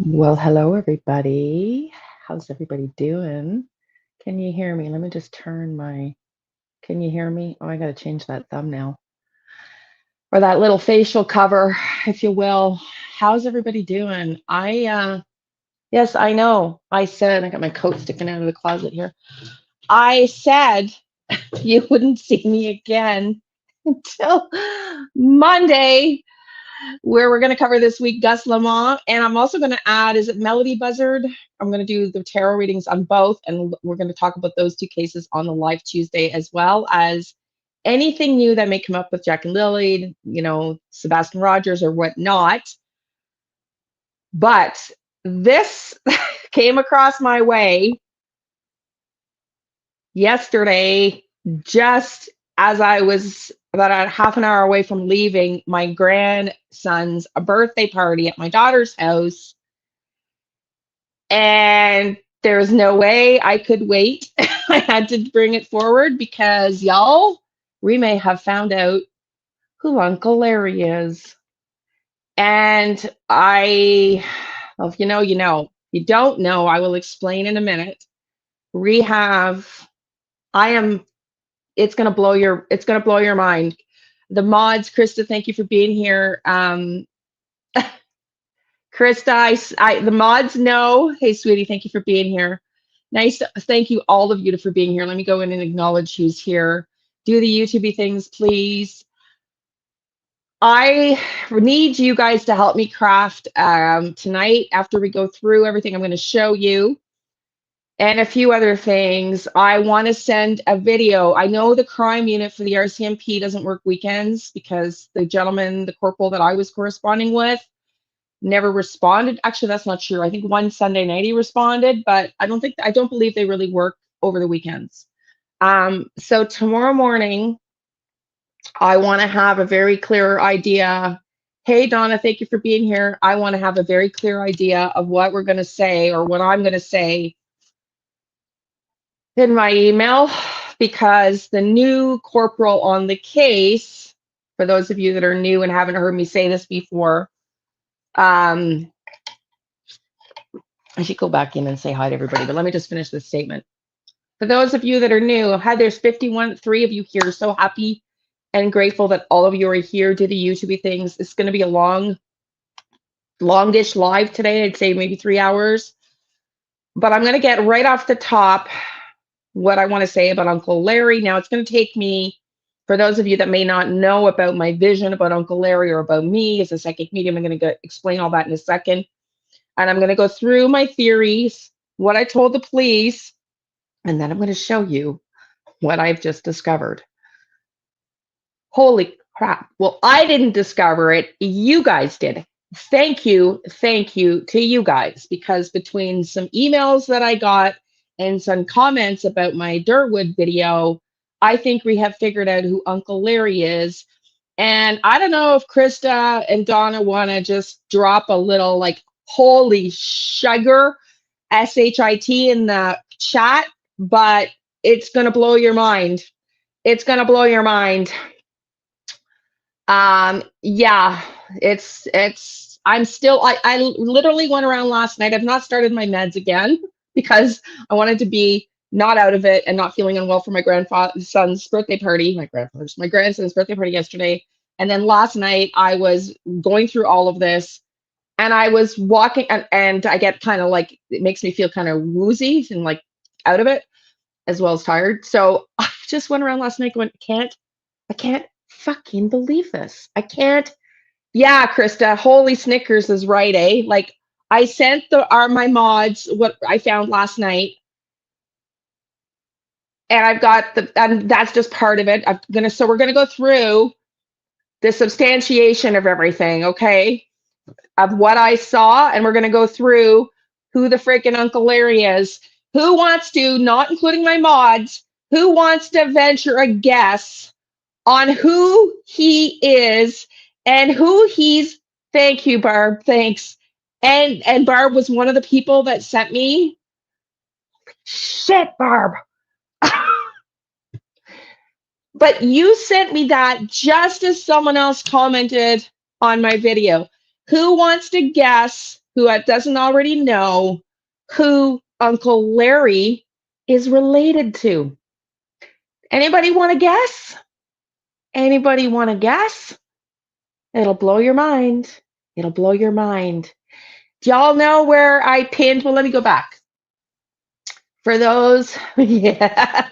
Well, hello everybody. How's everybody doing? Can you hear me? Let me just turn my, can you hear me? Oh, I gotta change that thumbnail or that little facial cover, if you will. How's everybody doing? Yes, I know. I said, I got my coat sticking out of the closet here. I said you wouldn't see me again until Monday, where we're going to cover this week Gus Lamont, and I'm also going to add, is it Melody Buzzard? I'm going to do the tarot readings on both, and we're going to talk about those two cases on the live Tuesday, as well as anything new that may come up with Jack and Lilly, Sebastian Rogers or whatnot. But this came across my way yesterday, just as I was about a half an hour away from leaving my grandson's birthday party at my daughter's house. And there's no way I could wait. I had to bring it forward because, y'all, we may have found out who Uncle Larry is. And well, if you know, you know. You don't know, I will explain in a minute. It's gonna blow your mind. The mods, Krista, thank you for being here. Krista, the mods know. Hey, sweetie, thank you for being here. Nice. Thank you, all of you, for being here. Let me go in and acknowledge who's here. Do the YouTube things, please. I need you guys to help me craft tonight. After we go through everything I'm going to show you and a few other things, I want to send a video. I know the crime unit for the RCMP doesn't work weekends because the gentleman, the corporal that I was corresponding with, never responded. Actually, that's not true. I think one Sunday night he responded, but I don't believe they really work over the weekends. So tomorrow morning, I want to have a very clear idea. Hey, Donna, thank you for being here. I want to have a very clear idea of what we're going to say or what I'm going to say in my email, because the new corporal on the case, for those of you that are new and haven't heard me say this before, I should go back in and say hi to everybody, but let me just finish this statement. For those of you that are new, hi, there's 3 of you here. So happy and grateful that all of you are here. Do the YouTube things. It's going to be a longish live today. I'd say maybe 3 hours. But I'm going to get right off the top what I want to say about Uncle Larry. Now, it's going to take me, for those of you that may not know about my vision about Uncle Larry or about me as a psychic medium, I'm going to explain all that in a second. And I'm going to go through my theories, what I told the police, and then I'm going to show you what I've just discovered. Holy crap. Well, I didn't discover it. You guys did. Thank you to you guys, because between some emails that I got and some comments about my Durwood video, I think we have figured out who Uncle Larry is. And I don't know if Krista and Donna want to just drop a little like holy sugar, SHIT, in the chat, but it's going to blow your mind. It's going to blow your mind. Yeah, I literally went around last night. I've not started my meds again because I wanted to be not out of it and not feeling unwell for my grandson's birthday party, my grandson's birthday party yesterday. And then last night I was going through all of this and I was walking and I get kind of like, it makes me feel kind of woozy and like out of it as well as tired. So I just went around last night going, I can't fucking believe this. I can't. Yeah, Krista, holy Snickers is right, eh? Like I sent my mods what I found last night. And I've got and that's just part of it. So we're gonna go through the substantiation of everything, okay? Of what I saw, and we're gonna go through who the freaking Uncle Larry is. Who wants to, not including my mods, who wants to venture a guess on who he is and who he's, thank you, Barb, thanks. And Barb was one of the people that sent me, shit, Barb. But you sent me that just as someone else commented on my video. Who wants to guess who doesn't already know who Uncle Larry is related to. Anybody want to guess? Anybody want to guess? It'll blow your mind. It'll blow your mind. Do y'all know where I pinned? Well, let me go back. For those, yeah,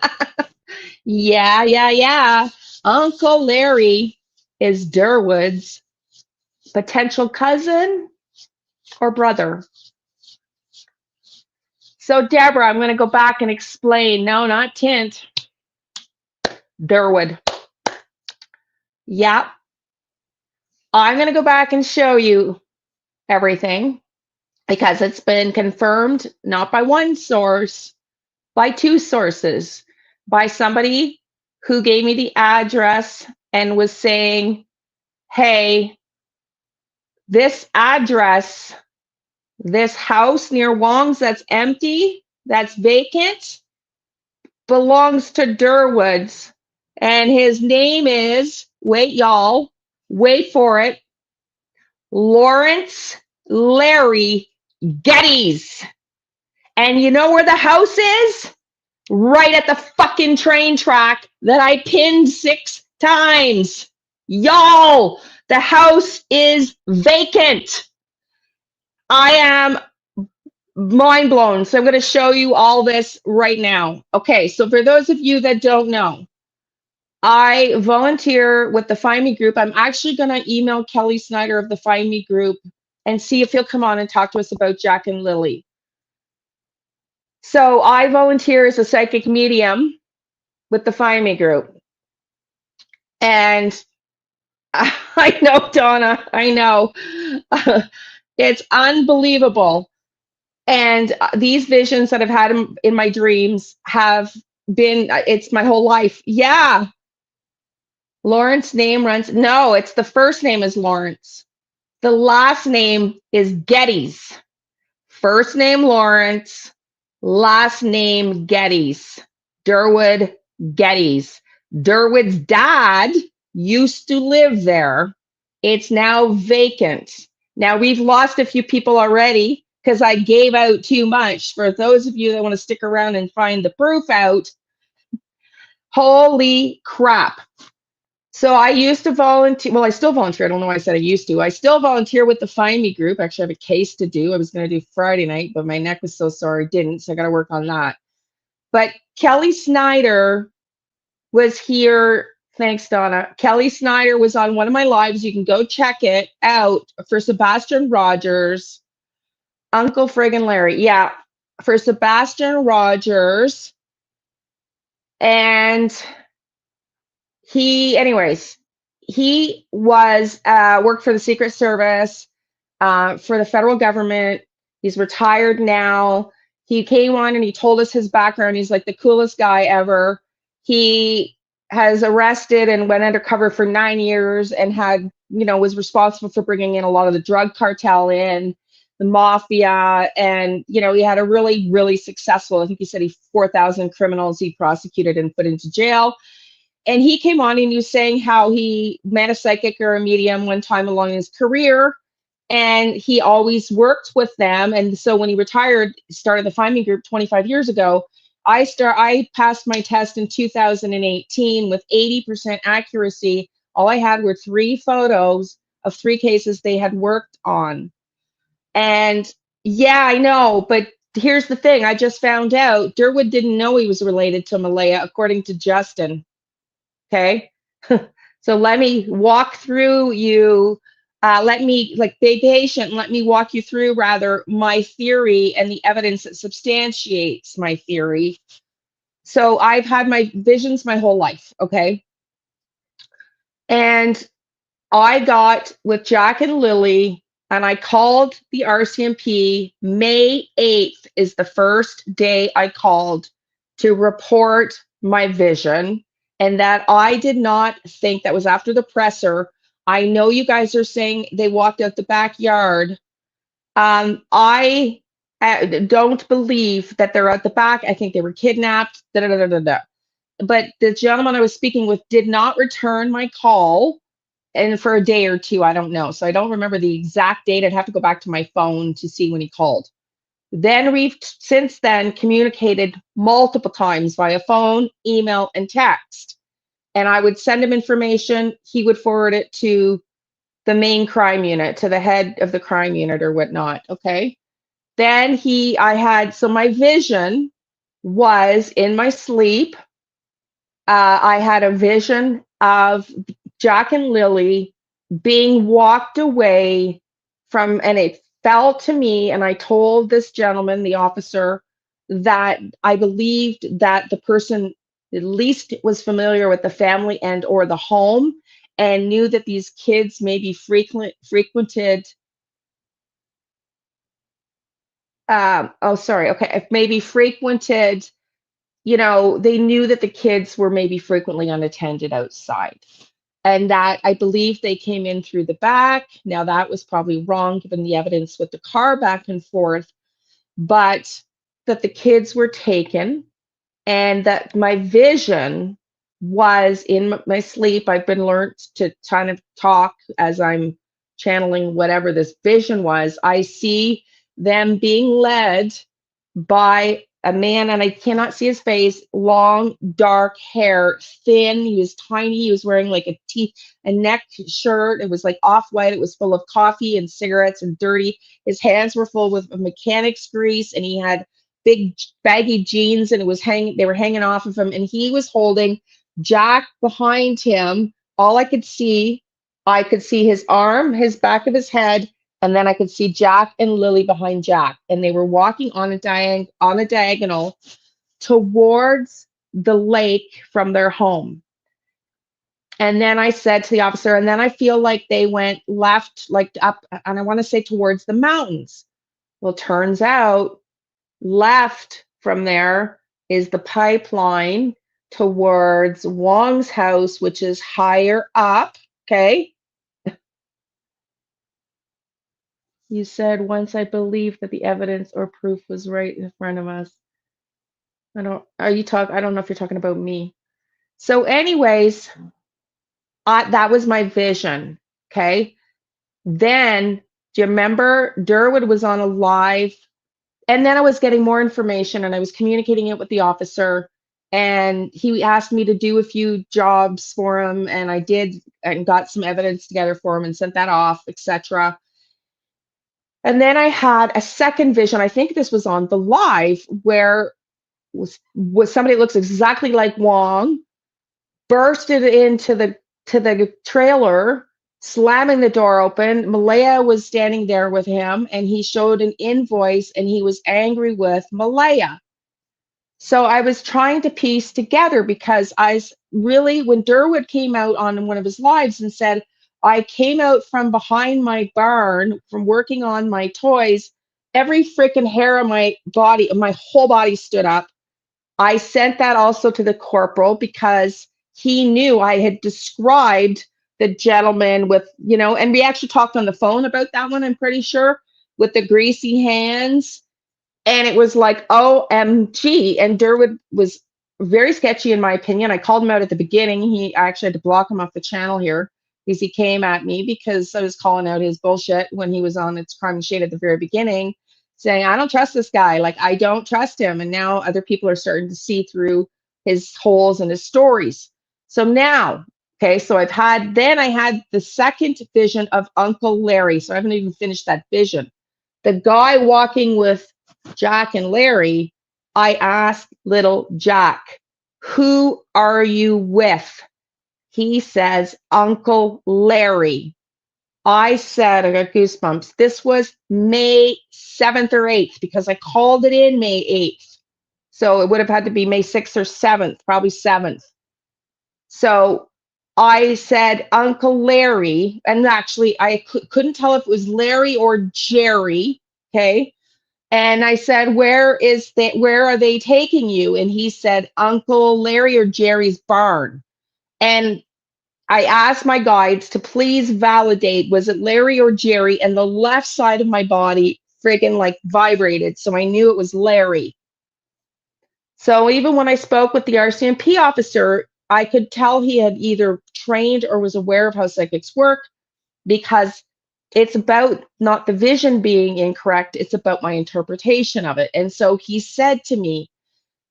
yeah. Uncle Larry is Durwood's potential cousin or brother. So, Deborah, I'm going to go back and explain. No, not Tint. Durwood. Yep. I'm going to go back and show you everything because it's been confirmed not by one source, by two sources, by somebody who gave me the address and was saying, hey, this address, this house near Wong's that's empty, that's vacant, belongs to Durwood's. And his name is, wait, y'all, wait for it, Lawrence Larry Geddes. And you know where the house is? Right at the fucking train track that I pinned 6 times. Y'all, the house is vacant. I am mind blown. So I'm going to show you all this right now. Okay, so for those of you that don't know, I volunteer with the Find Me group. I'm actually going to email Kelly Snyder of the Find Me group and see if he'll come on and talk to us about Jack and Lilly. So I volunteer as a psychic medium with the Find Me group. And I know, Donna, I know. It's unbelievable. And these visions that I've had in my dreams have been, it's my whole life. Yeah. Lawrence name runs, no, it's the first name is Lawrence. The last name is Geddes. First name Lawrence, last name Geddes. Durwood Geddes. Durwood's dad used to live there. It's now vacant. Now we've lost a few people already because I gave out too much. For those of you that want to stick around and find the proof out, holy crap. So I used to volunteer. Well, I still volunteer. I don't know why I said I used to. I still volunteer with the Find Me group. Actually, I have a case to do. I was going to do Friday night, but my neck was so sore I didn't. So I got to work on that. But Kelly Snyder was here. Thanks, Donna. Kelly Snyder was on one of my lives. You can go check it out for Sebastian Rogers, Uncle Friggin' Larry. Yeah, for Sebastian Rogers. And he was worked for the Secret Service, for the federal government. He's retired now. He came on and he told us his background. He's like the coolest guy ever. He has arrested and went undercover for 9 years and was responsible for bringing in a lot of the drug cartel in, the mafia. And, he had a really, really successful, I think he said 4,000 criminals he prosecuted and put into jail. And he came on and he was saying how he met a psychic or a medium one time along his career, and he always worked with them. And so when he retired, started the Find Me group 25 years ago, I passed my test in 2018 with 80% accuracy. All I had were 3 photos of 3 cases they had worked on. And yeah, I know, but here's the thing. I just found out Durwood didn't know he was related to Malaya, according to Justin. Okay, so let me walk through you. Be patient. Let me walk you through my theory and the evidence that substantiates my theory. So I've had my visions my whole life. Okay. And I got with Jack and Lilly and I called the RCMP. May 8th is the first day I called to report my vision. And that I did not think that was after the presser. I know you guys are saying they walked out the backyard. I don't believe that they're at the back. I think they were kidnapped. But the gentleman I was speaking with did not return my call. and for a day or two, I don't know. So I don't remember the exact date. I'd have to go back to my phone to see when he called. Then we've since then communicated multiple times via phone, email, and text. And I would send him information. He would forward it to the main crime unit, to the head of the crime unit or whatnot. Okay. Then so my vision was in my sleep. I had a vision of Jack and Lilly being walked away from, and it felt to me, and I told this gentleman, the officer, that I believed that the person at least was familiar with the family and or the home and knew that these kids maybe frequented maybe frequented, they knew that the kids were maybe frequently unattended outside. And that I believe they came in through the back. Now, that was probably wrong given the evidence with the car back and forth, but that the kids were taken and that my vision was in my sleep. I've been learned to kind of talk as I'm channeling whatever this vision was. I see them being led by a man, and I cannot see his face, long, dark hair, thin. He was tiny. He was wearing like a neck shirt. It was like off-white. It was full of coffee and cigarettes and dirty. His hands were full with mechanic's grease, and he had big baggy jeans, and they were hanging off of him. And he was holding Jack behind him. All I could see his arm, his back of his head, and then I could see Jack and Lilly behind Jack. And they were walking on a diagonal towards the lake from their home. And then I said to the officer, and then I feel like they went left, like up, and I want to say towards the mountains. Well, turns out left from there is the pipeline towards Wong's house, which is higher up. Okay. You said once I believed that the evidence or proof was right in front of us. I don't know if you're talking about me. So anyways, that was my vision. Okay. Then do you remember Durwood was on a live, and then I was getting more information and I was communicating it with the officer, and he asked me to do a few jobs for him, and I did, and got some evidence together for him and sent that off, etc. And then I had a second vision. I think this was on the live, where was somebody that looks exactly like Wong, bursted into the trailer, slamming the door open. Malaya was standing there with him, and he showed an invoice, and he was angry with Malaya. So I was trying to piece together, because when Durwood came out on one of his lives and said, I came out from behind my barn from working on my toys, every freaking hair on my body, my whole body stood up. I sent that also to the corporal, because he knew I had described the gentleman with, and we actually talked on the phone about that one, I'm pretty sure, with the greasy hands. And it was like, OMG. And Durwood was very sketchy, in my opinion. I called him out at the beginning. I actually had to block him off the channel here, because he came at me because I was calling out his bullshit when he was on It's Crime and Shade at the very beginning, saying, I don't trust this guy. Like, I don't trust him. And now other people are starting to see through his holes and his stories. So now, okay, so I had the second vision of Uncle Larry. So I haven't even finished that vision. The guy walking with Jack and Larry, I asked little Jack, who are you with? He says, Uncle Larry. I said, I got goosebumps. This was May 7th or 8th, because I called it in May 8th. So it would have had to be May 6th or 7th, probably 7th. So I said, Uncle Larry, and actually I couldn't tell if it was Larry or Jerry. Okay. And I said, where are they taking you? And he said, Uncle Larry or Jerry's barn. And I asked my guides to please validate, was it Larry or Jerry? And the left side of my body friggin' like vibrated. So I knew it was Larry. So even when I spoke with the RCMP officer, I could tell he had either trained or was aware of how psychics work, because it's about not the vision being incorrect, it's about my interpretation of it. And so he said to me,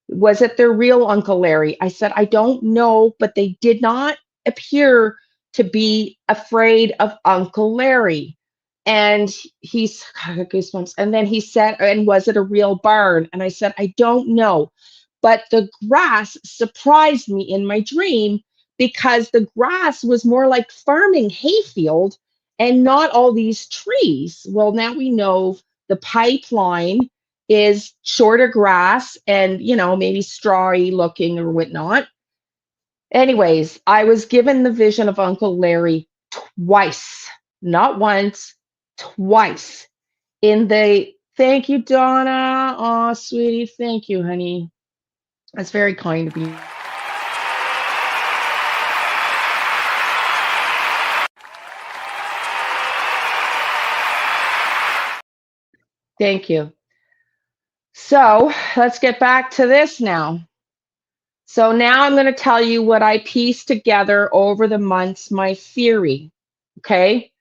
was it their real Uncle Larry? I said, I don't know, but they did not appear to be afraid of Uncle Larry. And he's got goosebumps. And then he said, and was it a real barn? And I said, I don't know. But the grass surprised me in my dream, because the grass was more like farming hayfield and not all these trees. Well, now we know the pipeline is shorter grass and, maybe strawy looking or whatnot. Anyways, I was given the vision of Uncle Larry twice, not once, twice. Thank you, Donna. Oh, sweetie. Thank you, honey. That's very kind of you. Thank you. So let's get back to this now. So now I'm going to tell you what I pieced together over the months, my theory. Okay.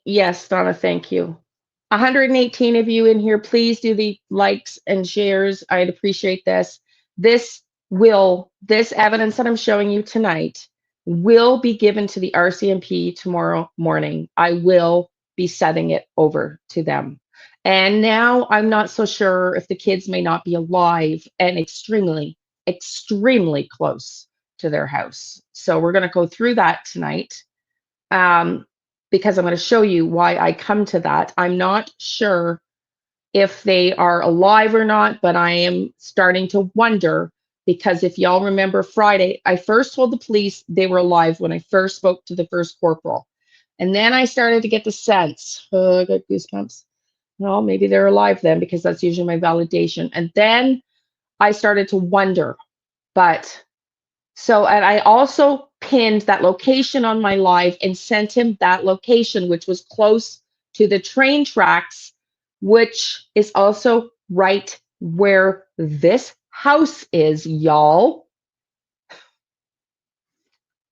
Yes, Donna, thank you. 118 of you in here, please do the likes and shares. I'd appreciate this. This evidence that I'm showing you tonight will be given to the RCMP tomorrow morning. I will be sending it over to them. And now I'm not so sure if the kids may not be alive and extremely, extremely close to their house. So we're going to go through that tonight. Because I'm going to show you why I come to that. I'm not sure if they are alive or not, but I am starting to wonder, because if y'all remember Friday, I first told the police they were alive when I first spoke to the first corporal. And then I started to get the sense, I got goosebumps. Well, maybe they're alive then, because that's usually my validation. And then I started to wonder, and I also pinned that location on my live and sent him that location, which was close to the train tracks, which is also right where this house is, y'all.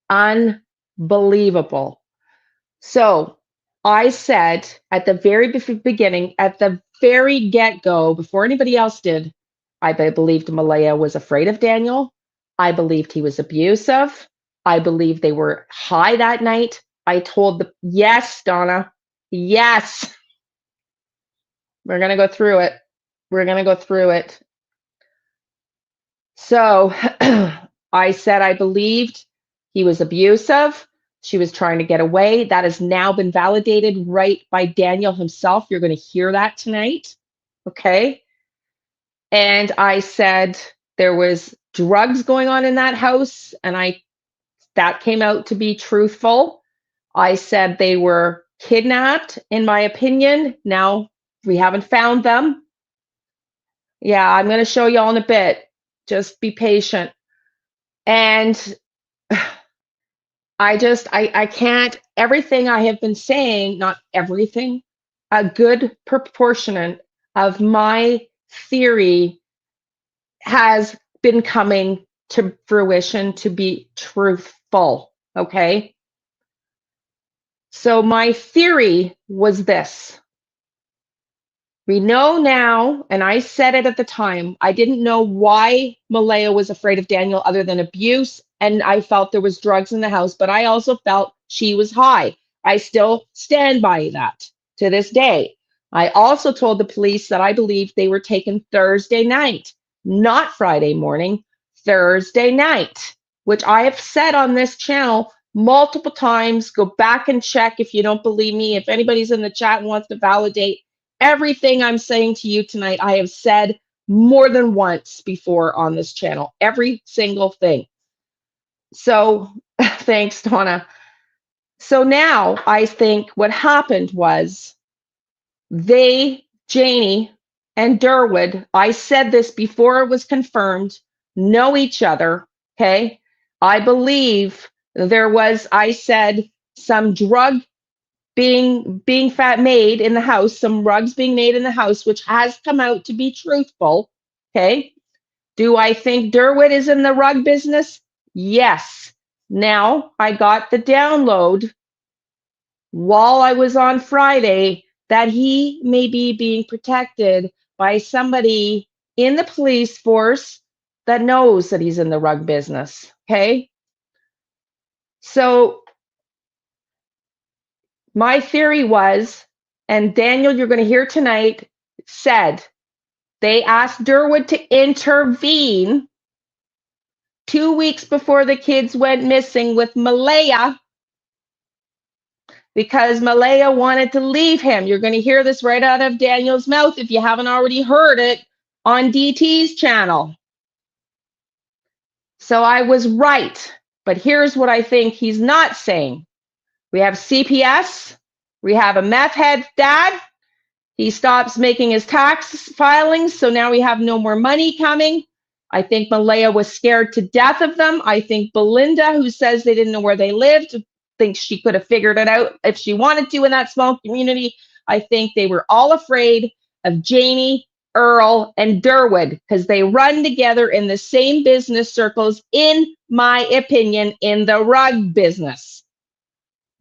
Unbelievable. So I said at the very beginning, at the very get-go, before anybody else did, I believed Malaya was afraid of Daniel. I believed he was abusive. I believed they were high that night. I told yes, Donna, yes. We're going to go through it. We're going to go through it. So I said I believed he was abusive. She was trying to get away. That has now been validated right by Daniel himself. You're going to hear that tonight. Okay. And I said there was drugs going on in that house, and that came out to be truthful. I said they were kidnapped, in my opinion. Now we haven't found them. Yeah, I'm going to show y'all in a bit. Just be patient. And I can't, everything I have been saying, not everything, a good proportion of my theory has been coming to fruition to be truthful. Okay. So my theory was this. We know now, and I said it at the time, I didn't know why Malaya was afraid of Daniel other than abuse, and I felt there was drugs in the house, but I also felt she was high. I still stand by that to this day. I also told the police that I believed they were taken Thursday night, not Friday morning, Thursday night, which I have said on this channel multiple times. Go back and check if you don't believe me. If anybody's in the chat and wants to validate everything I'm saying to you tonight, I have said more than once before on this channel, every single thing. So thanks, Donna. So now I think what happened was Janie and Durwood, I said this before it was confirmed, know each other. Okay. I believe there was, I said, some drug being made in the house, some rugs being made in the house, which has come out to be truthful. Okay. Do I think Derwood is in the rug business? Yes. Now, I got the download while I was on Friday that he may be being protected by somebody in the police force that knows that he's in the rug business. Okay. So my theory was, and Daniel, you're going to hear tonight, said they asked Derwood to intervene 2 weeks before the kids went missing with Malaya because Malaya wanted to leave him. You're going to hear this right out of Daniel's mouth if you haven't already heard it on DT's channel. So I was right, but here's what I think he's not saying. We have CPS, we have a meth head dad. He stops making his tax filings, so now we have no more money coming. I think Malaya was scared to death of them. I think Belinda, who says they didn't know where they lived, thinks she could have figured it out if she wanted to in that small community. I think they were all afraid of Janie, Earl, and Derwood because they run together in the same business circles, in my opinion, in the rug business.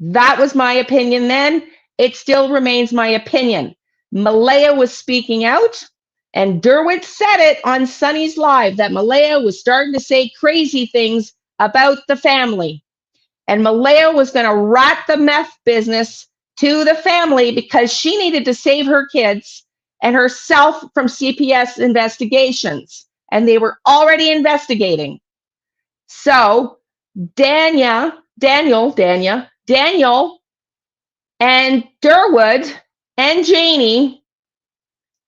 That was my opinion then. It still remains my opinion. Malaya was speaking out, and Derwood said it on Sunny's Live that Malaya was starting to say crazy things about the family. And Malaya was going to rat the meth business to the family because she needed to save her kids and herself from CPS investigations. And they were already investigating. So Daniel, and Derwood and Janie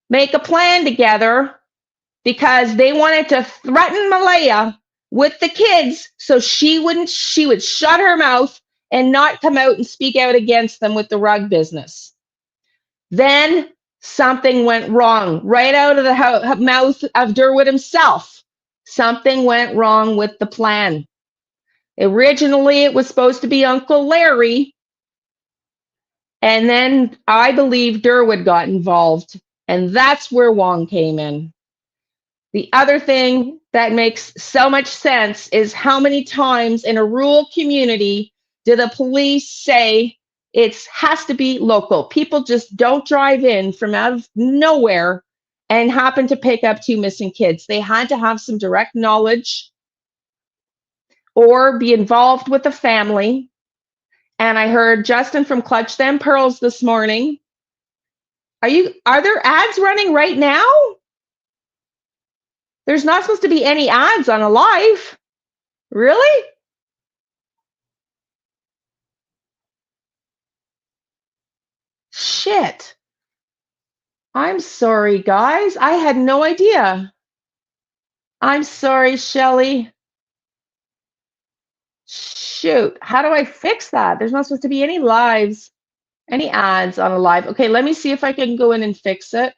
make a plan together because they wanted to threaten Malaya with the kids so she would shut her mouth and not come out and speak out against them with the rug business. Then something went wrong right out of the mouth of Derwood himself. Something went wrong with the plan. Originally, it was supposed to be Uncle Larry. And then I believe Derwood got involved. And that's where Wong came in. The other thing that makes so much sense is how many times in a rural community do the police say it has to be local? People just don't drive in from out of nowhere and happen to pick up 2 missing kids. They had to have some direct knowledge or be involved with the family. And I heard Justin from Clutch Them Pearls this morning. Are there ads running right now? There's not supposed to be any ads on a live. Really? Shit. I'm sorry, guys. I had no idea. I'm sorry, Shelly. Shoot. How do I fix that? There's not supposed to be any lives, any ads on a live. Okay, let me see if I can go in and fix it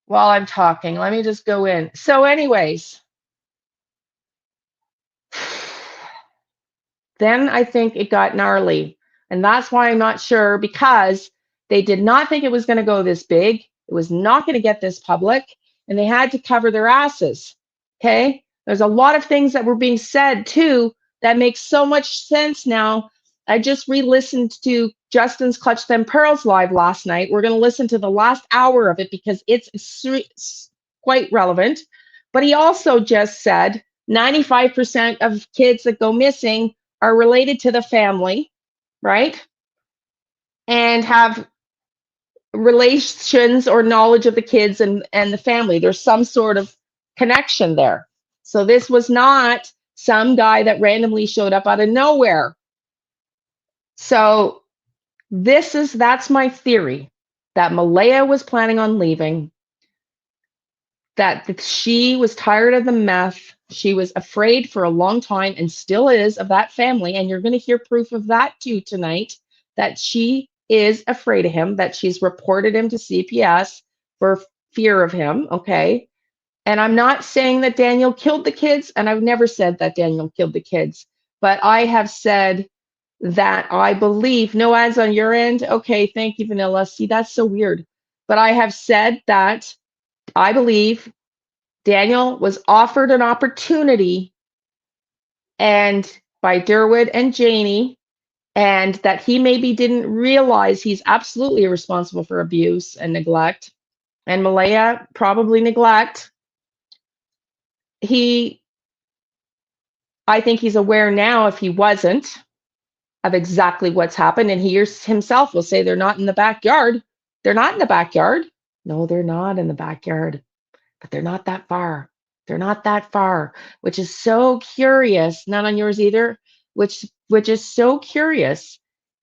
while I'm talking. Let me just go in. So anyways, then I think it got gnarly. And that's why I'm not sure, because they did not think it was going to go this big. It was not going to get this public, and they had to cover their asses. Okay? There's a lot of things that were being said too that makes so much sense now. I just re-listened to Justin's Clutch Them Pearls live last night. We're going to listen to the last hour of it because it's quite relevant. But he also just said 95% of kids that go missing are related to the family, right? And have relations or knowledge of the kids and the family. There's some sort of connection there. So this was not some guy that randomly showed up out of nowhere. So that's my theory, that Malaya was planning on leaving, that she was tired of the meth. She was afraid for a long time and still is of that family. And you're going to hear proof of that too tonight, that she is afraid of him, that she's reported him to CPS for fear of him. Okay. And I'm not saying that Daniel killed the kids, and I've never said that Daniel killed the kids, but I have said that I believe, no ads on your end. Okay. Thank you, Vanilla. See, that's so weird. But I have said that I believe Daniel was offered an opportunity and by Durwood and Janie, and that he maybe didn't realize he's absolutely responsible for abuse and neglect, and Malaya probably neglect. I think he's aware now, if he wasn't, of exactly what's happened, and he himself will say they're not in the backyard. They're not in the backyard. No, they're not in the backyard, but they're not that far. They're not that far, which is so curious. Not on yours either, which is so curious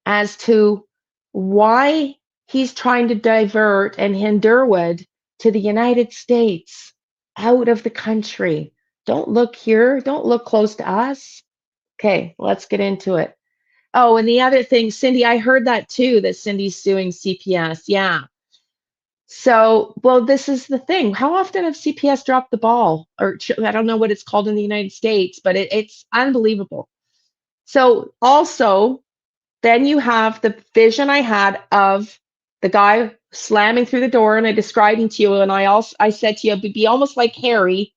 as to why he's trying to divert and Durwood to the United States, out of the country. Don't look here. Don't look close to us. Okay, let's get into it. Oh, and the other thing, Cindy, I heard that too, that Cindy's suing CPS. Yeah. So, well, this is the thing. How often have CPS dropped the ball? Or I don't know what it's called in the United States, but it's unbelievable. So also, then you have the vision I had of the guy slamming through the door, and I described him to you, and I said to you, it'd be almost like Harry,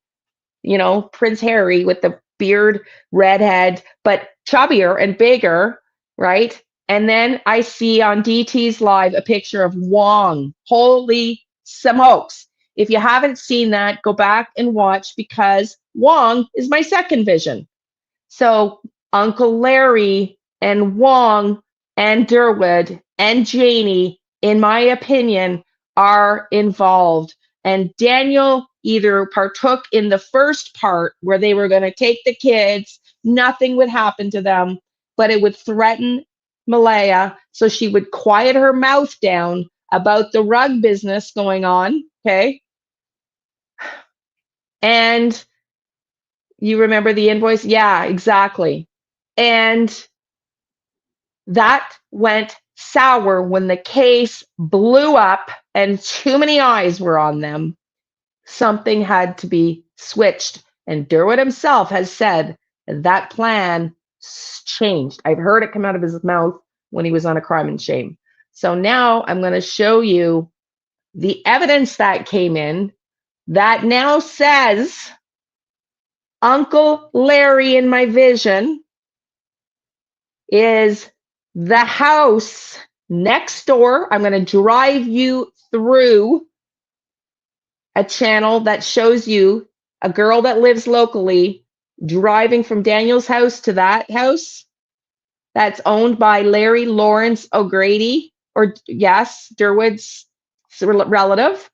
Prince Harry with the beard, redhead, but chubbier and bigger, right? And then I see on DT's live a picture of Wong. Holy smokes. If you haven't seen that, go back and watch, because Wong is my second vision. So Uncle Larry and Wong and Durwood and Janie, in my opinion, are involved. And Daniel either partook in the first part where they were going to take the kids, nothing would happen to them, but it would threaten Malaya, so she would quiet her mouth down about the rug business going on, okay? And you remember the invoice? Yeah, exactly. And that went sour when the case blew up and too many eyes were on them. Something had to be switched. And Durwood himself has said that plan changed. I've heard it come out of his mouth when he was on A Crime and Shame. So now I'm going to show you the evidence that came in that now says Uncle Larry in my vision is the house next door. I'm going to drive you through a channel that shows you a girl that lives locally driving from Daniel's house to that house that's owned by Larry Lawrence O'Grady, or yes, Durwood's relative.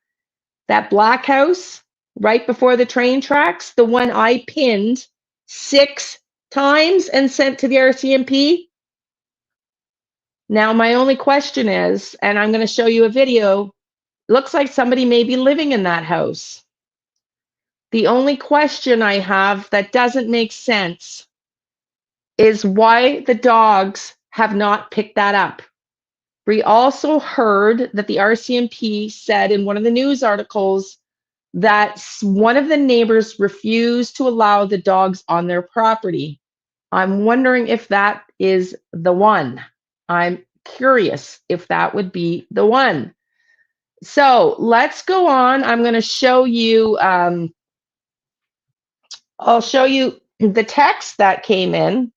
That black house right before the train tracks, the one I pinned 6 times and sent to the RCMP. Now, my only question is, and I'm going to show you a video, looks like somebody may be living in that house. The only question I have that doesn't make sense is why the dogs have not picked that up. We also heard that the RCMP said in one of the news articles that one of the neighbors refused to allow the dogs on their property. I'm wondering if that is the one. I'm curious if that would be the one. So let's go on. I'm going to show you, I'll show you the text that came in.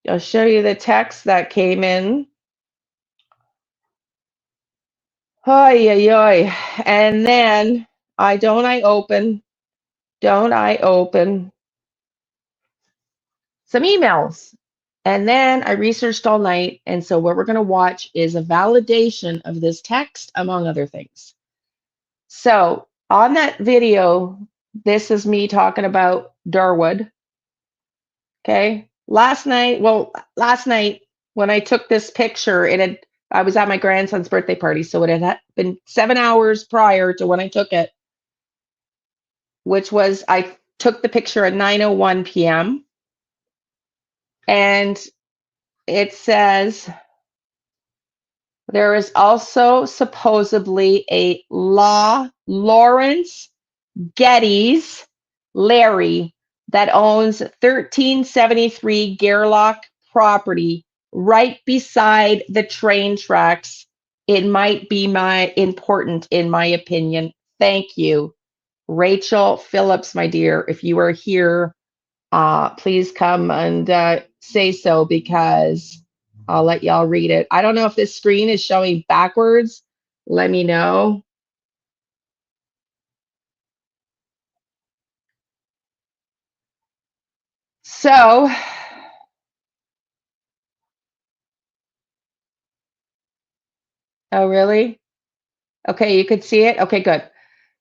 I'll show you the text that came in. Oy, oy, oy. And then I open some emails. And then I researched all night. And so what we're going to watch is a validation of this text, among other things. So on that video, this is me talking about Durwood. Okay. Last night when I took this picture, I was at my grandson's birthday party. So it had been 7 hours prior to when I took it, which was, I took the picture at 9:01 p.m. And it says, there is also supposedly a Lawrence Geddes Larry that owns 1373 Gerlach property right beside the train tracks It might be important in my opinion. Thank you. Rachel Phillips, my dear, if you are here, please come and say so, because I'll let y'all read it. I don't know if this screen is showing backwards. Let me know. So, oh, really? Okay, you could see it? Okay, good.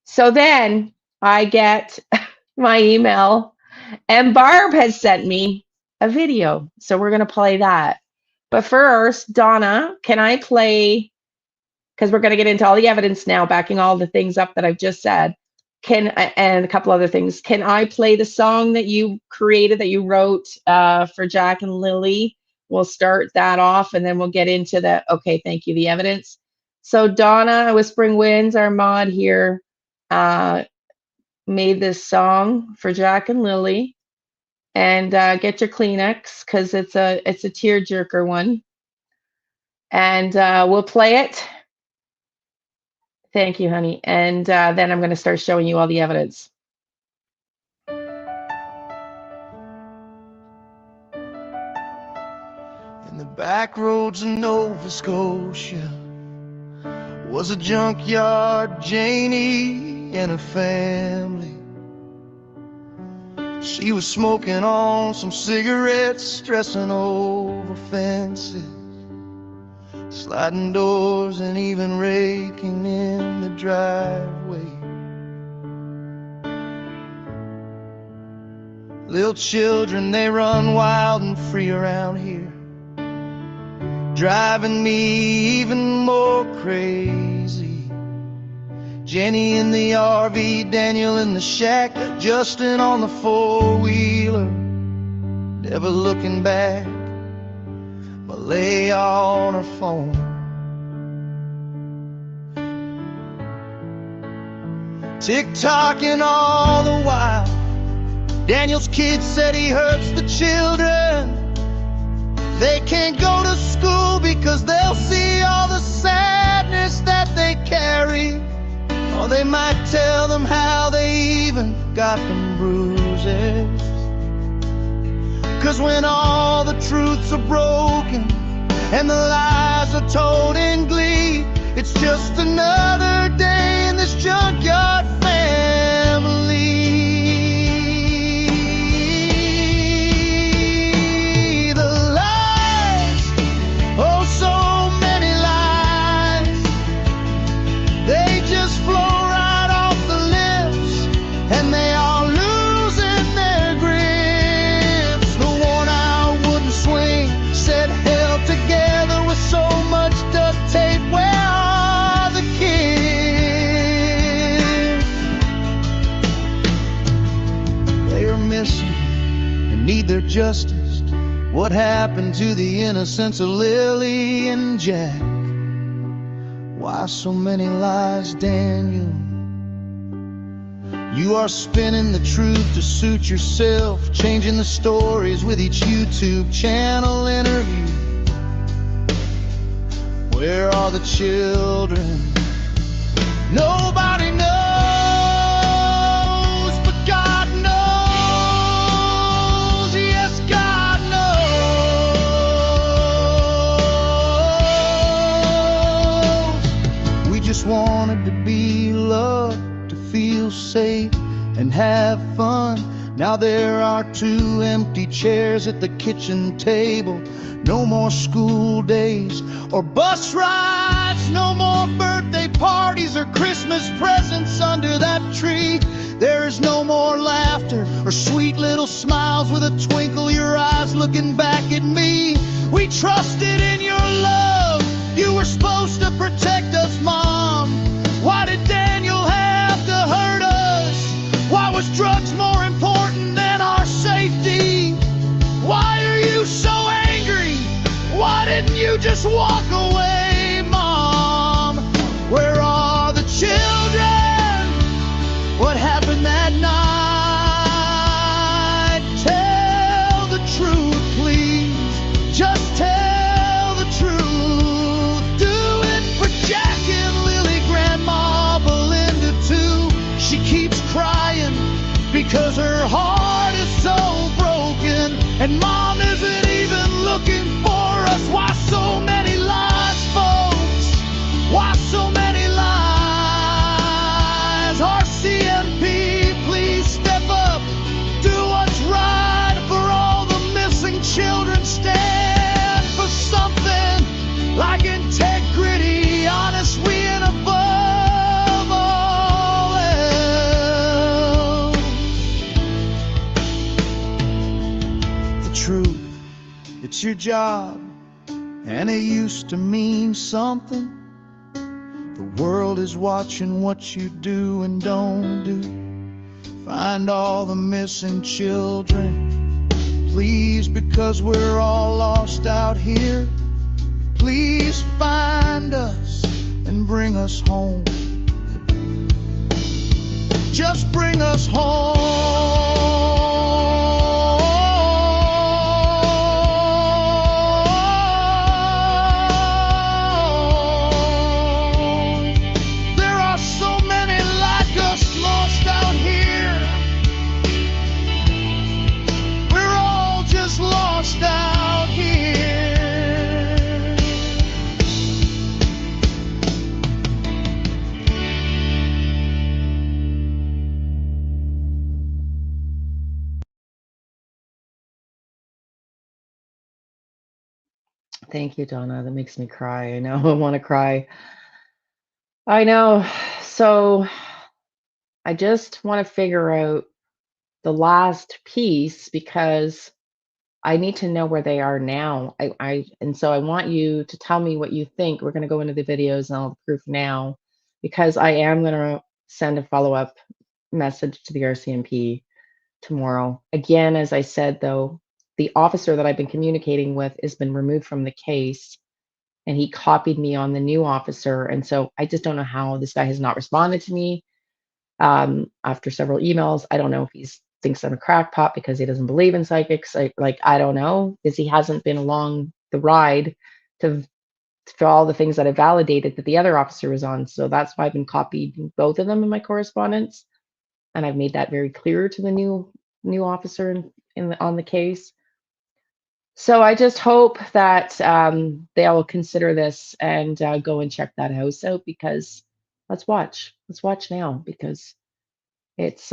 So then I get my email, and Barb has sent me a video. So we're going to play that. But first, Donna, can I play, because we're going to get into all the evidence now, backing all the things up that I've just said, and a couple other things. Can I play the song that you created, that you wrote for Jack and Lilly? We'll start that off, and then we'll get into the, okay, thank you, the evidence. So Donna, Whispering Winds, our mod here, made this song for Jack and Lilly. And get your Kleenex, because it's a tearjerker one. And we'll play it. Thank you, honey. And then I'm going to start showing you all the evidence. In the back roads of Nova Scotia was a junkyard Janie and her family. She was smoking on some cigarettes, stressing over fences, sliding doors, and even raking in the driveway. Little children, they run wild and free around here, driving me even more crazy. Jenny in the RV, Daniel in the shack, Justin on the four-wheeler, never looking back, Malay on her phone. Tick-tocking all the while, Daniel's kid said he hurts the children. They can't go to school because they'll see all the sadness that they carry. Or they might tell them how they even got them bruises. 'Cause when all the truths are broken and the lies are told in glee, it's just another day in this junkyard family. The lies, oh so many lies, they just flow right off the lips, and they are losing their grips. The worn-out wooden swing said held together with so much duct tape. Where are the kids? They are missing and need their justice. What happened to the innocence of Lily and Jack? Why so many lies, Daniel? You are spinning the truth to suit yourself, changing the stories with each YouTube channel interview. Where are the children? Nobody knows, but God knows. Yes, God knows. We just wanted to be loved, to feel safe and have fun. Now there are 2 empty chairs at the kitchen table. No more school days or bus rides. No more birthday parties or Christmas presents under that tree. There is no more laughter or sweet little smiles with a twinkle in your eyes looking back at me. We trusted in your love. You were supposed to protect us, Mom. Why did Daniel have to hurt us? Why was drugs more important than our safety? Why are you so angry? Why didn't you just walk away, Mom? Where are the children? What happened that night? Tell the truth, please. Just tell the truth. Do it for 'cause her heart is so broken, and mom isn't even looking for us. Why so many lies, folks? Why so many lies? RCMP, please step up, do what's right for all the missing children. Stand for something like integrity, honest, we and above all else. The truth, it's your job, and it used to mean something. The world is watching what you do and don't do. Find all the missing children, please, because we're all lost out here. Please find us and bring us home. Just bring us home. There are so many like us lost out here. We're all just lost out here. Thank you, Donna. That makes me cry. I know. I want to cry. I know. So I just want to figure out the last piece because I need to know where they are now. And so I want you to tell me what you think. We're going to go into the videos and all the proof now because I am going to send a follow-up message to the RCMP tomorrow. Again, as I said, though, the officer that I've been communicating with has been removed from the case, and he copied me on the new officer. And so I just don't know how this guy has not responded to me after several emails. I don't know if he thinks I'm a crackpot because he doesn't believe in psychics. I don't know, because he hasn't been along the ride to for all the things that I validated that the other officer was on. So that's why I've been copying both of them in my correspondence, and I've made that very clear to the new officer on the case. So I just hope that they will consider this and go and check that house out, because let's watch now, because it's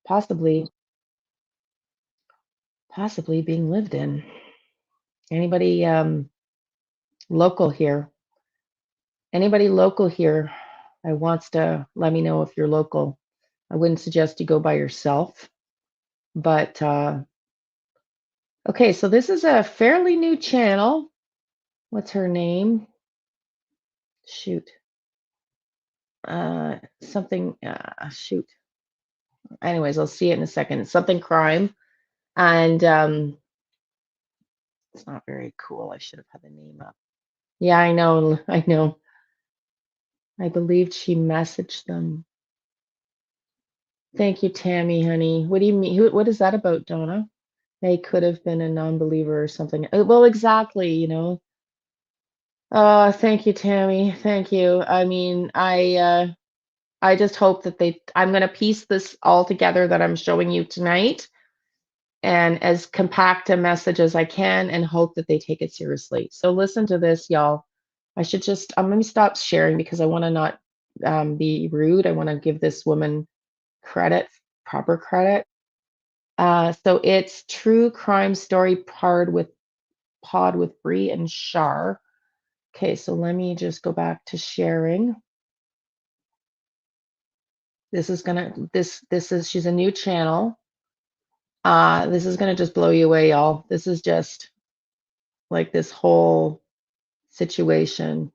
possibly being lived in. Anybody local here? Anybody local here that wants to let me know if you're local? I wouldn't suggest you go by yourself, but okay, so this is a fairly new channel. What's her name? Shoot. Shoot. Anyways, I'll see it in a second. It's something crime. And it's not very cool. I should have had the name up. Yeah, I know. I believed she messaged them. Thank you, Tammy, honey. What do you mean? What is that about, Donna? They could have been a non-believer or something. Well, exactly, thank you, Tammy. Thank you. I mean, I just hope that I'm going to piece this all together that I'm showing you tonight, and as compact a message as I can, and hope that they take it seriously. So listen to this, y'all. I'm going to stop sharing because I want to not be rude. I want to give this woman credit, proper credit. So it's True Crime Story Pod with Bree and Shar. Okay, so let me just go back to sharing. She's a new channel. This is gonna just blow you away, y'all. This is just like this whole situation.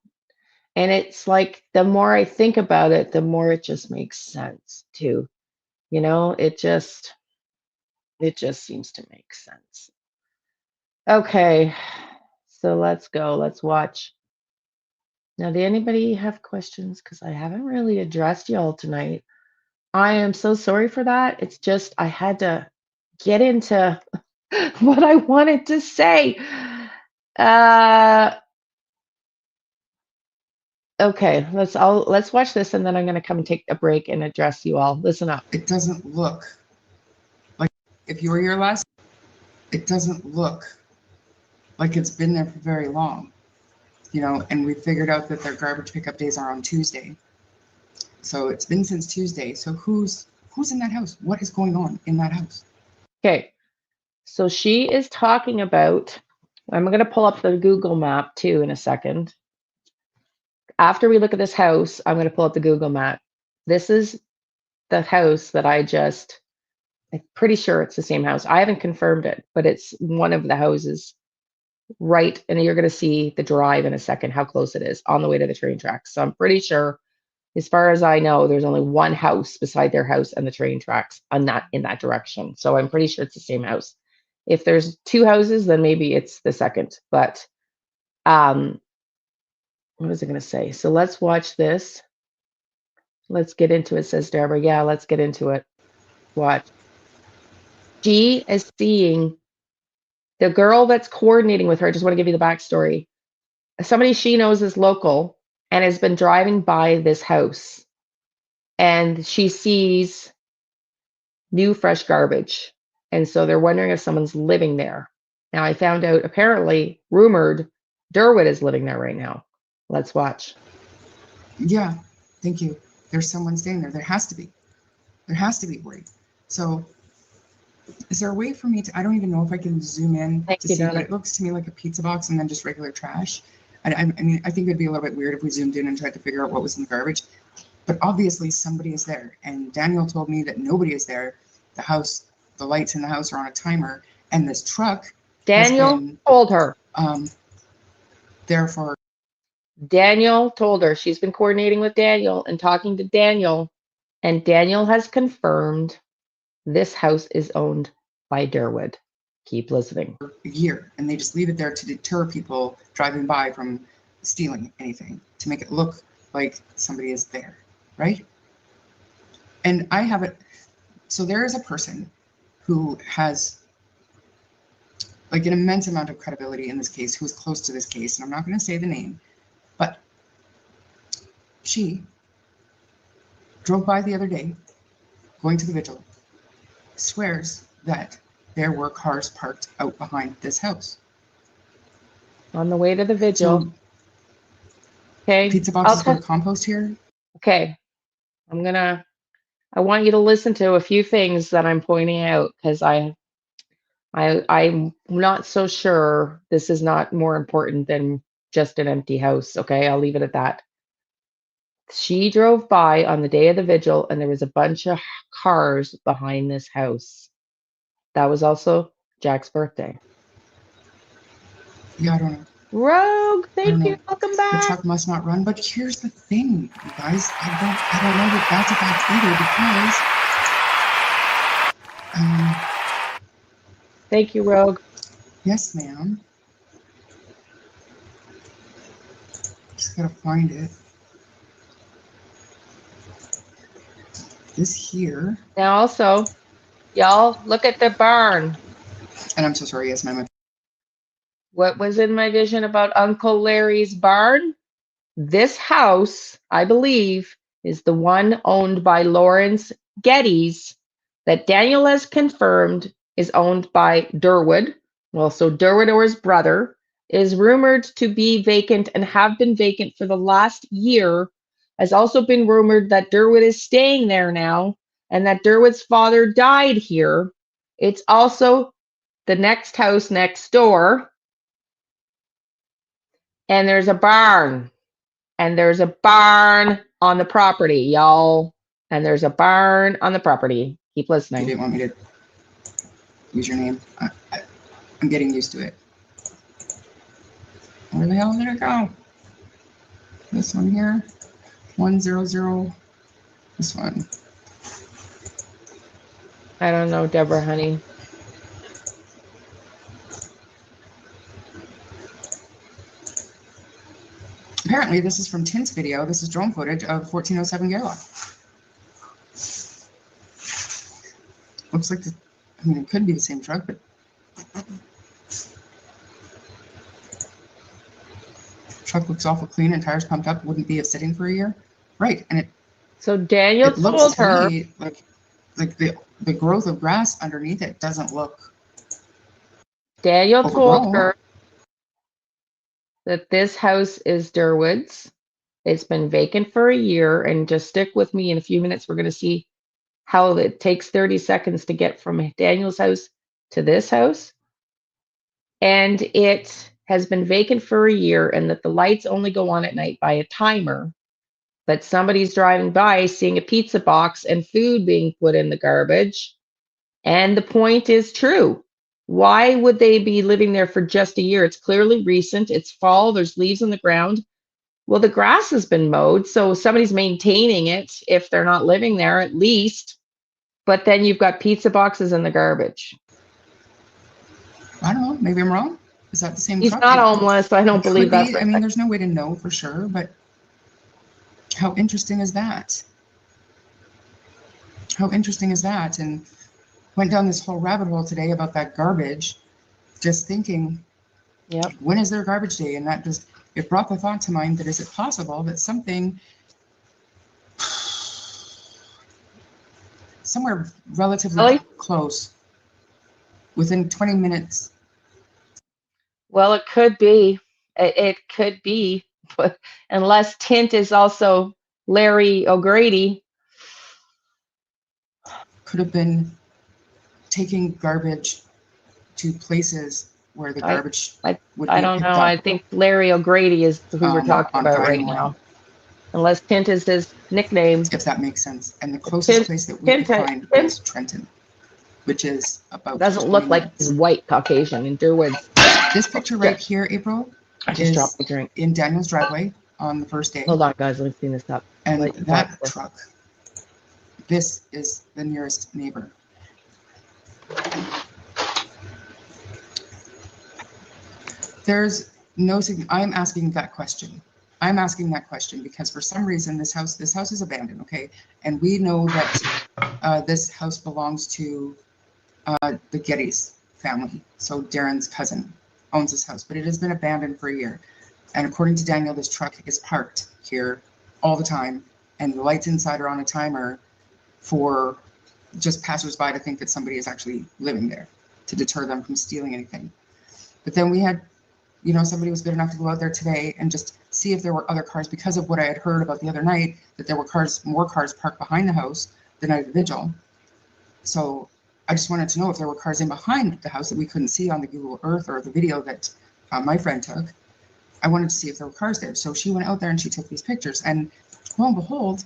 And it's like, the more I think about it, the more it just makes sense too. It just seems to make sense. Okay, so let's go. Let's watch. Now, did anybody have questions? Because I haven't really addressed y'all tonight. I am so sorry for that. It's just I had to get into what I wanted to say. Okay, let's watch this, and then I'm going to come and take a break and address you all. Listen up. It doesn't look if you were here last, it doesn't look like it's been there for very long, you know, and we figured out that their garbage pickup days are on Tuesday. So it's been since Tuesday. So who's in that house? What is going on in that house? Okay. So she is talking about, I'm going to pull up the Google map too in a second. After we look at this house, I'm going to pull up the Google map. This is the house that I'm pretty sure it's the same house. I haven't confirmed it, but it's one of the houses right. And you're going to see the drive in a second, how close it is on the way to the train tracks. So I'm pretty sure, as far as I know, there's only one house beside their house and the train tracks in that direction. So I'm pretty sure it's the same house. If there's two houses, then maybe it's the second. But what was I going to say? So let's watch this. Let's get into it, says Deborah. Yeah, let's get into it. Watch. She is seeing the girl that's coordinating with her. I just want to give you the backstory. Somebody she knows is local and has been driving by this house. And she sees new fresh garbage. And so they're wondering if someone's living there. Now I found out, apparently, rumored, Durwood is living there right now. Let's watch. Yeah, thank you. There's someone staying there. There has to be. There has to be, Wade. So is there a way for me to, I don't even know if I can zoom in to see, but it looks to me like a pizza box and then just regular trash. I mean, I think it'd be a little bit weird if we zoomed in and tried to figure out what was in the garbage. But obviously somebody is there. And Daniel told me that nobody is there. The house, the lights in the house are on a timer. And this truck Daniel told her. Therefore, Daniel told her. She's been coordinating with Daniel and talking to Daniel. And Daniel has confirmed this house is owned by Durwood. Keep listening. A year, and they just leave it there to deter people driving by from stealing anything, to make it look like somebody is there, right? And I have it. So there is a person who has like an immense amount of credibility in this case, who is close to this case, and I'm not going to say the name, but she drove by the other day, going to the vigil, swears that there were cars parked out behind this house. On the way to the vigil. So, okay. Pizza boxes go to compost here. Okay. I want you to listen to a few things that I'm pointing out, because I'm not so sure this is not more important than just an empty house. Okay. I'll leave it at that. She drove by on the day of the vigil and there was a bunch of cars behind this house. That was also Jack's birthday. Yeah, I don't know. Rogue, thank you. Welcome back. The truck must not run, but here's the thing, you guys. I don't know that that's a fact either, because thank you, Rogue. Yes, ma'am. Just gotta find it. This here. Now also, y'all, look at the barn. And I'm so sorry, yes, ma'am. What was in my vision about Uncle Larry's barn? This house, I believe, is the one owned by Lawrence Geddes that Daniel has confirmed is owned by Durwood. Well, so Durwood or his brother is rumored to be vacant and have been vacant for the last year. Has also been rumored that Durwood is staying there now and that Durwood's father died here. It's also the next house next door. And there's a barn. And there's a barn on the property, y'all. And there's a barn on the property. Keep listening. You didn't want me to use your name. I'm getting used to it. Where the hell did it go? This one here. 100. This one. I don't know, Deborah, honey. Apparently, this is from Tint's video. This is drone footage of 1407 Gerlach. Looks like I mean, it could be the same truck, but truck looks awful clean and tires pumped up. Wouldn't be sitting for a year, right? And so Daniel told her me like like the growth of grass underneath it doesn't look Daniel told overgrown. her that this house is Durwood's. It's been vacant for a year, and just stick with me. In a few minutes, we're going to see how it takes 30 seconds to get from Daniel's house to this house. And it has been vacant for a year, and that the lights only go on at night by a timer. But somebody's driving by, seeing a pizza box and food being put in the garbage. And the point is true. Why would they be living there for just a year? It's clearly recent. It's fall. There's leaves on the ground. Well, the grass has been mowed, so somebody's maintaining it if they're not living there at least. But then you've got pizza boxes in the garbage. I don't know. Maybe I'm wrong. Is that the same He's truck? not homeless. I don't believe that. I mean, there's no way to know for sure, but how interesting is that? How interesting is that? And went down this whole rabbit hole today about that garbage, just thinking, yep, when is their garbage day? And that just, it brought the thought to mind that is it possible that something somewhere relatively close, within 20 minutes. Well, it could be. It could be, but unless Tint is also Larry O'Grady. Could have been taking garbage to places where the garbage would be I don't know. I think Larry O'Grady is who we're talking about right now. Unless Tint is his nickname. If that makes sense. And the closest place that we could find was Trenton, which is about. Doesn't look like he's white Caucasian in Durwood. This picture right here, April, I just dropped the drink in Daniel's driveway on the first day. Hold on, guys. Let me clean this up. And that truck, this is the nearest neighbor. There's no, I'm asking that question. I'm asking that question because for some reason this house is abandoned, okay? And we know that this house belongs to the Gettys family. So Darren's cousin owns this house, but it has been abandoned for a year. And according to Daniel, this truck is parked here all the time, and the lights inside are on a timer for just passersby to think that somebody is actually living there, to deter them from stealing anything. But then we had, you know, somebody was good enough to go out there today and just see if there were other cars, because of what I had heard about the other night, that there were more cars parked behind the house the night of the vigil. So I just wanted to know if there were cars in behind the house that we couldn't see on the Google Earth or the video that my friend took. I wanted to see if there were cars there. So she went out there and she took these pictures, and lo and behold,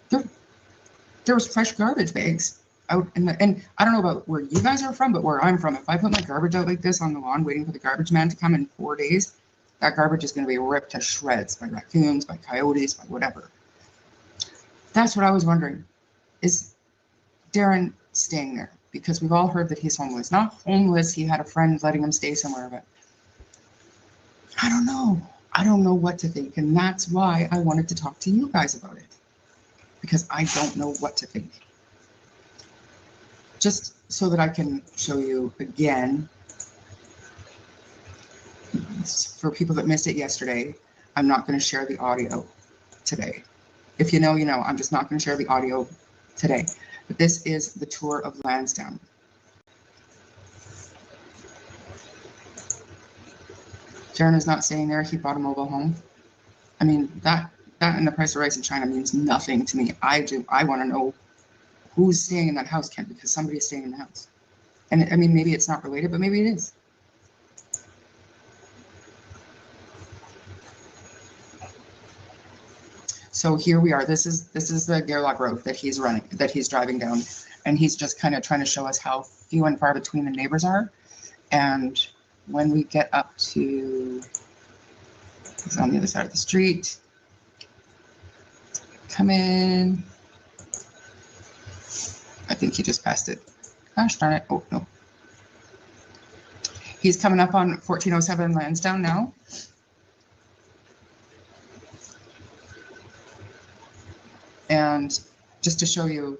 there was fresh garbage bags out in the, and I don't know about where you guys are from, but where I'm from, if I put my garbage out like this on the lawn waiting for the garbage man to come in 4 days, that garbage is going to be ripped to shreds by raccoons, by coyotes, by whatever. That's what I was wondering. Is Darren staying there? Because we've all heard that he's homeless. Not homeless, he had a friend letting him stay somewhere, but I don't know. I don't know what to think. And that's why I wanted to talk to you guys about it. Because I don't know what to think. Just so that I can show you again. For people that missed it yesterday, I'm not going to share the audio today. If you know, you know. I'm just not going to share the audio today. But this is the tour of Lansdowne. Darren is not staying there. He bought a mobile home. I mean, that and the price of rice in China means nothing to me. I want to know who's staying in that house, Ken, because somebody is staying in the house. And I mean, maybe it's not related, but maybe it is. So here we are. This is the Gerlach Road that he's driving down, and he's just kind of trying to show us how few and far between the neighbors are. And when we get up to, it's on the other side of the street. Come in. I think he just passed it. Gosh darn it. Oh, no. He's coming up on 1407 Lansdowne now. And just to show you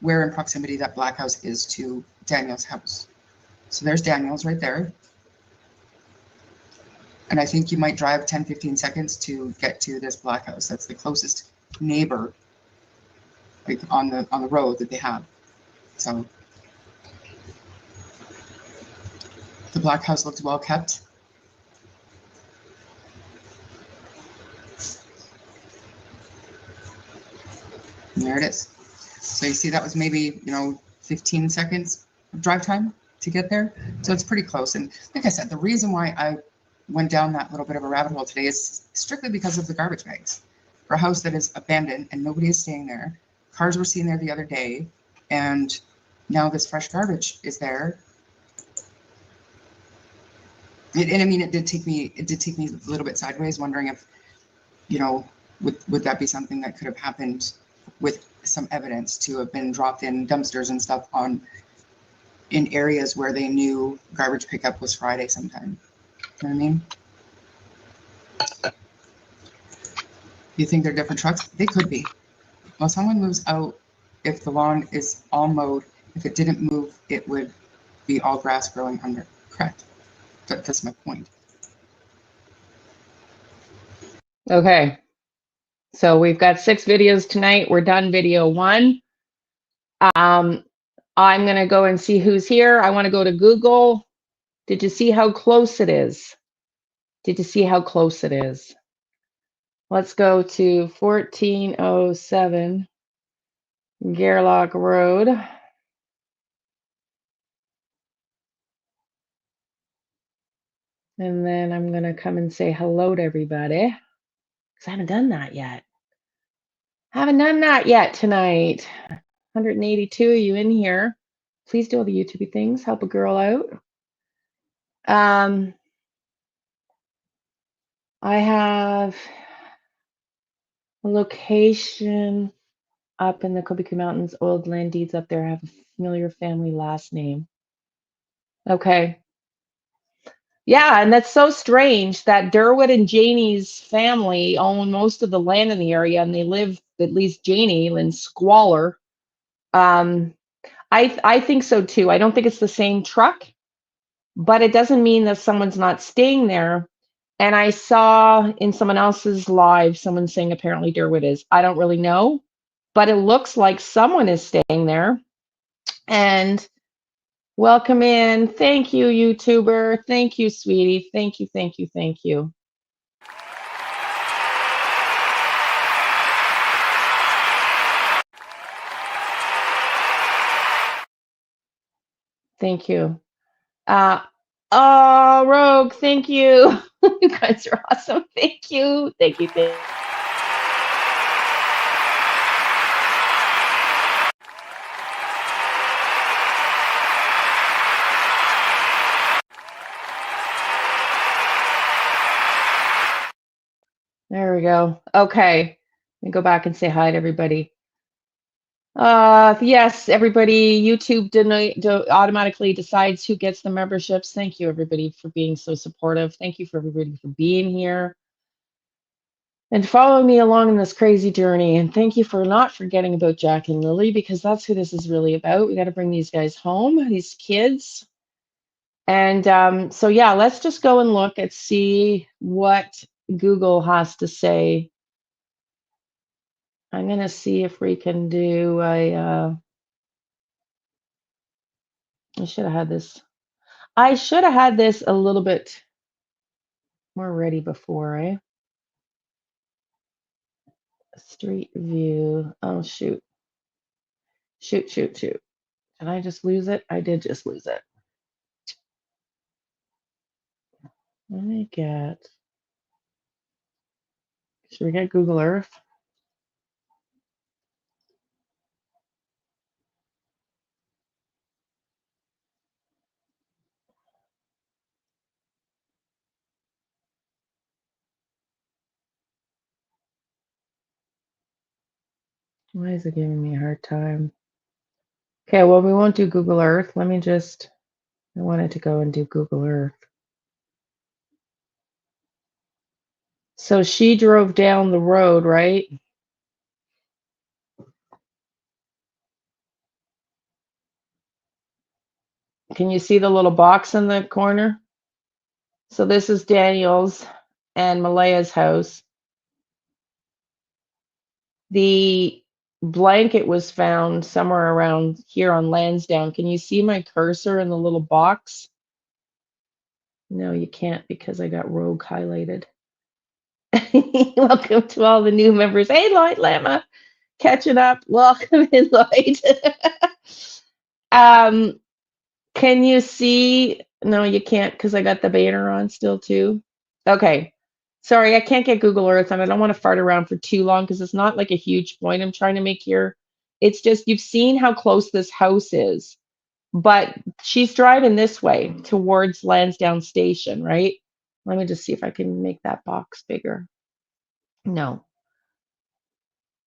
where in proximity that black house is to Daniel's house. So there's Daniel's right there. And I think you might drive 10-15 seconds to get to this black house. That's the closest neighbor, like on the road that they have. So the black house looked well kept. And there it is. So you see that was maybe, 15 seconds of drive time to get there. So it's pretty close. And like I said, the reason why I went down that little bit of a rabbit hole today is strictly because of the garbage bags. For a house that is abandoned and nobody is staying there, cars were seen there the other day, and now this fresh garbage is there. And I mean, it did take me a little bit sideways, wondering if, would that be something that could have happened with some evidence to have been dropped in dumpsters and stuff in areas where they knew garbage pickup was Friday sometime. You know what I mean? You think they're different trucks? They could be. Well, someone moves out, if the lawn is all mowed, if it didn't move, it would be all grass growing under. Correct. That's my point. Okay. So we've got 6 videos tonight. We're done video 1. I'm going to go and see who's here. I want to go to Google. Did you see how close it is? Did you see how close it is? Let's go to 1407 Gerlach Road. And then I'm going to come and say hello to everybody, because I haven't done that yet. Haven't done that yet tonight. 182 of you in here. Please do all the YouTube things. Help a girl out. I have a location up in the Kobiku Mountains, old land deeds up there. I have a familiar family last name. Okay. Yeah, and that's so strange that Durwood and Janie's family own most of the land in the area, and they live, at least Janie, in squalor. I think so too. I don't think it's the same truck, but it doesn't mean that someone's not staying there. And I saw in someone else's live, someone saying apparently Durwood is. I don't really know, but it looks like someone is staying there. And welcome in. Thank you, YouTuber. Thank you, sweetie. Thank you, thank you, thank you. Thank you. Oh, Rogue, thank you. You guys are awesome. Thank you. Thank you. Thank you. There we go. Okay. Let me go back and say hi to everybody. Yes, everybody, YouTube automatically decides who gets the memberships. Thank you, everybody, for being so supportive. Thank you for everybody for being here and following me along in this crazy journey. And thank you for not forgetting about Jack and Lily, because that's who this is really about. We got to bring these guys home, these kids. And so, yeah, let's just go and look and see what Google has to say. I'm going to see if we can do I should have had this. I should have had this a little bit more ready before, eh? Street view. Oh, shoot. Shoot. Did I just lose it? I did just lose it. Let me get. Should we get Google Earth? Why is it giving me a hard time? Okay, well, we won't do Google Earth. Let me just. I wanted to go and do Google Earth. So she drove down the road, right? Can you see the little box in the corner? So this is Daniel's and Malaya's house. The blanket was found somewhere around here on Lansdowne. Can you see my cursor in the little box? No, you can't because I got rogue highlighted. Welcome to all the new members. Hey, Lloyd Lama, catching up. Welcome in, Lloyd. Can you see? No, you can't because I got the banner on still too. Okay. Sorry, I can't get Google Earth and I don't want to fart around for too long because it's not like a huge point I'm trying to make here. It's just you've seen how close this house is, but she's driving this way towards Lansdowne Station, right? Let me just see if I can make that box bigger. No.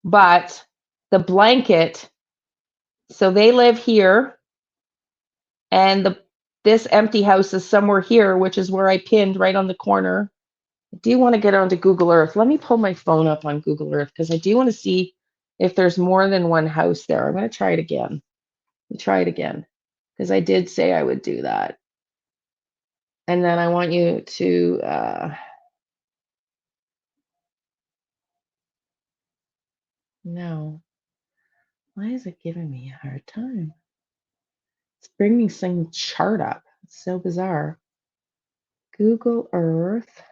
But the blanket, so they live here and this empty house is somewhere here, which is where I pinned right on the corner. I do want to get onto Google Earth. Let me pull my phone up on Google Earth because I do want to see if there's more than one house there. I'm going to try it again. Try it again because I did say I would do that. And then I want you to, no. Why is it giving me a hard time? It's bringing some chart up. It's so bizarre. Google Earth.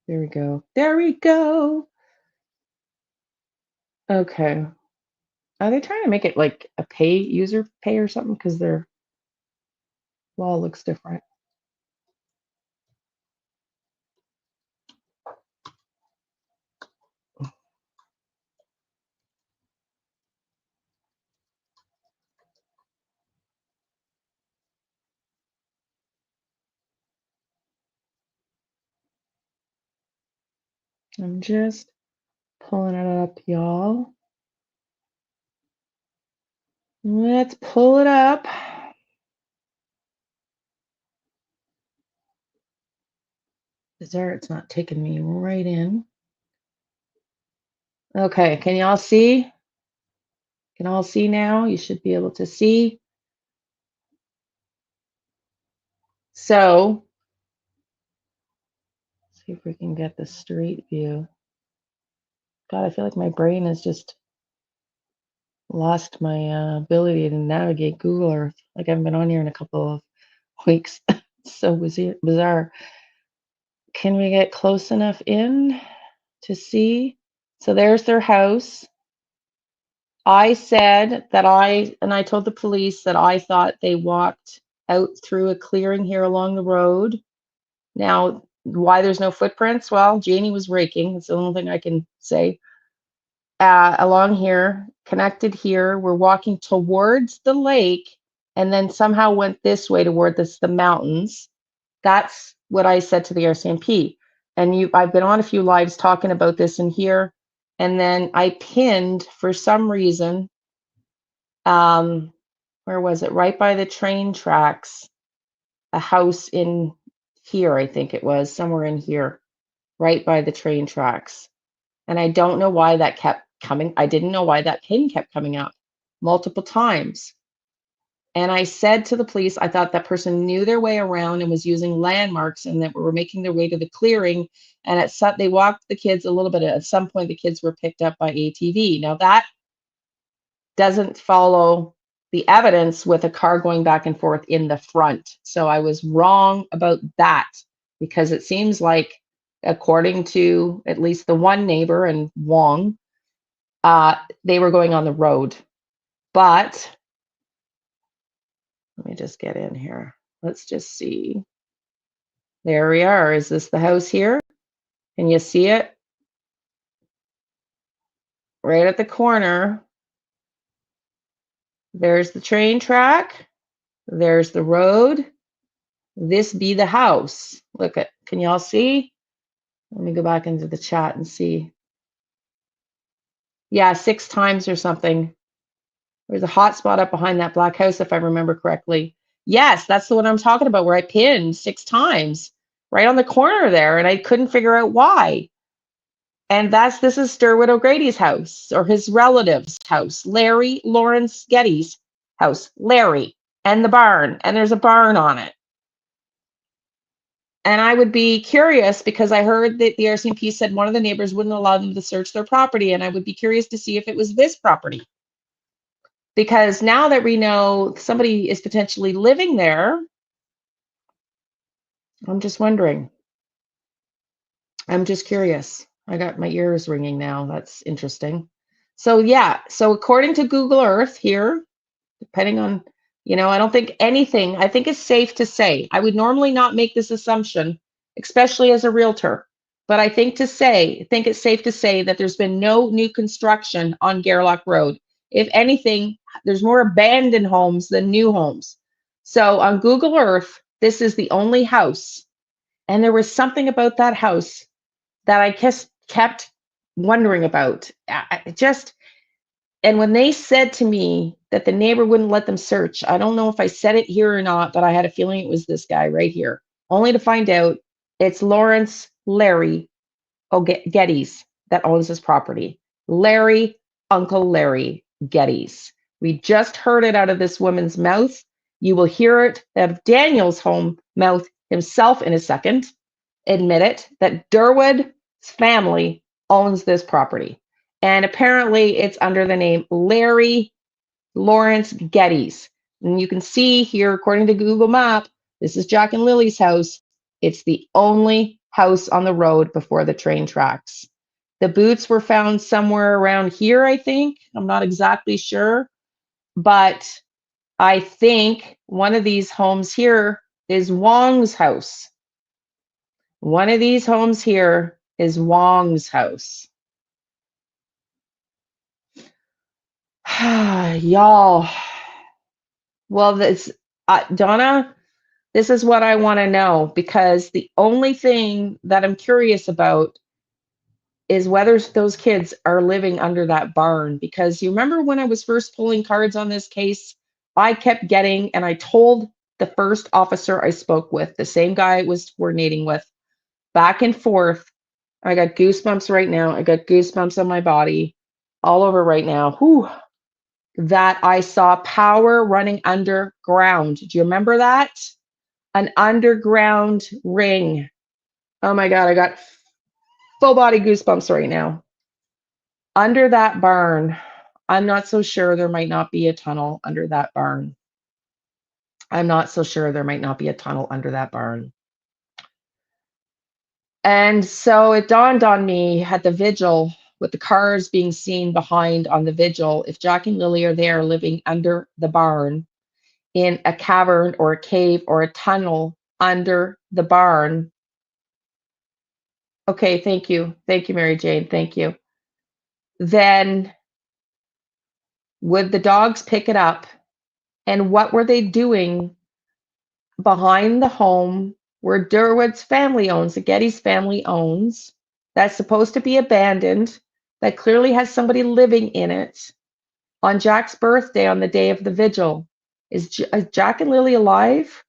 There we go. There we go. Okay. Are they trying to make it like a user pay or something? Because their wall looks different. I'm just pulling it up, y'all. Let's pull it up. Bizarre, it's not taking me right in. Okay, can y'all see? Can all see now? You should be able to see. So, see if we can get the street view. God, I feel like my brain has just lost my ability to navigate Google Earth. Like I haven't been on here in a couple of weeks. It's so bizarre. Can we get close enough in to see? So there's their house. I said that I told the police that I thought they walked out through a clearing here along the road. Now, why there's no footprints? Well, Janie was raking. It's the only thing I can say. Along here, connected here, we're walking towards the lake and then somehow went this way toward the mountains. That's what I said to the RCMP. And I've been on a few lives talking about this in here. And then I pinned for some reason, where was it? Right by the train tracks, a house in here, I think it was, somewhere in here, right by the train tracks. And I don't know why that kept coming. I didn't know why that pin kept coming up multiple times. And I said to the police, I thought that person knew their way around and was using landmarks and that we were making their way to the clearing. And they walked the kids a little bit. At some point, the kids were picked up by ATV. Now that doesn't follow the evidence with a car going back and forth in the front. So I was wrong about that because it seems like, according to at least the one neighbor and Wong, they were going on the road. But let me just get in here. Let's just see. There we are. Is this the house here? Can you see it? Right at the corner. There's the train track. There's the road. This be the house. Look at, can y'all see? Let me go back into the chat and see. Yeah, 6 times or something. There's a hot spot up behind that black house, if I remember correctly. Yes, that's the one I'm talking about, where I pinned 6 times right on the corner there, and I couldn't figure out why. And this is Sturwood O'Grady's house, or his relative's house, Larry Lawrence Getty's. house, Larry, and the barn, and there's a barn on it. And I would be curious because I heard that the RCMP said one of the neighbors wouldn't allow them to search their property, and I would be curious to see if it was this property. Because now that we know somebody is potentially living there, I'm just wondering. I'm just curious. I got my ears ringing now. That's interesting. So yeah, so according to Google Earth here, depending on, I don't think anything, I think it's safe to say, I would normally not make this assumption, especially as a realtor, but I think it's safe to say that there's been no new construction on Garlock Road. If anything, there's more abandoned homes than new homes. So on Google Earth, this is the only house. And there was something about that house that I kept wondering about. And when they said to me that the neighbor wouldn't let them search, I don't know if I said it here or not, but I had a feeling it was this guy right here, only to find out it's Larry Geddes that owns this property. Uncle Larry Geddes. We just heard it out of this woman's mouth. You will hear it out of Daniel's mouth himself in a second. Admit it, that Durwood's family owns this property. And apparently it's under the name Larry Lawrence Geddes. And you can see here, according to Google Map, this is Jack and Lily's house. It's the only house on the road before the train tracks. The boots were found somewhere around here, I think. I'm not exactly sure. But I think one of these homes here is Wong's house. One of these homes here is Wong's house. Y'all. Well, Donna, this is what I want to know, because the only thing that I'm curious about is whether those kids are living under that barn. Because you remember when I was first pulling cards on this case, I kept getting, and I told the first officer I spoke with, the same guy I was coordinating with, back and forth. I got goosebumps right now. I got goosebumps on my body all over right now. Whew. That I saw power running underground. Do you remember that? An underground ring. Oh my God, I got full body goosebumps right now. Under that barn, I'm not so sure there might not be a tunnel under that barn. I'm not so sure there might not be a tunnel under that barn. And so it dawned on me at the vigil, with the cars being seen behind on the vigil, if Jack and Lily are there living under the barn in a cavern or a cave or a tunnel under the barn. Okay, thank you. Thank you, Mary Jane. Thank you. Then would the dogs pick it up? And what were they doing behind the home where Durwood's family owns, the Geddes family owns, that's supposed to be abandoned, that clearly has somebody living in it on Jack's birthday on the day of the vigil? Is Jack and Lily alive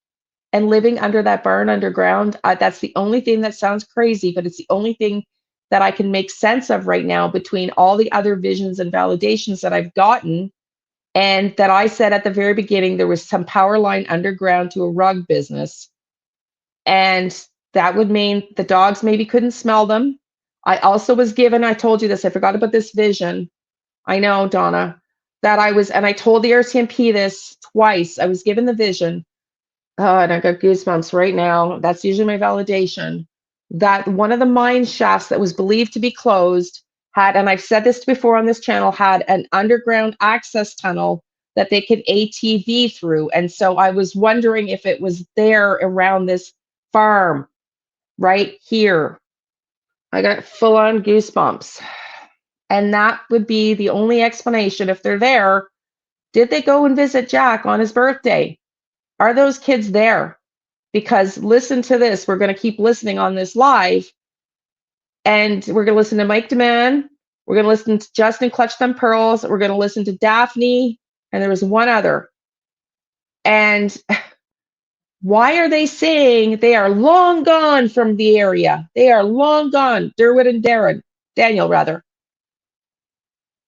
and living under that barn underground? That's the only thing that sounds crazy, but it's the only thing that I can make sense of right now between all the other visions and validations that I've gotten. And that I said at the very beginning, there was some power line underground to a rug business. And that would mean the dogs maybe couldn't smell them. I also was given, I told you this, I forgot about this vision. I know, Donna, that and I told the RCMP this twice. I was given the vision. Oh, and I got goosebumps right now. That's usually my validation. That one of the mine shafts that was believed to be closed had, and I've said this before on this channel, had an underground access tunnel that they could ATV through. And so I was wondering if it was there around this farm right here. I got full on goosebumps. And that would be the only explanation. If they're there, did they go and visit Jack on his birthday? Are those kids there? Because listen to this, we're going to keep listening on this live. And we're going to listen to Mike DeMann. We're going to listen to Justin Clutch Them Pearls. We're going to listen to Daphne. And there was one other. And why are they saying they are long gone from the area? They are long gone. Durwood and Daniel rather.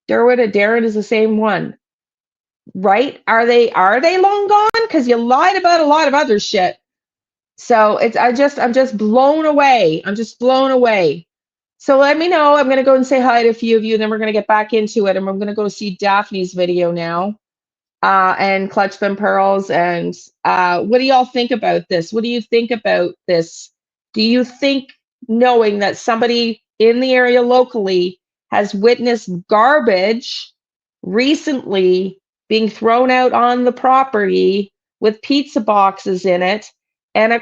Durwood and Darren is the same one. right? Are they long gone? Because you lied about a lot of other shit. So I'm just blown away. I'm just blown away. So let me know. I'm gonna go and say hi to a few of you, and then we're gonna get back into it. And I'm gonna go see Daphne's video now. And Clutch Them Pearls. And what do y'all think about this? What do you think about this? Do you think, knowing that somebody in the area locally has witnessed garbage recently being thrown out on the property with pizza boxes in it and a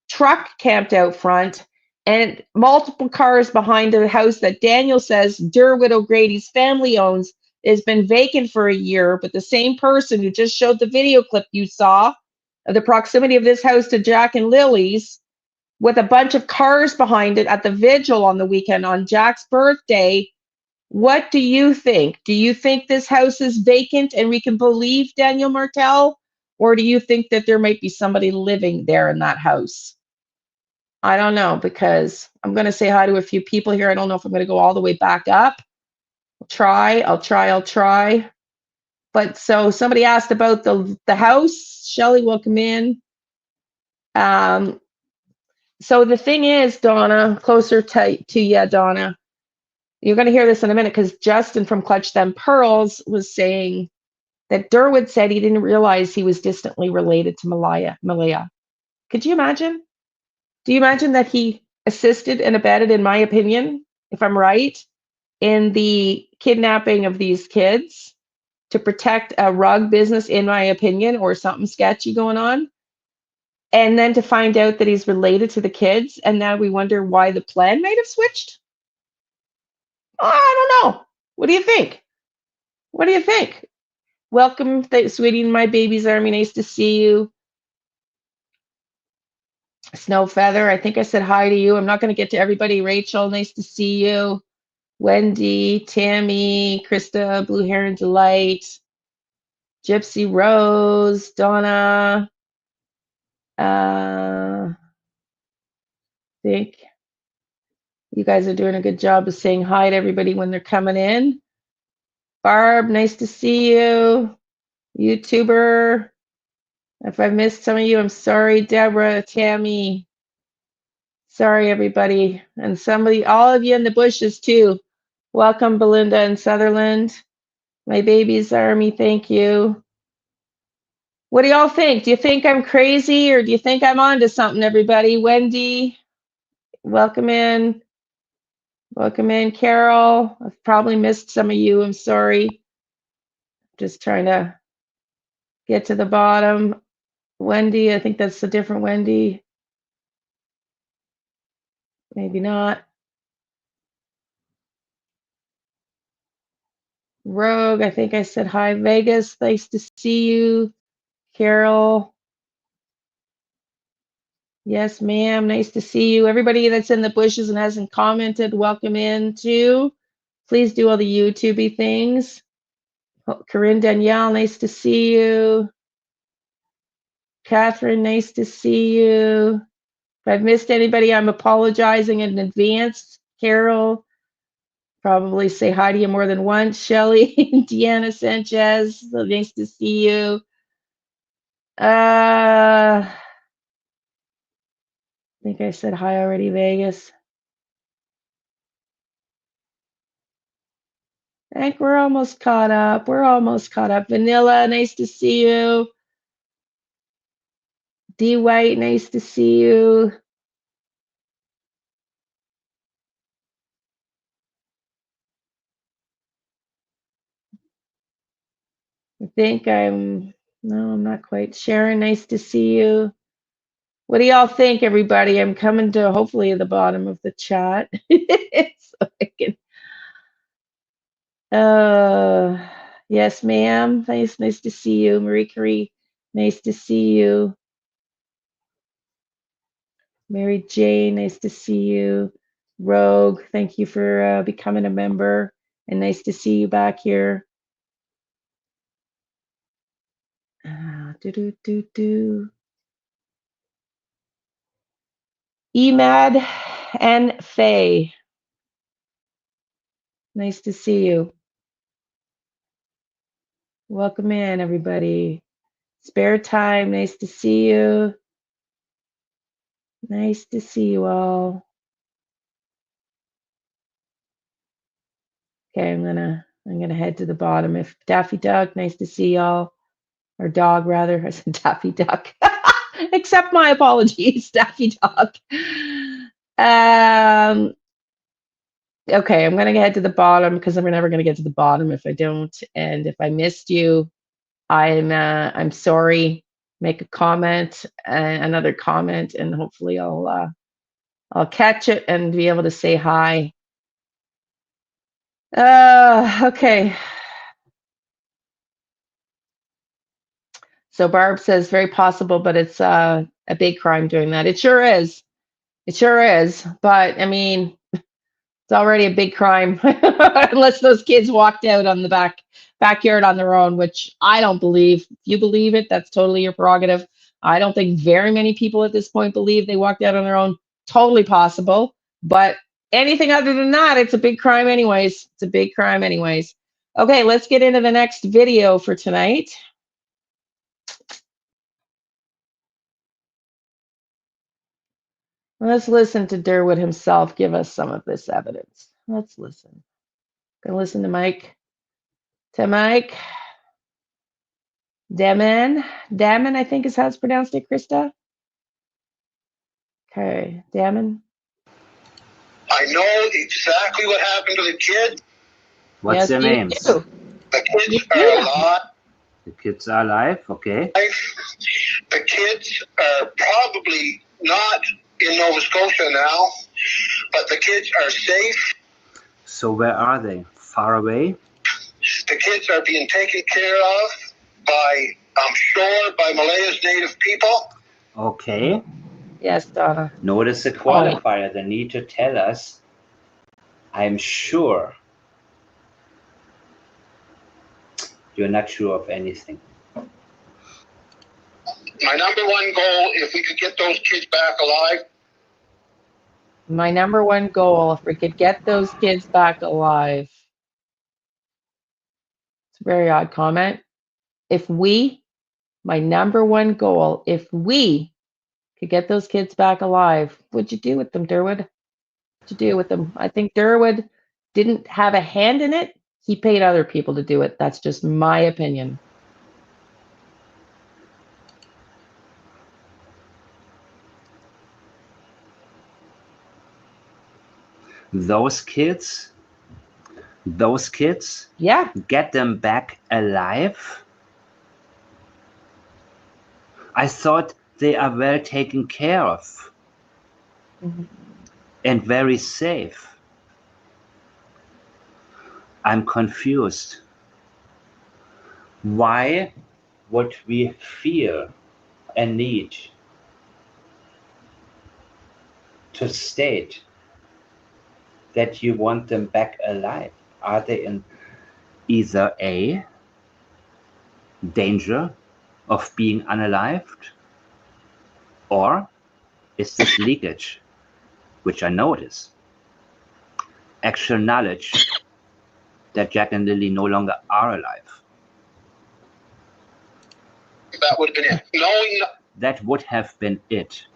truck camped out front and multiple cars behind a house that Daniel says Derwood O'Grady's family owns, has been vacant for a year, but the same person who just showed the video clip you saw of the proximity of this house to Jack and Lily's, with a bunch of cars behind it at the vigil on the weekend on Jack's birthday. What do you think? Do you think this house is vacant and we can believe Daniel Martel? Or do you think that there might be somebody living there in that house? I don't know, because I'm going to say hi to a few people here. I don't know if I'm going to go all the way back up. I'll try. But so somebody asked about the house. Shelley, welcome in. So the thing is, Donna, closer to you, Donna, you're going to hear this in a minute, because Justin from Clutch Them Pearls was saying that Derwood said he didn't realize he was distantly related to Malia. Could you imagine? Do you imagine that he assisted and abetted, in my opinion, if I'm right, in the kidnapping of these kids to protect a rug business, in my opinion, or something sketchy going on? And then to find out that he's related to the kids, and now we wonder why the plan might have switched? Oh, I don't know. What do you think? What do you think? Welcome, sweetie, in my baby's army. Nice to see you. Snow Feather, I think I said hi to you. I'm not going to get to everybody. Rachel, nice to see you. Wendy, Tammy, Krista, Blue Heron Delight, Gypsy Rose, Donna. I think you guys are doing a good job of saying hi to everybody when they're coming in. Barb, nice to see you. YouTuber, if I missed some of you, I'm sorry. Deborah, Tammy, sorry, everybody. And all of you in the bushes too. Welcome, Belinda and Sutherland. My baby's army, thank you. What do y'all think? Do you think I'm crazy, or do you think I'm onto something, everybody? Wendy, welcome in. Welcome in, Carol. I've probably missed some of you. I'm sorry. Just trying to get to the bottom. Wendy, I think that's a different Wendy. Maybe not. Rogue, I think I said hi. Vegas, nice to see you. Carol. Yes, ma'am. Nice to see you. Everybody that's in the bushes and hasn't commented, welcome in too. Please do all the YouTubey things. Corinne Danielle, nice to see you. Catherine, nice to see you. If I've missed anybody, I'm apologizing in advance. Carol, probably say hi to you more than once. Shelly, Deanna Sanchez, so nice to see you. I think I said hi already, Vegas. I think we're almost caught up. Vanilla, nice to see you. D White, nice to see you. No, I'm not quite. Sharon, nice to see you. What do y'all think, everybody? I'm coming to hopefully the bottom of the chat. So I can, yes, ma'am. Nice to see you. Marie Curie, nice to see you. Mary Jane, nice to see you. Rogue, thank you for becoming a member, and nice to see you back here. Emad and Faye, nice to see you. Welcome in, everybody. Spare time. Nice to see you. Nice to see you all. Okay, I'm gonna head to the bottom. If Daffy Duck, nice to see y'all. Or dog, rather. I said Daffy Duck. Accept my apologies, Daffy Duck. Okay, I'm gonna head to the bottom because I'm never gonna get to the bottom if I don't. And if I missed you, I'm sorry. Make a comment, another comment, and hopefully I'll catch it and be able to say hi. Okay. So Barb says very possible, but it's a big crime doing that. It sure is. It sure is. But I mean, it's already a big crime unless those kids walked out on the backyard on their own, which I don't believe. If you believe it, that's totally your prerogative. I don't think very many people at this point believe they walked out on their own. Totally possible. But anything other than that, it's a big crime anyways. It's a big crime anyways. Okay, let's get into the next video for tonight. Let's listen to Durwood himself give us some of this evidence. Let's listen. Gonna listen to Mike. To Mike. Damon, I think is how it's pronounced it, Krista. Okay, Damon. I know exactly what happened to the kid. What's their names? The kids are alive. The kids are alive, okay. The kids are probably not in Nova Scotia now, but the kids are safe. So where are they? Far away? The kids are being taken care of by, I'm sure, by Malaya's native people. Okay. Yes, Donna. Notice the qualifier. They need to tell us, I'm sure. You're not sure of anything. My number one goal, if we could get those kids back alive. My number one goal, if we could get those kids back alive. It's a very odd comment. My number one goal, if we could get those kids back alive, what'd you do with them, Durwood? What'd you do with them? I think Durwood didn't have a hand in it. He paid other people to do it. That's just my opinion. Those kids, yeah, get them back alive? I thought they are well taken care of and very safe. I'm confused. Why would we feel a need to state that you want them back alive? Are they in either A, danger of being unalived, or is this leakage, which I know it is, actual knowledge that Jack and Lily no longer are alive? That would have been it. That would have been it.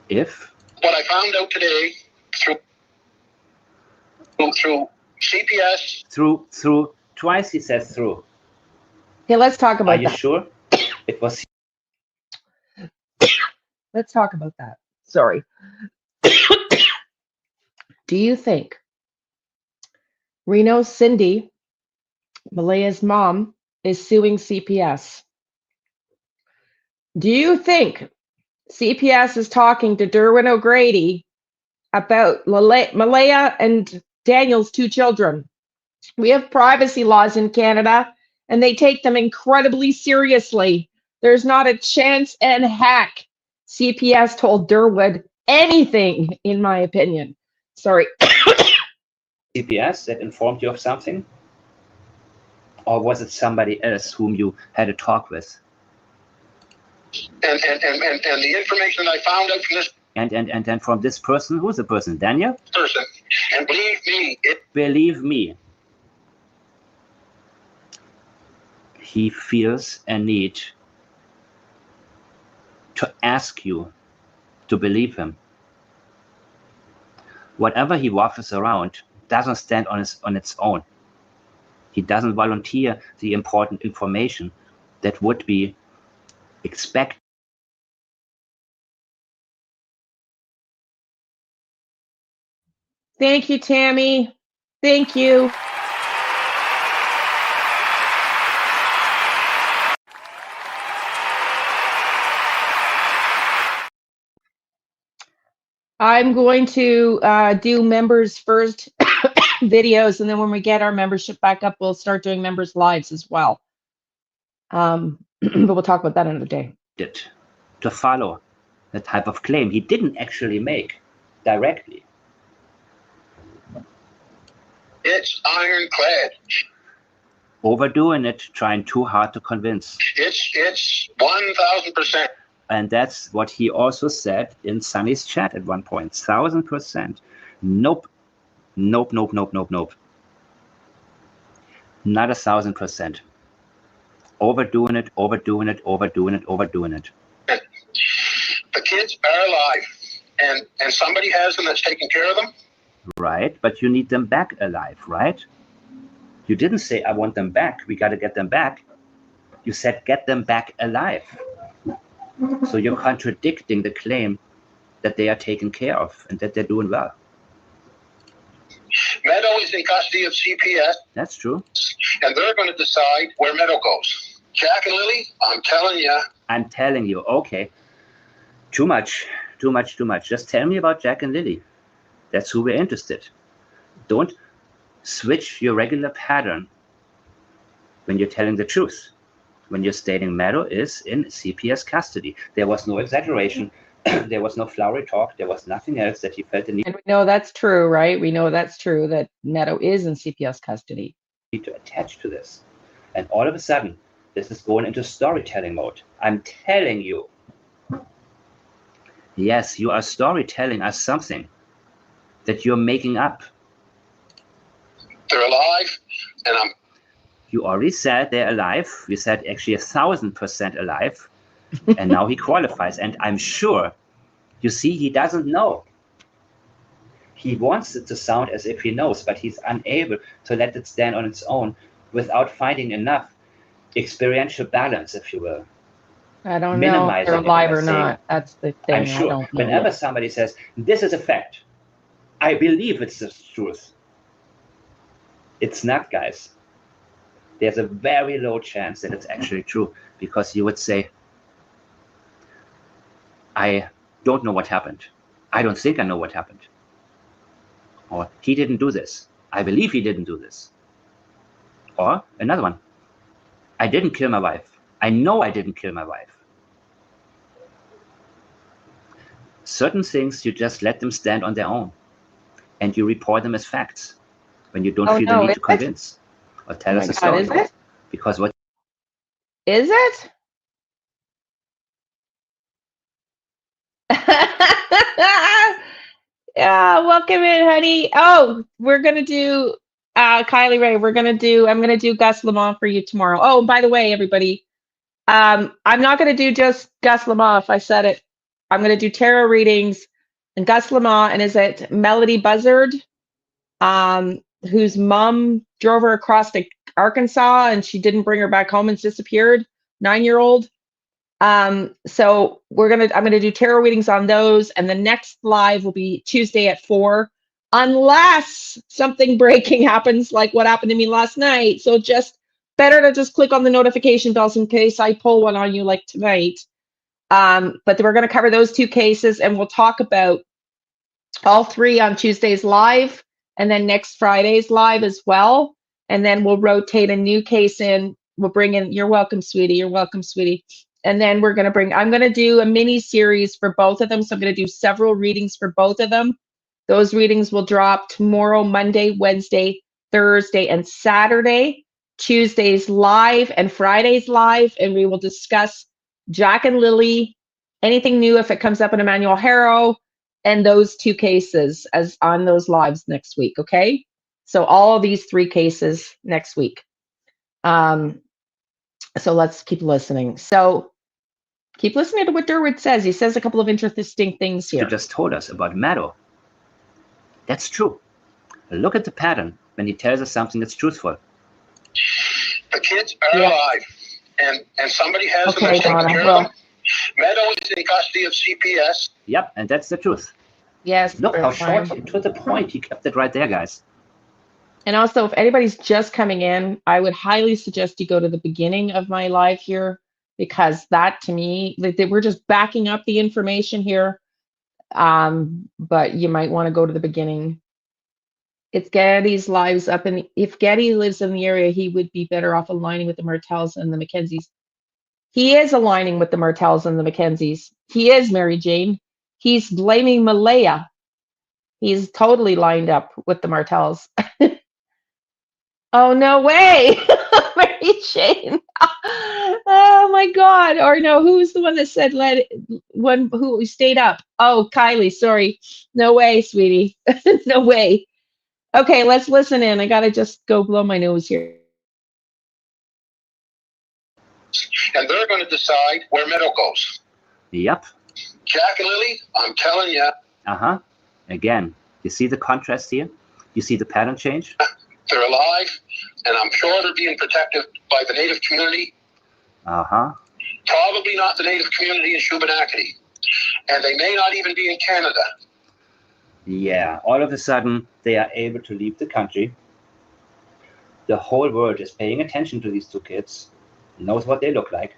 If what I found out today through CPS. Through twice he says through. Okay, let's talk about that. Are you sure? It was. Let's talk about that. Sorry. Do you think Reno Cindy, Malaya's mom, is suing CPS? Do you think CPS is talking to Derwin O'Grady about Malaya and Daniel's two children? We have privacy laws in Canada, and they take them incredibly seriously. There's not a chance in heck CPS told Durwood anything, in my opinion. Sorry. CPS that informed you of something? Or was it somebody else whom you had a talk with? And the information I found out from this and then from this person, who's the person? Daniel? Person. And believe me, believe me. he feels a need to ask you to believe him. Whatever he waffles around doesn't stand on its own. He doesn't volunteer the important information that would be expected. Thank you, Tammy. Thank you. I'm going to do members first videos, and then when we get our membership back up, we'll start doing members lives as well. But we'll talk about that another day. To follow the type of claim he didn't actually make directly. It's ironclad. Overdoing it, trying too hard to convince. It's 1,000%. And that's what he also said in Sunny's chat at one point. 1,000%. Nope. Nope, nope, nope, nope, nope. Not 1,000%. Overdoing it, overdoing it, overdoing it, overdoing it. The kids are alive, and somebody has them that's taking care of them. Right, but you need them back alive, right? You didn't say, I want them back. We got to get them back. You said, get them back alive. So you're contradicting the claim that they are taken care of and that they're doing well. Meadow is in custody of CPS. That's true. And they're going to decide where Meadow goes. Jack and Lily, I'm telling you. I'm telling you, okay. Too much, too much, too much. Just tell me about Jack and Lily. That's who we're interested. Don't switch your regular pattern when you're telling the truth. When you're stating Meadow is in CPS custody. There was no exaggeration. There was no flowery talk. There was nothing else that he felt the need. And we know that's true, right? We know that's true, that Meadow is in CPS custody. To attach to this. And all of a sudden, this is going into storytelling mode. I'm telling you. Yes, you are storytelling us something that you're making up. They're alive, and I'm... You already said they're alive. You said actually 1,000% alive. And now he qualifies. And I'm sure, you see, he doesn't know. He wants it to sound as if he knows, but he's unable to let it stand on its own without finding enough experiential balance, if you will. I don't know if they're alive or not. That's the thing. I'm sure. I don't know Whenever yet. somebody says, this is a fact, I believe it's the truth. It's not, guys. There's a very low chance that it's actually true, because you would say, I don't know what happened. I don't think I know what happened. Or he didn't do this. I believe he didn't do this. Or another one. I didn't kill my wife. I know I didn't kill my wife. Certain things, you just let them stand on their own. And you report them as facts when you don't feel the need to convince or tell us a story. Is it? Because what is it? Yeah, welcome in, honey. Oh, we're gonna do Kylie Ray. I'm gonna do Gus Lamont for you tomorrow. Oh, and by the way, everybody, I'm not gonna do just Gus Lamont. If I said it, I'm gonna do tarot readings and Gus Lamont, and is it Melody Buzzard, whose mom drove her across to Arkansas and she didn't bring her back home and disappeared, 9-year-old. So I'm gonna do tarot readings on those, and the next live will be Tuesday at 4, unless something breaking happens like what happened to me last night. So just better to just click on the notification bells in case I pull one on you like tonight. But we're gonna cover those 2 cases, and we'll talk about all 3 on Tuesday's live, and then next Friday's live as well. And then we'll rotate a new case in. We'll bring in, you're welcome, sweetie. You're welcome, sweetie. And then I'm going to do a mini series for both of them. So I'm going to do several readings for both of them. Those readings will drop tomorrow, Monday, Wednesday, Thursday, and Saturday. Tuesday's live and Friday's live. And we will discuss Jack and Lily, anything new if it comes up in Emmanuel Harrow, and those 2 cases as on those lives next week. Okay. So all of these 3 cases next week. So let's keep listening. So keep listening to what Durwood says. He says a couple of interesting things here. You just told us about Meadow. That's true. Look at the pattern when he tells us something that's truthful. The kids are alive, and somebody has them Okay, taking Donna, care of them. Meadow is in custody of CPS. Yep, and that's the truth. Yes. Look how short, to the point, he kept it right there, guys. And also, if anybody's just coming in, I would highly suggest you go to the beginning of my live here, because that, to me, we're just backing up the information here. But you might want to go to the beginning. It's Getty's lives up in. If Getty lives in the area, he would be better off aligning with the Martells and the Mackenzies. He is aligning with the Martells and the Mackenzies. He is, Mary Jane. He's blaming Malaya. He's totally lined up with the Martells. Oh, no way. Mary Jane. Oh my God. Or no, who's the one that said who stayed up? Oh, Kylie, sorry. No way, sweetie. No way. Okay, let's listen in. I gotta just go blow my nose here. And they're going to decide where Meadow goes. Yep. Jack and Lily, I'm telling you. Again, you see the contrast here? You see the pattern change? They're alive, and I'm sure they're being protected by the Native community. Probably not the Native community in Shubenacadie. And they may not even be in Canada. Yeah, all of a sudden, they are able to leave the country. The whole world is paying attention to these two kids, knows what they look like,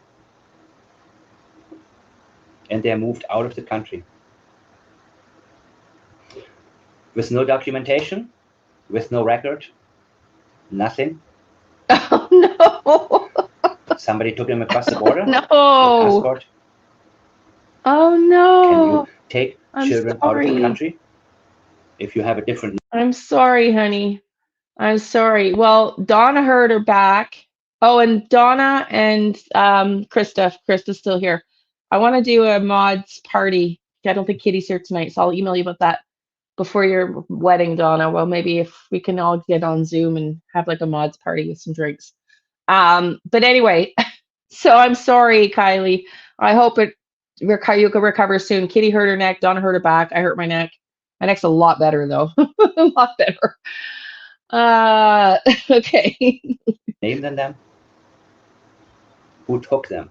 and they're moved out of the country. With no documentation, with no record, nothing. Oh, no. Somebody took them across the border? No. Passport? Oh, no. Can you take I'm children sorry. out of the country if you have a different... I'm sorry, honey. I'm sorry. Well, Donna heard her back. Oh, and Donna and Krista's still here. I want to do a mods party. I don't think Kitty's here tonight, so I'll email you about that before your wedding, Donna. Well, maybe if we can all get on Zoom and have like a mods party with some drinks. But anyway, so I'm sorry, Kylie. I hope you can recover soon. Kitty hurt her neck. Donna hurt her back. I hurt my neck. My neck's a lot better though. A lot better. Okay. Name them? Who took them?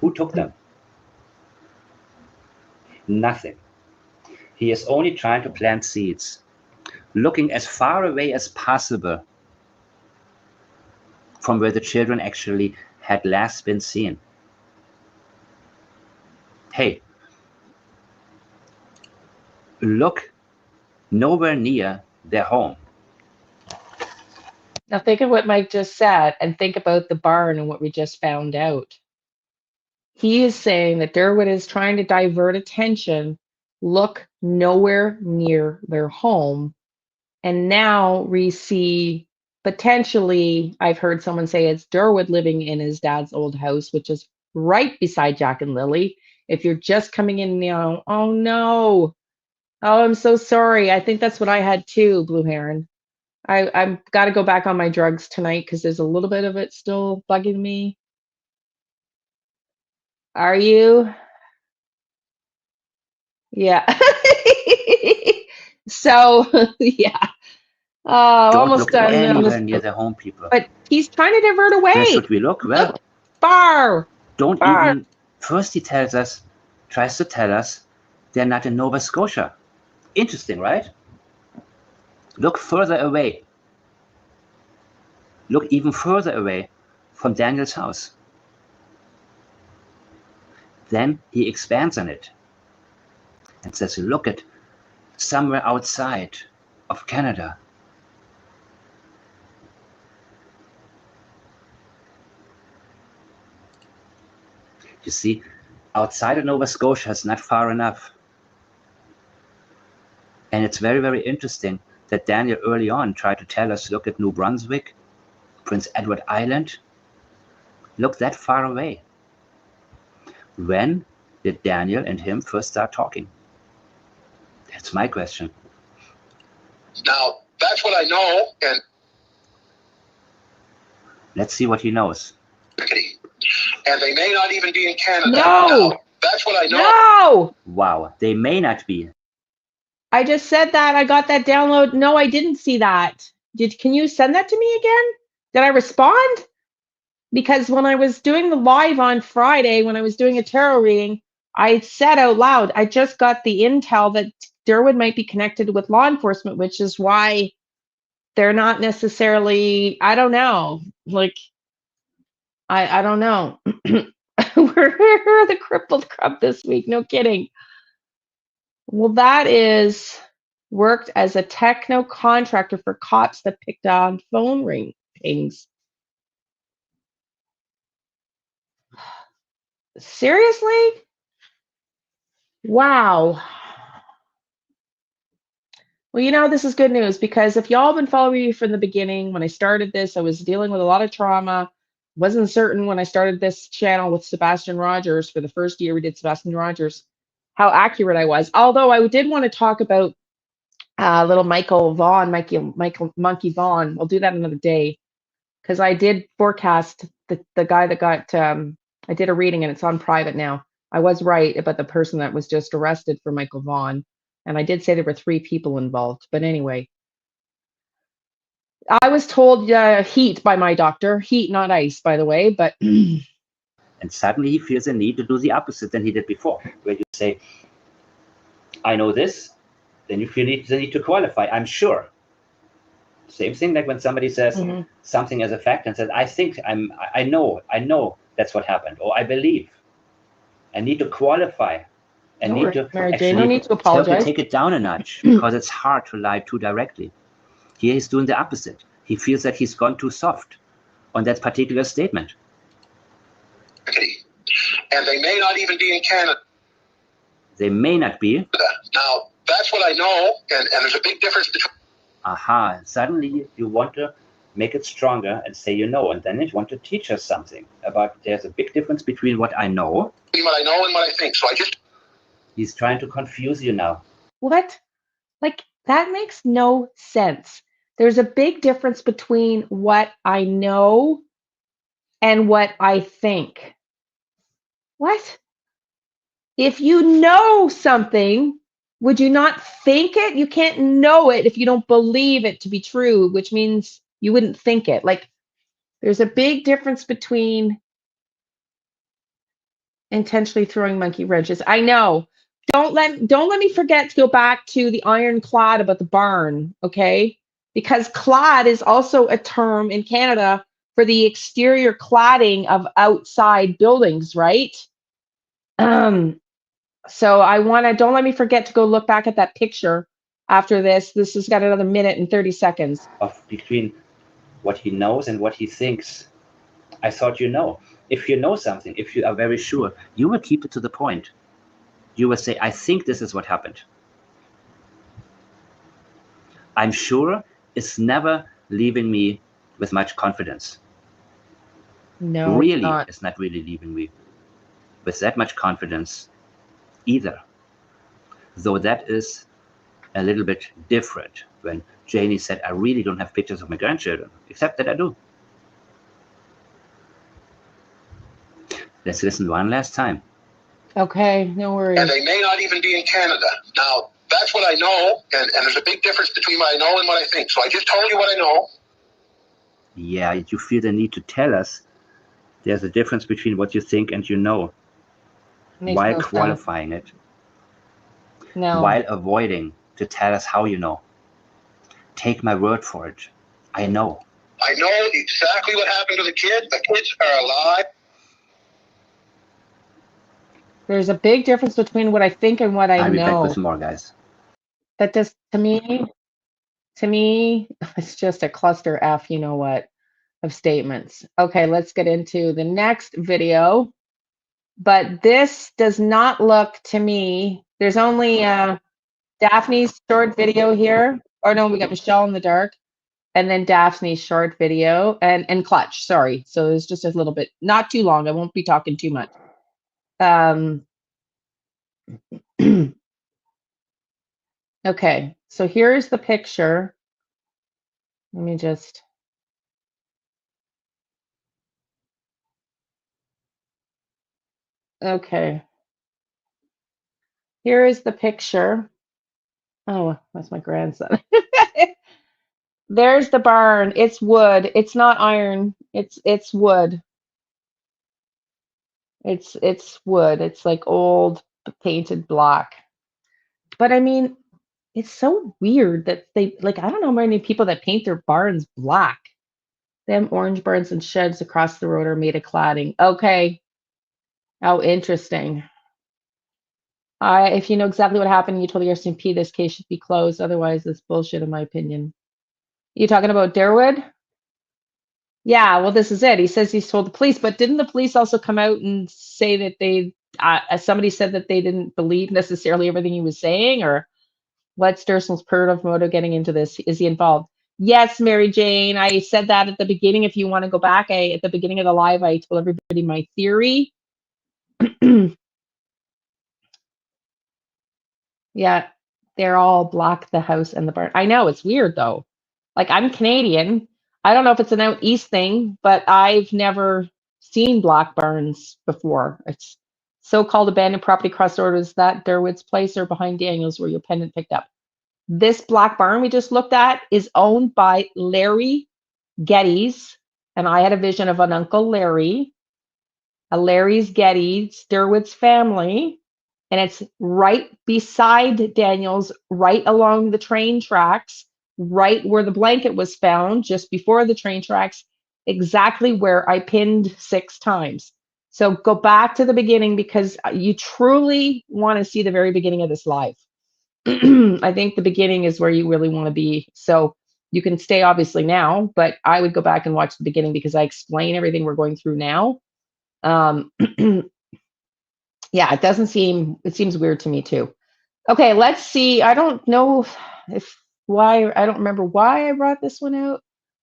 Who took them? Nothing. He is only trying to plant seeds, looking as far away as possible from where the children actually had last been seen. Hey, look nowhere near their home. Now think of what Mike just said and think about the barn and what we just found out. He is saying that Durwood is trying to divert attention, look nowhere near their home. And now we see potentially, I've heard someone say it's Durwood living in his dad's old house, which is right beside Jack and Lily. If you're just coming in now, oh no. Oh, I'm so sorry. I think that's what I had too, Blue Heron. I've got to go back on my drugs tonight because there's a little bit of it still bugging me. Are you? Yeah. So, yeah. Don't almost look done. anywhere near the home, people. But he's trying to divert away. Where should we look? Well, look far. Don't far. even... First he tries to tell us they're not in Nova Scotia. Interesting, right? Look further away. Look even further away from Daniel's house. Then he expands on it and says, look at somewhere outside of Canada. You see, outside of Nova Scotia is not far enough. And it's very, very interesting that Daniel early on tried to tell us, look at New Brunswick, Prince Edward Island. Look that far away. When did Daniel and him first start talking? That's my question. Now, that's what I know, and Let's see what he knows. And they may not even be in Canada. No. Now, that's what I know. No. Wow, they may not be. I just said that. I got that download. No, I didn't see that. Can you send that to me again? Did I respond? Because when I was doing the live on Friday, when I was doing a tarot reading, I said out loud, I just got the intel that Derwood might be connected with law enforcement, which is why they're not necessarily, I don't know, like, I don't know. We're the crippled crump this week, no kidding. Well, that is worked as a techno contractor for cops that picked on phone rings. Seriously? Wow. Well, you know, this is good news because if y'all been following me from the beginning, when I started this, I was dealing with a lot of trauma. Wasn't certain when I started this channel with Sebastian Rogers for the first year we did Sebastian Rogers, how accurate I was. Although I did want to talk about little Michael Vaughn, Michael Monkey Vaughn. I'll do that another day because I did forecast the guy that got, I did a reading and it's on private now. I was right about the person that was just arrested for Michael Vaughn. And I did say there were 3 people involved. But anyway, I was told heat by my doctor. Heat, not ice, by the way. But and suddenly he feels a need to do the opposite than he did before, where you say, I know this, then you feel the need to qualify, I'm sure. Same thing like when somebody says something as a fact and says, I think, I know that's what happened, or I believe. I need to qualify. I need to actually help you take it down a notch because it's hard to lie too directly. Here he's doing the opposite. He feels that he's gone too soft on that particular statement. And they may not even be in Canada. They may not be. Now, that's what I know, and there's a big difference between... Aha, suddenly you want to make it stronger and say you know, and then you want to teach us something about there's a big difference between what I know and what I think. So I just... He's trying to confuse you now. What? Like, that makes no sense. There's a big difference between what I know and what I think. What? If you know something, would you not think it? You can't know it if you don't believe it to be true, which means you wouldn't think it. Like, there's a big difference between intentionally throwing monkey wrenches. I know. Don't let me forget to go back to the ironclad about the barn, okay? Because clad is also a term in Canada for the exterior cladding of outside buildings, right? So don't let me forget to go look back at that picture after this. This has got another minute and 30 seconds. Between what he knows and what he thinks. I thought you know. If you know something, if you are very sure, you will keep it to the point. You will say, I think this is what happened. I'm sure it's never leaving me with much confidence. No, really, it's not really leaving me with that much confidence either. Though that is a little bit different when Janie said, I really don't have pictures of my grandchildren, except that I do. Let's listen one last time. Okay, no worries. And they may not even be in Canada. Now, that's what I know, and there's a big difference between what I know and what I think. So I just told you what I know. Yeah, you feel the need to tell us there's a difference between what you think and you know. While qualifying it. No. While avoiding to tell us how you know. Take my word for it. I know. I know exactly what happened to the kids. The kids are alive. There's a big difference between what I think and what I know. I'll be back with more, guys. That just, to me, it's just a cluster F, you know what, of statements. Okay, let's get into the next video. But this does not look to me, there's only Daphne's short video here. Or no, we got Michelle in the dark. And then Daphne's short video and Clutch, sorry. So it's just a little bit, not too long. I won't be talking too much. Okay, so here's the picture. Let me just. Okay. Here is the picture. Oh, that's my grandson. There's the barn. It's wood. It's not iron. It's wood. It's wood. It's like old painted black. But I mean, it's so weird that they like I don't know many people that paint their barns black. Them orange barns and sheds across the road are made of cladding. Okay. How interesting. If you know exactly what happened, you told the RCMP this case should be closed. Otherwise, it's bullshit, in my opinion. You talking about Darewood? Yeah, well, this is it. He says he's told the police, but didn't the police also come out and say that they, somebody said that they didn't believe necessarily everything he was saying, or what's Durson's part of Moto getting into this? Is he involved? Yes, Mary Jane. I said that at the beginning. If you want to go back, at the beginning of the live, I told everybody my theory. Yeah, they're all black, the house and the barn. I know, it's weird though. Like, I'm Canadian. I don't know if it's an out east thing, but I've never seen black barns before. It's so-called abandoned property across the road. Is that Derwood's place or behind Daniel's where your pendant picked up? This black barn we just looked at is owned by Larry Geddes, and I had a vision of an Uncle Larry, a Larry's Geddes, Derwood's family, and it's right beside Daniel's, right along the train tracks, right where the blanket was found, just before the train tracks, exactly where I pinned 6 times. So go back to the beginning because you truly want to see the very beginning of this live. I think the beginning is where you really want to be. So you can stay obviously now, but I would go back and watch the beginning because I explain everything we're going through now. Yeah, it seems weird to me too. Okay, let's see. I don't know I don't remember why I brought this one out.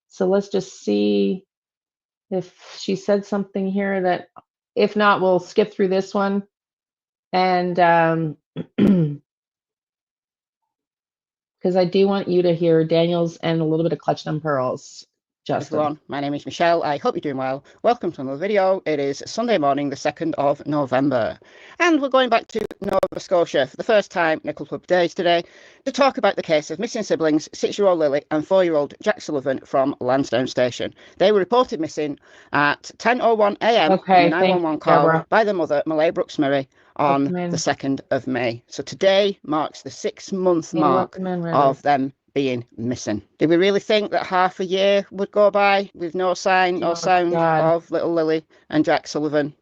So let's just see if she said something here that, if not, we'll skip through this one. And because I do want you to hear Daniel's and a little bit of Clutch Them Pearls. Justin. Everyone, my name is Michelle. I hope you're doing well. Welcome to another video. It is Sunday morning, the 2nd of November. And we're going back to Nova Scotia for the first time in a couple of days today to talk about the case of missing siblings, 6-year-old Lily and 4-year-old Jack Sullivan from Lansdowne Station. They were reported missing at 10:01 a.m. on a 911 call Deborah. by their mother, Malay Brooks Murray, on the 2nd of May. So today marks the 6-month mark of them being missing. Did we really think that half a year would go by with no sign or sound of little Lily and Jack Sullivan?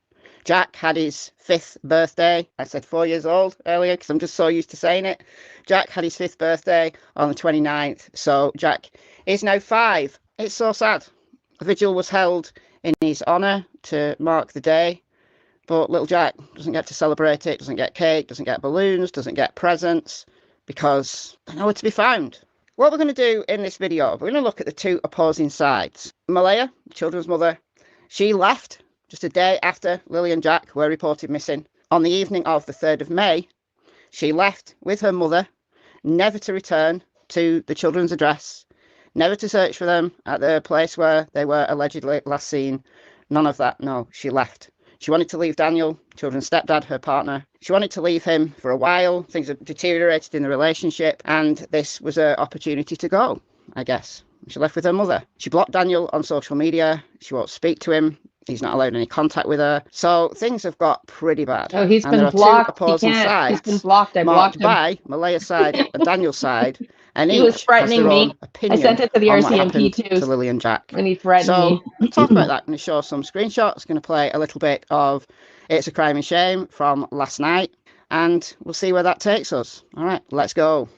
Jack had his 5th birthday. I said 4 years old earlier because I'm just so used to saying it. Jack had his 5th birthday on the 29th. So Jack is now 5. It's so sad. A vigil was held in his honour to mark the day. But little Jack doesn't get to celebrate it, doesn't get cake, doesn't get balloons, doesn't get presents because they're nowhere to be found. What we're going to do in this video, we're going to look at the 2 opposing sides. Malaya, the children's mother, she left just a day after Lily and Jack were reported missing. On the evening of the 3rd of May, she left with her mother, never to return to the children's address, never to search for them at the place where they were allegedly last seen. None of that, no, she left. She wanted to leave Daniel, children's stepdad, her partner. She wanted to leave him for a while. Things had deteriorated in the relationship, and this was an opportunity to go, I guess. She left with her mother. She blocked Daniel on social media. She won't speak to him. He's not allowed any contact with her. So things have got pretty bad. Oh, he's been blocked. He's been blocked. I blocked him. By Malaya's side and Daniel's side. And he was threatening me. I sent it to the RCMP too. To Lily and Jack. And he threatened me. So talk about that. I'm going to show some screenshots. Going to play a little bit of It's a Crime and Shame from last night. And we'll see where that takes us. All right, let's go.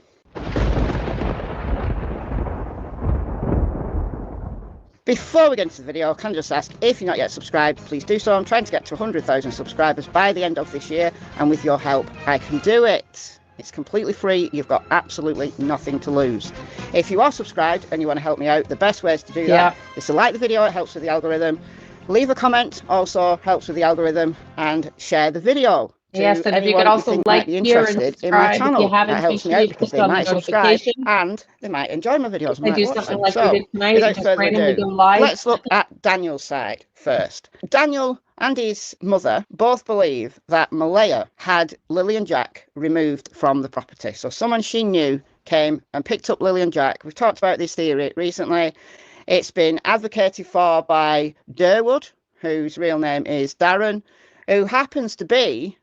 Before we get into the video, can I just ask, if you're not yet subscribed, please do so. I'm trying to get to 100,000 subscribers by the end of this year, and with your help, I can do it. It's completely free. You've got absolutely nothing to lose. If you are subscribed and you want to help me out, the best ways to do that is to like the video. It helps with the algorithm. Leave a comment, also helps with the algorithm, and share the video. Yes, and if you could also like, share, and subscribe if you haven't. That helps me out because they might subscribe and they might enjoy my videos. I do something like we did tonight, just randomly go live. Let's look at Daniel's side first. Daniel and his mother both believe that Malaya had Lilly and Jack removed from the property. So someone she knew came and picked up Lilly and Jack. We've talked about this theory recently. It's been advocated for by Durwood, whose real name is Darren, who happens to be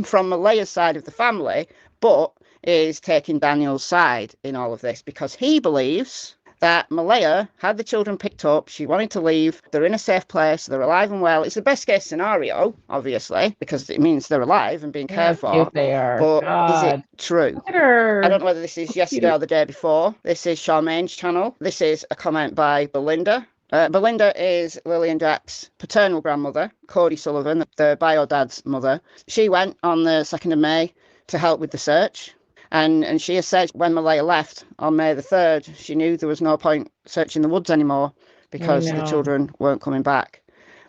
from Malaya's side of the family, but is taking Daniel's side in all of this because he believes that Malaya had the children picked up. She wanted to leave. They're in a safe place. They're alive and well. It's the best case scenario, obviously, because it means they're alive and being cared for. They are. But God. Is it true? I don't know whether this is yesterday or the day before. This is Charmaine's channel. This is a comment by Belinda. Belinda is Lilly and Jack's paternal grandmother, Cody Sullivan, the bio dad's mother. She went on the 2nd of May to help with the search. And she has said when Malaya left on May the 3rd, she knew there was no point searching the woods anymore because the children weren't coming back.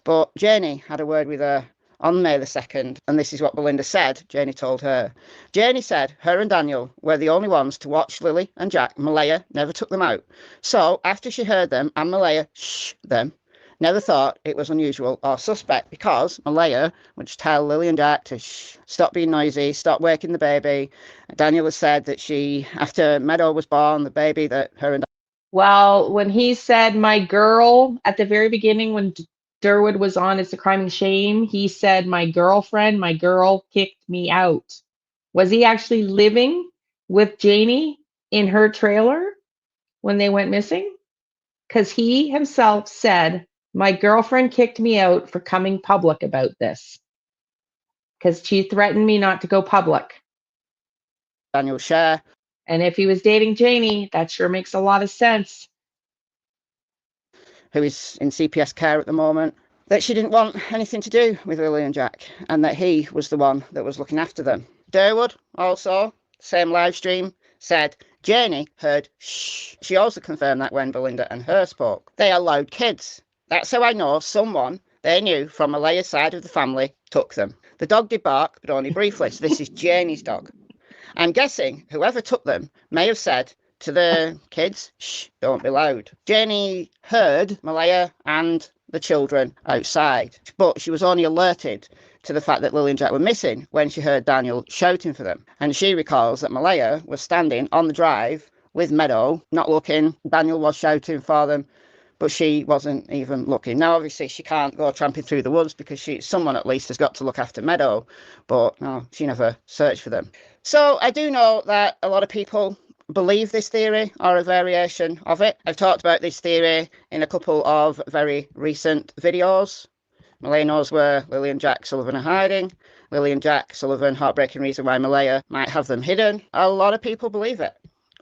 But Janie had a word with her on May the 2nd, and this is what Belinda said. Janie told her. Janie said her and Daniel were the only ones to watch Lilly and Jack. Malaya never took them out. So after she heard them and Malaya them, never thought it was unusual or suspect because Malaya would just tell Lilly and Jack to stop being noisy, stop waking the baby. Daniel has said that she, after Meadow was born, the baby that her and... Well, when he said my girl at the very beginning, when Durwood was on It's a Crime and Shame, he said my girlfriend, my girl kicked me out. Was he actually living with Janie in her trailer when they went missing? Because he himself said, my girlfriend kicked me out for coming public about this. Because she threatened me not to go public. Daniel share. And if he was dating Janie, that sure makes a lot of sense. Who is in CPS care at the moment. That she didn't want anything to do with Lilly and Jack. And that he was the one that was looking after them. Durwood, also, same live stream, said Janie heard shh. She also confirmed that when Belinda and her spoke. They are loud kids. That's how I know someone they knew from Malaya's side of the family took them. The dog did bark, but only briefly. So this is Janie's dog. I'm guessing whoever took them may have said to the kids, shh, don't be loud. Janie heard Malaya and the children outside, but she was only alerted to the fact that Lilly and Jack were missing when she heard Daniel shouting for them. And she recalls that Malaya was standing on the drive with Meadow, not looking. Daniel was shouting for them, but she wasn't even looking. Now, obviously, she can't go tramping through the woods because someone at least has got to look after Meadow, but no, she never searched for them. So I do know that a lot of people believe this theory or a variation of it. I've talked about this theory in a couple of very recent videos. Malaya knows where Lilly and Jack Sullivan are hiding. Lilly and Jack Sullivan, heartbreaking reason why Malaya might have them hidden. A lot of people believe it,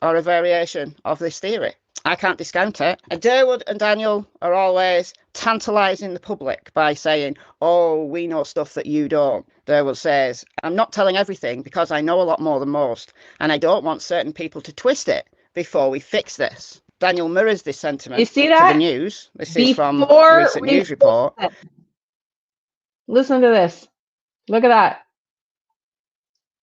or a variation of this theory. I can't discount it. And Durwood and Daniel are always tantalising the public by saying, oh, we know stuff that you don't. Durwood says, I'm not telling everything because I know a lot more than most, and I don't want certain people to twist it before we fix this. Daniel mirrors this sentiment to the news. This is from a recent news report. Listen to this. Look at that.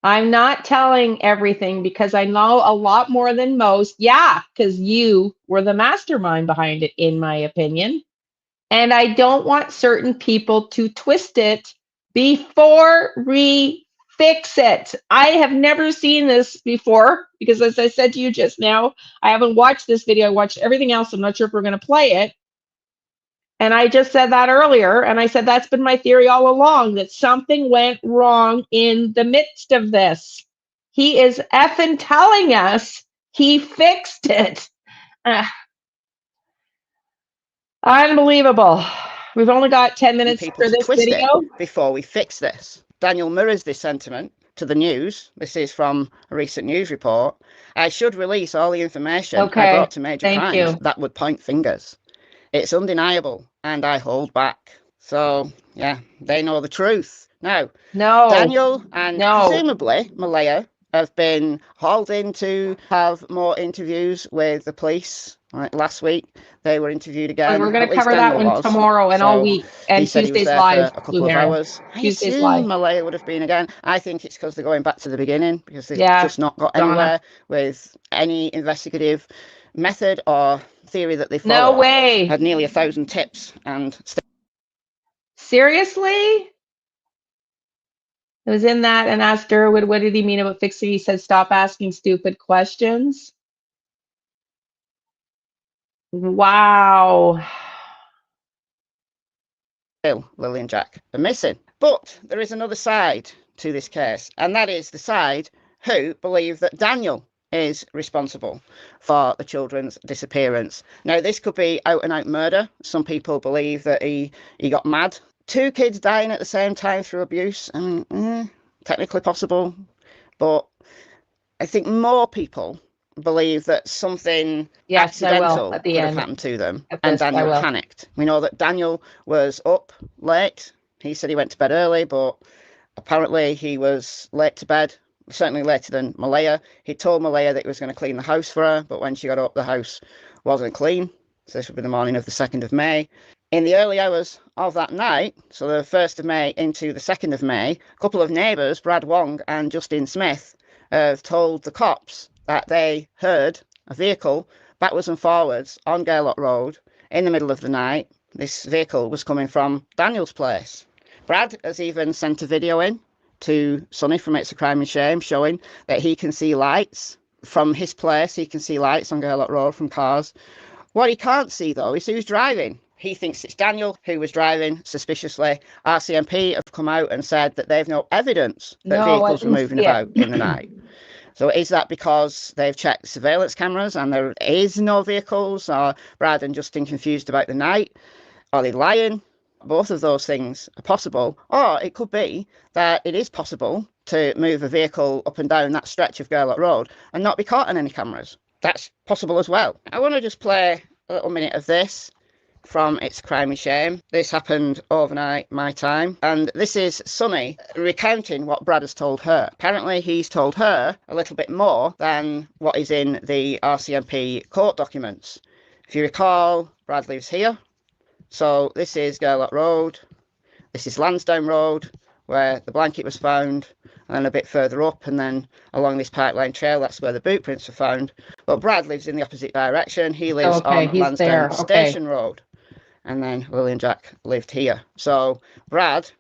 I'm not telling everything because I know a lot more than most. Yeah, because you were the mastermind behind it, in my opinion. And I don't want certain people to twist it before we fix it. I have never seen this before because, as I said to you just now, I haven't watched this video. I watched everything else. I'm not sure if we're going to play it. And I just said that earlier, and I said that's been my theory all along, that something went wrong in the midst of this. He is effing telling us he fixed it. Unbelievable. We've only got 10 minutes for this video. Before we fix this. Daniel mirrors this sentiment to the news. This is from a recent news report. I should release all the information I brought to Major Crimes that would point fingers. It's undeniable, and I hold back. So, yeah, they know the truth. Now, Daniel and presumably Malaya have been hauled in to have more interviews with the police. Like last week, they were interviewed again. And we're going to cover that one tomorrow and all week. And Tuesday's live. A couple of hours. Tuesday's live. Malaya would have been again. I think it's because they're going back to the beginning because they've just not got anywhere with any investigative method or theory that they follow. No way. Had nearly 1,000 tips and Seriously? It was in that and asked Durwood, what did he mean about fixing? He said, stop asking stupid questions. Wow. Lilly and Jack are missing. But there is another side to this case, and that is the side who believe that Daniel is responsible for the children's disappearance. Now, this could be out and out murder. Some people believe that he got mad. 2 kids dying at the same time through abuse, technically possible, but I think more people believe that something accidental could have happened to them, and Daniel panicked. We know that Daniel was up late. He said he went to bed early, but apparently he was late to bed, certainly later than Malaya. He told Malaya that he was going to clean the house for her, but when she got up, the house wasn't clean. So this would be the morning of the 2nd of May. In the early hours of that night, so the 1st of May into the 2nd of May, a couple of neighbours, Brad Wong and Justin Smith, have told the cops that they heard a vehicle backwards and forwards on Gaylord Road in the middle of the night. This vehicle was coming from Daniel's place. Brad has even sent a video in to Sonny from It's a Crime and Shame showing that he can see lights from his place. He can see lights on Gaylord Road from cars. What he can't see, though, is who's driving. He thinks it's Daniel who was driving suspiciously. RCMP have come out and said that they've no evidence that vehicles were moving about in the night. So is that because they've checked surveillance cameras and there is no vehicles, or Brad and Justin confused about the night? Are they lying? Both of those things are possible. Or it could be that it is possible to move a vehicle up and down that stretch of Gaylord Road and not be caught on any cameras. That's possible as well. I want to just play a little minute of this from It's a Crime and Shame. This happened overnight my time, and this is Sonny recounting what Brad has told her. Apparently he's told her a little bit more than what is in the RCMP court documents. If you recall, Brad lives here, so this is Gaylord Road, this is Lansdowne Road where the blanket was found, and then a bit further up and then along this pipeline trail, that's where the boot prints were found. But Brad lives in the opposite direction. He lives on Lansdowne Station Road. And then Lilly and Jack lived here. So Brad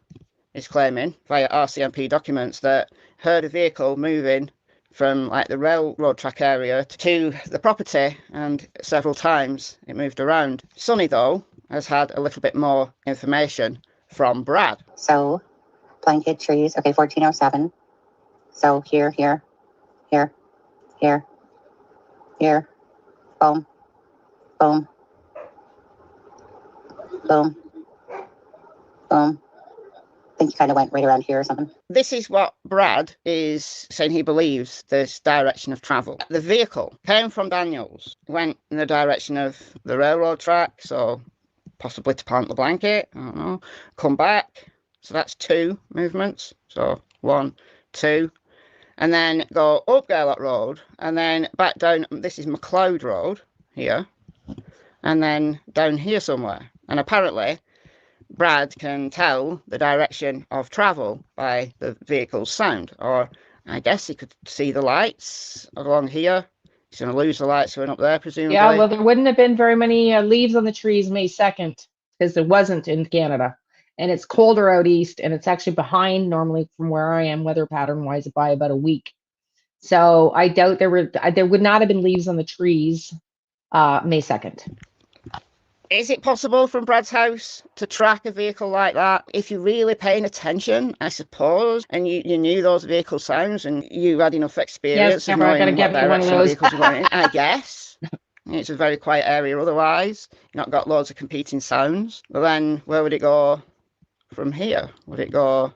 is claiming via RCMP documents that heard a vehicle moving from like the railroad track area to the property, and several times it moved around. Sonny, though, has had a little bit more information from Brad. So blanket trees, okay, 1407. So here, here, here, here, here, boom, boom, boom, boom. I think he kind of went right around here or something. This is what Brad is saying he believes this direction of travel. The vehicle came from Daniels, went in the direction of the railroad track, so possibly to plant the blanket, I don't know, come back. So that's 2 movements. So 1, 2, and then go up Gaylord Road, and then back down. This is McLeod Road here, and then down here somewhere. And apparently Brad can tell the direction of travel by the vehicle's sound, or I guess he could see the lights along here. He's going to lose the lights going up there, presumably. Yeah, well, there wouldn't have been very many leaves on the trees May 2nd, because there wasn't in Canada. And it's colder out east, and it's actually behind normally from where I am weather pattern wise by about a week. So I doubt there would not have been leaves on the trees May 2nd. Is it possible from Brad's house to track a vehicle like that? If you're really paying attention, I suppose, and you knew those vehicle sounds and you had enough experience of knowing what direction vehicles are going in, I guess. It's a very quiet area otherwise. You've not got loads of competing sounds. But then where would it go from here? Would it go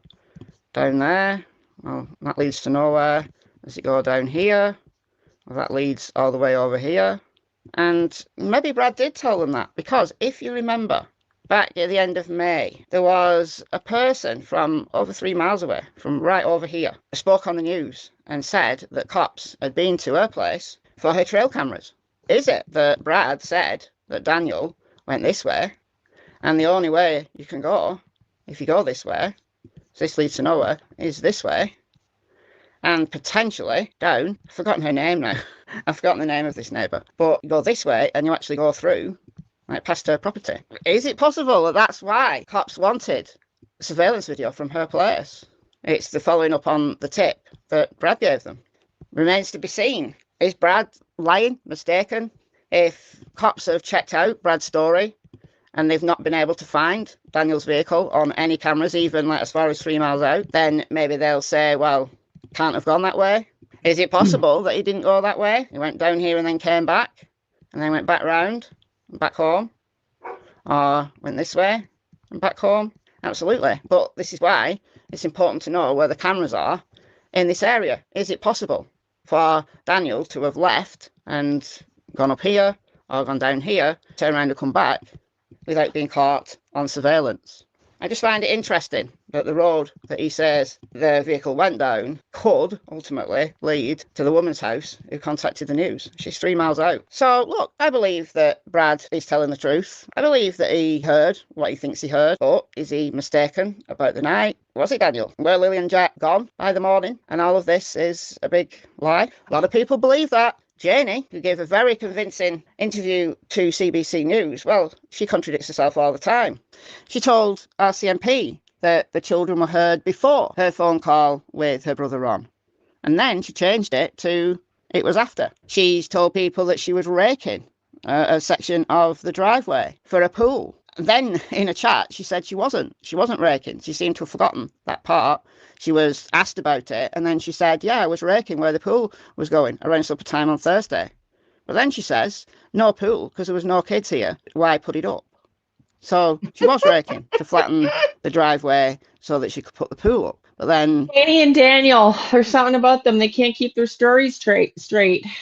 down there? Well, that leads to nowhere. Does it go down here? Well, that leads all the way over here. And maybe Brad did tell them that, because if you remember, back at the end of May, there was a person from over 3 miles away, from right over here, spoke on the news and said that cops had been to her place for her trail cameras. Is it that Brad said that Daniel went this way, and the only way you can go, if you go this way, so this leads to nowhere, is this way, and potentially down, I've forgotten her name now, I've forgotten the name of this neighbour, but you go this way and you actually go through, like past her property. Is it possible that that's why cops wanted surveillance video from her place. It's the following up on the tip that Brad gave them. Remains to be seen. Is Brad lying, mistaken? If cops have checked out Brad's story and they've not been able to find Daniel's vehicle on any cameras, even like as far as 3 miles out, then maybe they'll say, well, can't have gone that way. Is it possible that he didn't go that way? He went down here and then came back, and then went back round and back home, or went this way and back home? Absolutely. But this is why it's important to know where the cameras are in this area. Is it possible for Daniel to have left and gone up here or gone down here, turn around and come back without being caught on surveillance? I just find it interesting that the road that he says the vehicle went down could ultimately lead to the woman's house who contacted the news. She's 3 miles out. So, look, I believe that Brad is telling the truth. I believe that he heard what he thinks he heard. But is he mistaken about the night? Was it Daniel? Were Lily and Jack gone by the morning? And all of this is a big lie? A lot of people believe that. Janie, who gave a very convincing interview to CBC News, well, she contradicts herself all the time. She told RCMP that the children were heard before her phone call with her brother Ron. And then she changed it to it was after. She's told people that she was raking a section of the driveway for a pool. Then in a chat, she said she wasn't raking. She seemed to have forgotten that part. She was asked about it, and then she said, yeah, I was raking where the pool was going around supper time on Thursday. But then she says, no pool, because there was no kids here. Why put it up? So she was raking to flatten the driveway so that she could put the pool up. But then Annie and Daniel, there's something about them. They can't keep their stories straight.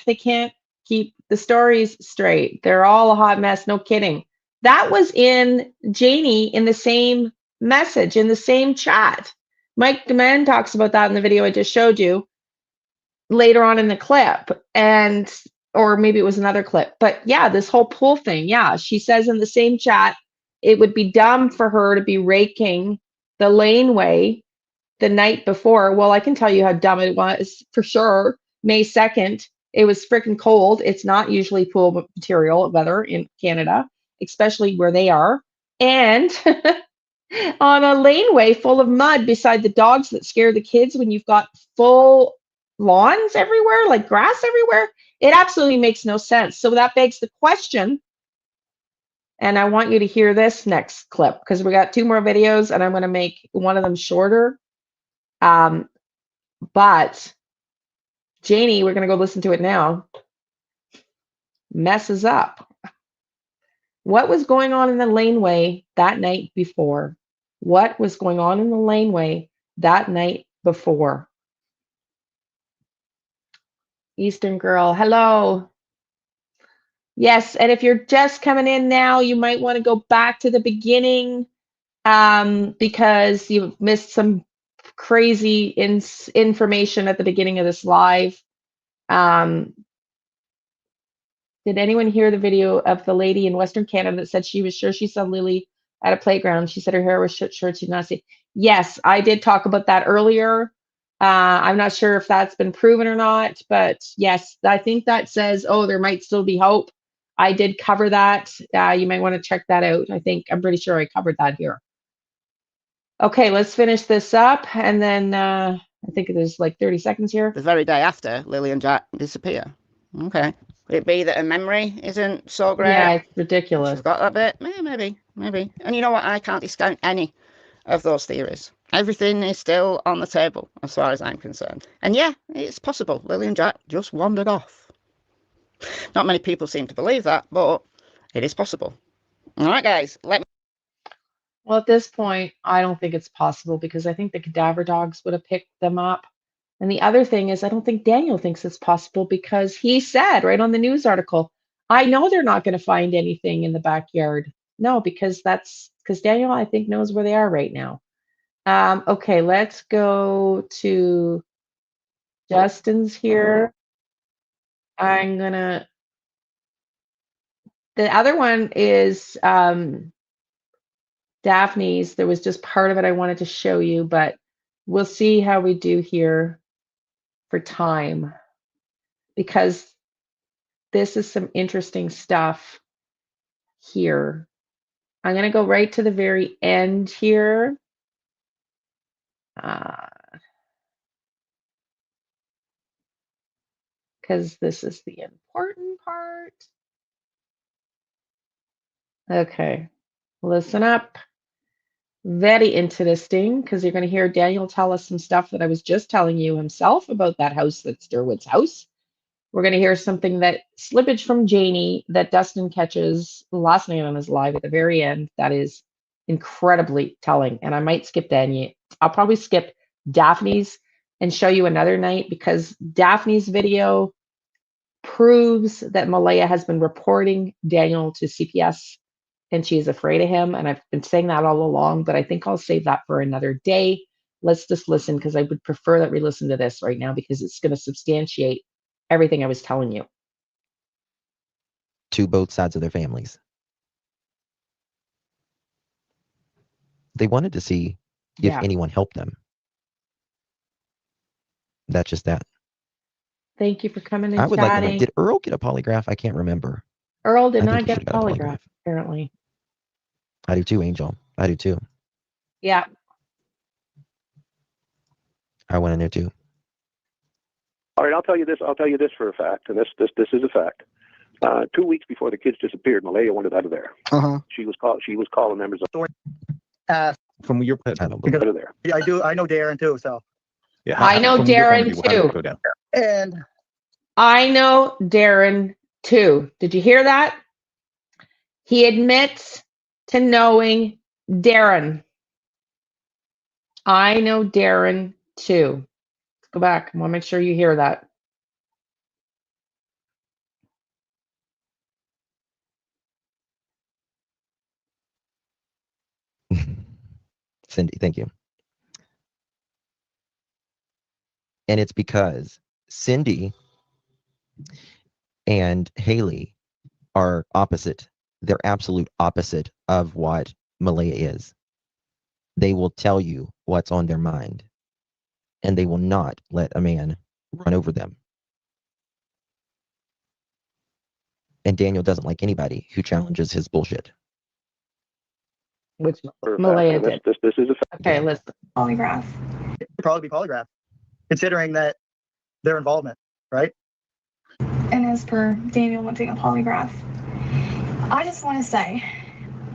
They can't keep the stories straight. They're all a hot mess, no kidding. That was in Janie in the same message, in the same chat. Mike DeMann talks about that in the video I just showed you later on in the clip, and or maybe it was another clip. But yeah, this whole pool thing, yeah, she says in the same chat, it would be dumb for her to be raking the laneway the night before. Well, I can tell you how dumb it was for sure. May 2nd, it was freaking cold. It's not usually pool material weather in Canada, especially where they are. And on a laneway full of mud beside the dogs that scare the kids when you've got full lawns everywhere, like grass everywhere, it absolutely makes no sense. So that begs the question, and I want you to hear this next clip because we got 2 more videos and I'm going to make one of them shorter. But Janie, we're going to go listen to it now, messes up. What was going on in the laneway that night before? What was going on in the laneway that night before? Eastern Girl, hello. Yes, and if you're just coming in now, you might want to go back to the beginning because you've missed some crazy information at the beginning of this live. Did anyone hear the video of the lady in Western Canada that said she was sure she saw Lily at a playground? She said her hair was short, she did not see. Yes, I did talk about that earlier. I'm not sure if that's been proven or not, but yes, I think that says, oh, there might still be hope. I did cover that. You might want to check that out. I'm pretty sure I covered that here. Okay, let's finish this up. And then I think there's like 30 seconds here. The very day after Lily and Jack disappear. Okay. Could it be that her memory isn't so great? Yeah, it's ridiculous. She's got that bit? Maybe. And you know what? I can't discount any of those theories. Everything is still on the table as far as I'm concerned. And yeah, it's possible. Lily and Jack just wandered off. Not many people seem to believe that, but it is possible. All right, guys. Well, at this point, I don't think it's possible because I think the cadaver dogs would have picked them up. And the other thing is, I don't think Daniel thinks it's possible because he said right on the news article, I know they're not going to find anything in the backyard. No, because Daniel, I think, knows where they are right now. Okay, let's go to Justin's here. The other one is Daphne's. There was just part of it I wanted to show you, but we'll see how we do here for time, because this is some interesting stuff here. I'm going to go right to the very end here. Because this is the important part. Okay, listen up. Very interesting, because you're going to hear Daniel tell us some stuff that I was just telling you himself about that house that's Derwood's house. We're going to hear something that slippage from Janie that Dustin catches last night on his live at the very end. That is incredibly telling. And I might skip Daniel. I'll probably skip Daphne's and show you another night, because Daphne's video proves that Malaya has been reporting Daniel to CPS and she is afraid of him. And I've been saying that all along, but I think I'll save that for another day. Let's just listen, because I would prefer that we listen to this right now, because it's going to substantiate everything I was telling you. To both sides of their families. They wanted to see if anyone helped them. That's just that. Thank you for coming and I would like to know, chatting. did Earl get a polygraph? I can't remember. Earl did I think not he get a should have got a polygraph, apparently. I do too, Angel. I do too. Yeah. I want to know too. All right, I'll tell you this. I'll tell you this for a fact, and this is a fact. 2 weeks before the kids disappeared, Malaya wanted out of there. She was calling members of from your out of there. Yeah, I know Darren too, so yeah. I know Darren too. And I know Darren too. Did you hear that? He admits to knowing Darren. I know Darren too. Let's go back. I want to make sure you hear that. Cindy, thank you. And it's because Cindy and Haley are opposite. They're absolute opposite of what Malaya is. They will tell you what's on their mind, and they will not let a man run over them. And Daniel doesn't like anybody who challenges his bullshit. Which Malaya did. This is a fact. Okay, listen. Polygraph. It'd probably be polygraph, considering that their involvement, right? And as per Daniel wanting a polygraph, I just want to say,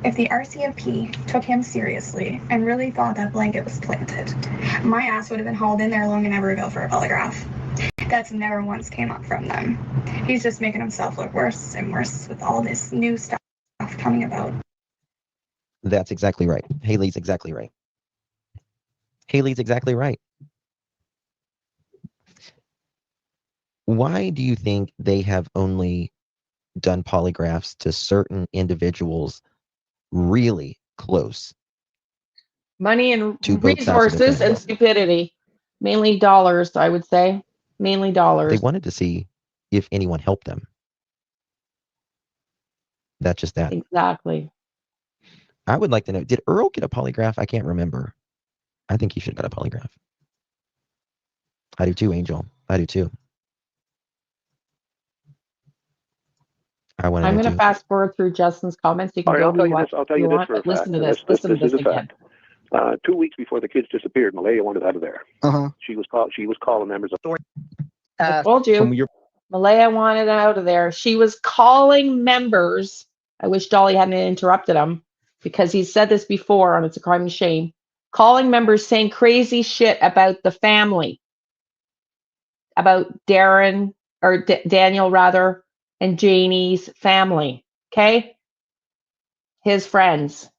if the RCMP took him seriously and really thought that blanket was planted, my ass would have been hauled in there long and ever ago for a polygraph. That's never once came up from them. He's just making himself look worse and worse with all this new stuff coming about. That's exactly right. Haley's exactly right. Haley's exactly right. Why do you think they have only done polygraphs to certain individuals really close? Money and resources and stupidity. Mainly dollars, I would say. Mainly dollars. They wanted to see if anyone helped them. That's just that. Exactly. I would like to know, did Earl get a polygraph? I can't remember. I think he should have got a polygraph. I do too, Angel. I do too. I'm going to fast forward through Justin's comments. You can go rewatch. I'll tell you this for a fact. Listen to this. Listen to this again. 2 weeks before the kids disappeared, Malaya wanted out of there. She was calling members of. I told you. Malaya wanted out of there. She was calling members. I wish Dolly hadn't interrupted him, because he said this before on It's a Crime and Shame. Calling members saying crazy shit about the family, about Darren or Daniel rather, and Janie's family. Okay, his friends,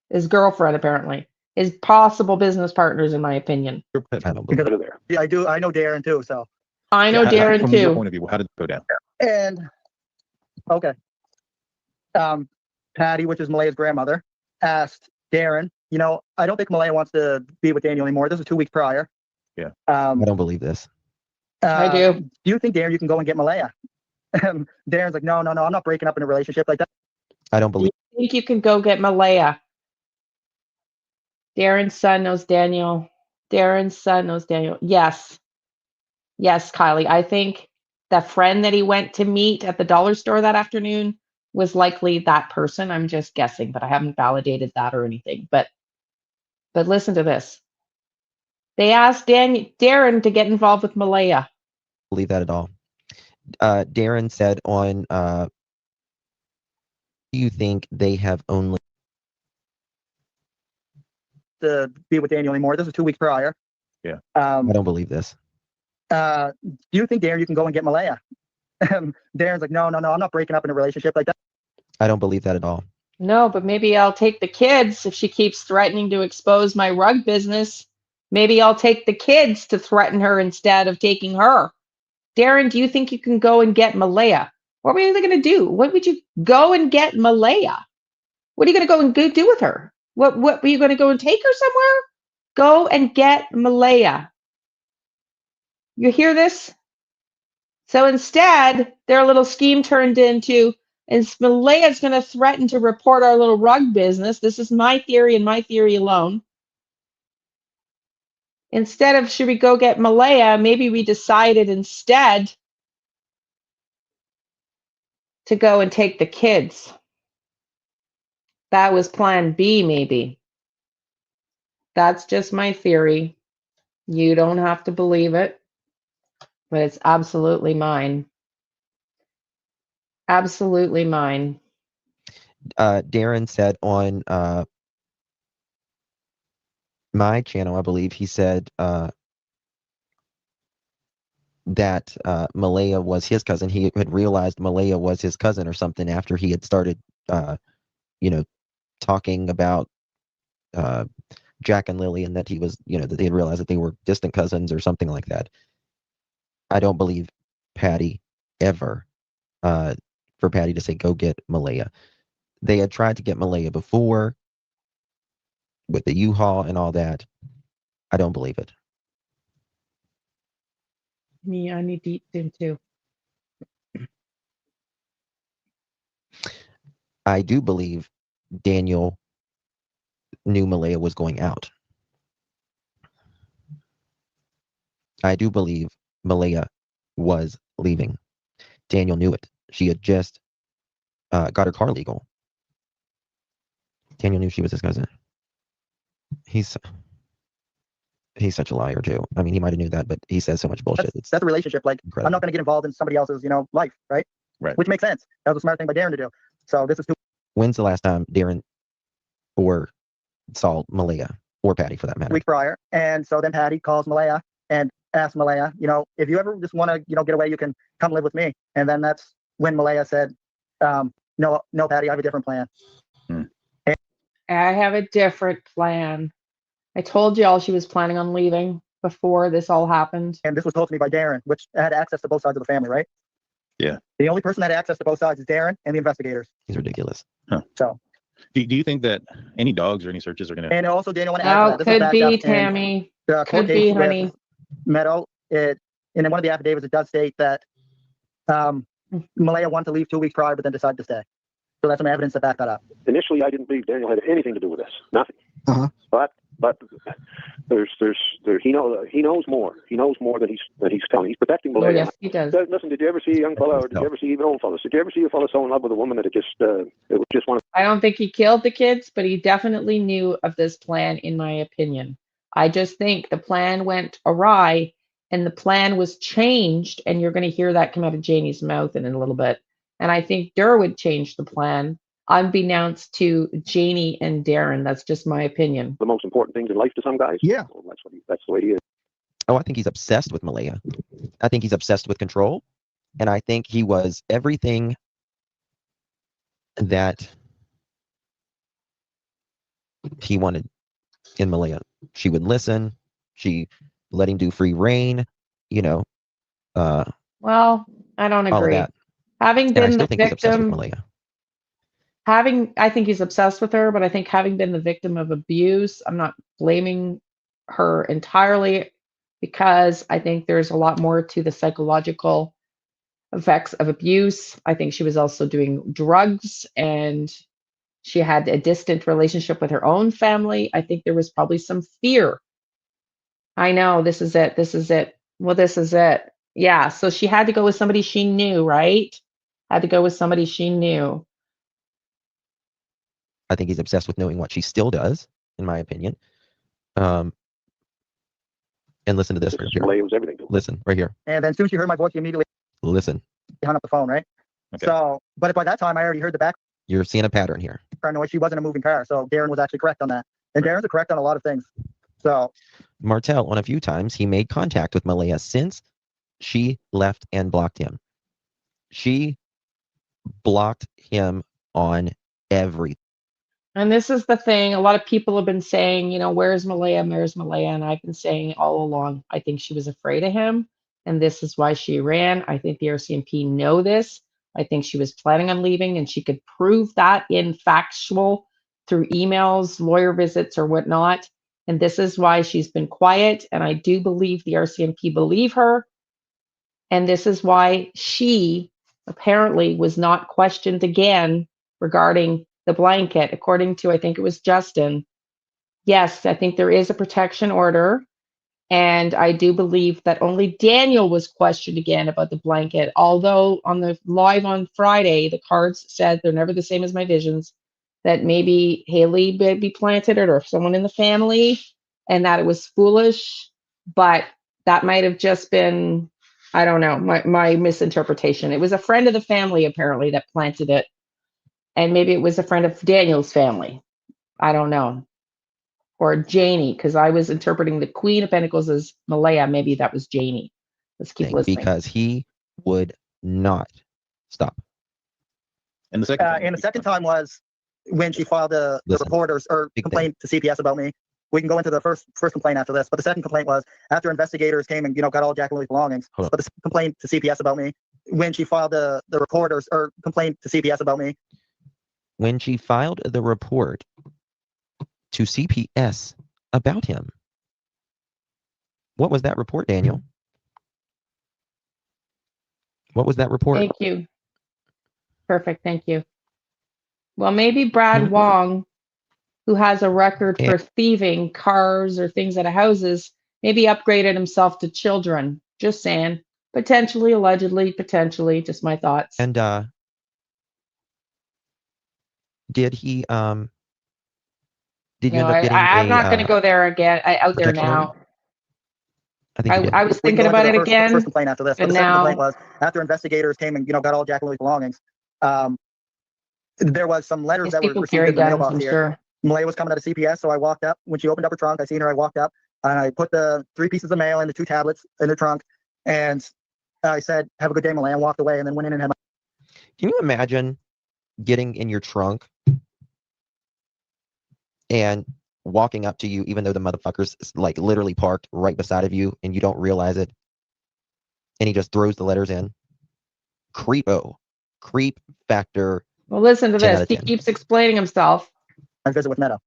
his girlfriend apparently, his possible business partners, in my opinion. Yeah, I do. I know Darren too, so. I know Darren from too. Your point of view, how did it go down? And okay, Patty, which is Malaya's grandmother, asked Darren, you know, I don't think Malaya wants to be with Daniel anymore. This was 2 weeks prior. Yeah. I don't believe this. I do. Do you think, Darren, you can go and get Malaya? Darren's like, no, I'm not breaking up in a relationship like that. I don't believe. Do you think you can go get Malaya? Darren's son knows Daniel. Darren's son knows Daniel. Yes. Yes, Kylie. I think the friend that he went to meet at the dollar store that afternoon was likely that person. I'm just guessing, but I haven't validated that or anything. But listen to this. They asked Darren to get involved with Malaya. Believe that at all. Darren said on, do you think they have only to be with Daniel anymore? This was 2 weeks prior. Yeah. I don't believe this. Do you think, Darren, you can go and get Malaya? Darren's like, no, I'm not breaking up in a relationship like that. I don't believe that at all. No, but maybe I'll take the kids if she keeps threatening to expose my rug business. Maybe I'll take the kids to threaten her instead of taking her. Darren, do you think you can go and get Malaya? What were you going to do? What would you go and get Malaya? What are you going to go and do with her? What were you going to go and take her somewhere? Go and get Malaya. You hear this? So instead, their little scheme turned into, and Malaya's going to threaten to report our little rug business. This is my theory and my theory alone. Instead of, should we go get Malaya, maybe we decided instead to go and take the kids. That was plan B, maybe. That's just my theory. You don't have to believe it, but it's absolutely mine. Absolutely mine. Darren said on my channel, I believe, he said that Malaya was his cousin. He had realized Malaya was his cousin or something after he had started, talking about Jack and Lilly, and that he was, that they had realized that they were distant cousins or something like that. I don't believe Patty ever, for Patty to say, go get Malaya. They had tried to get Malaya before with the U-Haul and all that. I don't believe it. Me, I need to eat soon too. I do believe Daniel knew Malaya was going out. I do believe Malaya was leaving. Daniel knew it. She had just got her car legal. Daniel knew she was his cousin. He's such a liar too. I mean, he might have knew that, but he says so much bullshit. That's a relationship. Like, incredible. I'm not going to get involved in somebody else's, life, right? Right. Which makes sense. That was a smart thing by Darren to do. So this is. When's the last time Darren or saw Malaya, or Patty for that matter? Week prior, and so then Patty calls Malaya and asks Malaya, if you ever just want to, get away, you can come live with me. And then that's when Malaya said, no, Patty, I have a different plan. I have a different plan. I told y'all she was planning on leaving before this all happened. And this was told to me by Darren, which had access to both sides of the family, right? Yeah. The only person that had access to both sides is Darren and the investigators. He's ridiculous. Huh. So. Do you think that any dogs or any searches are going to... And also, Daniel, want to add to that. Could be, Tammy. Could be, honey. Meadow, in one of the affidavits, it does state that Malaya wanted to leave 2 weeks prior, but then decided to stay. So that's some evidence to back that up. Initially, I didn't believe Daniel had anything to do with this. Nothing. Uh-huh. But he knows more. He knows more than he's telling. He's protecting Malaya. Oh, yes, he does. Listen, did you ever see a young fellow, or did you ever see even old fellows? Did you ever see a fellow so in love with a woman that it was just one of... I don't think he killed the kids, but he definitely knew of this plan, in my opinion. I just think the plan went awry, and the plan was changed, and you're going to hear that come out of Janie's mouth in a little bit. And I think Durwood changed the plan, unbeknownst to Janie and Darren. That's just my opinion. The most important things in life to some guys. Yeah. Well, that's the way he is. Oh, I think he's obsessed with Malaya. I think he's obsessed with control. And I think he was everything that he wanted in Malaya. She would listen. She let him do free reign, Well, I don't all of agree. that. Having And I been still the think he's obsessed with victim, Malaya. I think he's obsessed with her, but I think having been the victim of abuse, I'm not blaming her entirely, because I think there's a lot more to the psychological effects of abuse. I think she was also doing drugs, and she had a distant relationship with her own family. I think there was probably some fear. I know, this is it. This is it. Well, this is it. Yeah, so she had to go with somebody she knew, right? Had to go with somebody she knew. I think he's obsessed with knowing what she still does, in my opinion. And listen to this right here. Malaya was everything to her. Listen, right here. And then as soon as she heard my voice, she immediately Listen. hung up the phone, right? Okay. So, but by that time, I already heard the background You're seeing a pattern here. noise. She wasn't a moving car. So Darren was actually correct on that. And Darren's correct on a lot of things. So Martel, on a few times, he made contact with Malaya since she left and blocked him. She blocked him on everything. And this is the thing. A lot of people have been saying, you know, where's Malaya? Where's Malaya? And I've been saying all along, I think she was afraid of him. And this is why she ran. I think the RCMP know this. I think she was planning on leaving, and she could prove that in factual through emails, lawyer visits, or whatnot. And this is why she's been quiet. And I do believe the RCMP believe her. And this is why she apparently was not questioned again regarding the blanket. According to, I think it was Justin. Yes, I think there is a protection order. And I do believe that only Daniel was questioned again about the blanket. Although on the live on Friday, the cards said they're never the same as my visions, that maybe Haley maybe planted it or someone in the family, and that it was foolish. But that might have just been, I don't know, my misinterpretation. It was a friend of the family apparently that planted it. And maybe it was a friend of Daniel's family. I don't know. Or Janie, because I was interpreting the Queen of Pentacles as Malaya. Maybe that was Janie. Let's keep listening. Because he would not stop. And the second time was when she filed the reporters or complaint to CPS about me. We can go into the first complaint after this, but the second complaint was after investigators came and got all Jacqueline's belongings. But the complaint to CPS about me when she filed the reporters or complaint to CPS about me. When she filed the report to CPS about him. What was that report, Daniel? What was that report? Thank you. Perfect. Thank you. Well, maybe Brad Wong, who has a record for thieving cars or things out of houses, maybe upgraded himself to children. Just saying. Potentially, allegedly, potentially. Just my thoughts. And did he did you end up getting I'm not going to go there again. Out there now. I was thinking about it again. First complaint after this, but the second now, complaint was after investigators came and got all Jacqueline's belongings. There was some letters that were received in the mailbox here. Sure. Malaya was coming out of CPS, so I walked up. When she opened up her trunk, I seen her. I walked up and I put the 3 pieces of mail and the 2 tablets in the trunk, and I said, "Have a good day, Malaya," and walked away. And then went in and had my. Can you imagine getting in your trunk and walking up to you, even though the motherfucker's like literally parked right beside of you and you don't realize it, and he just throws the letters in? Creep factor. Well, listen to this. He keeps explaining himself. I visit with Meadow.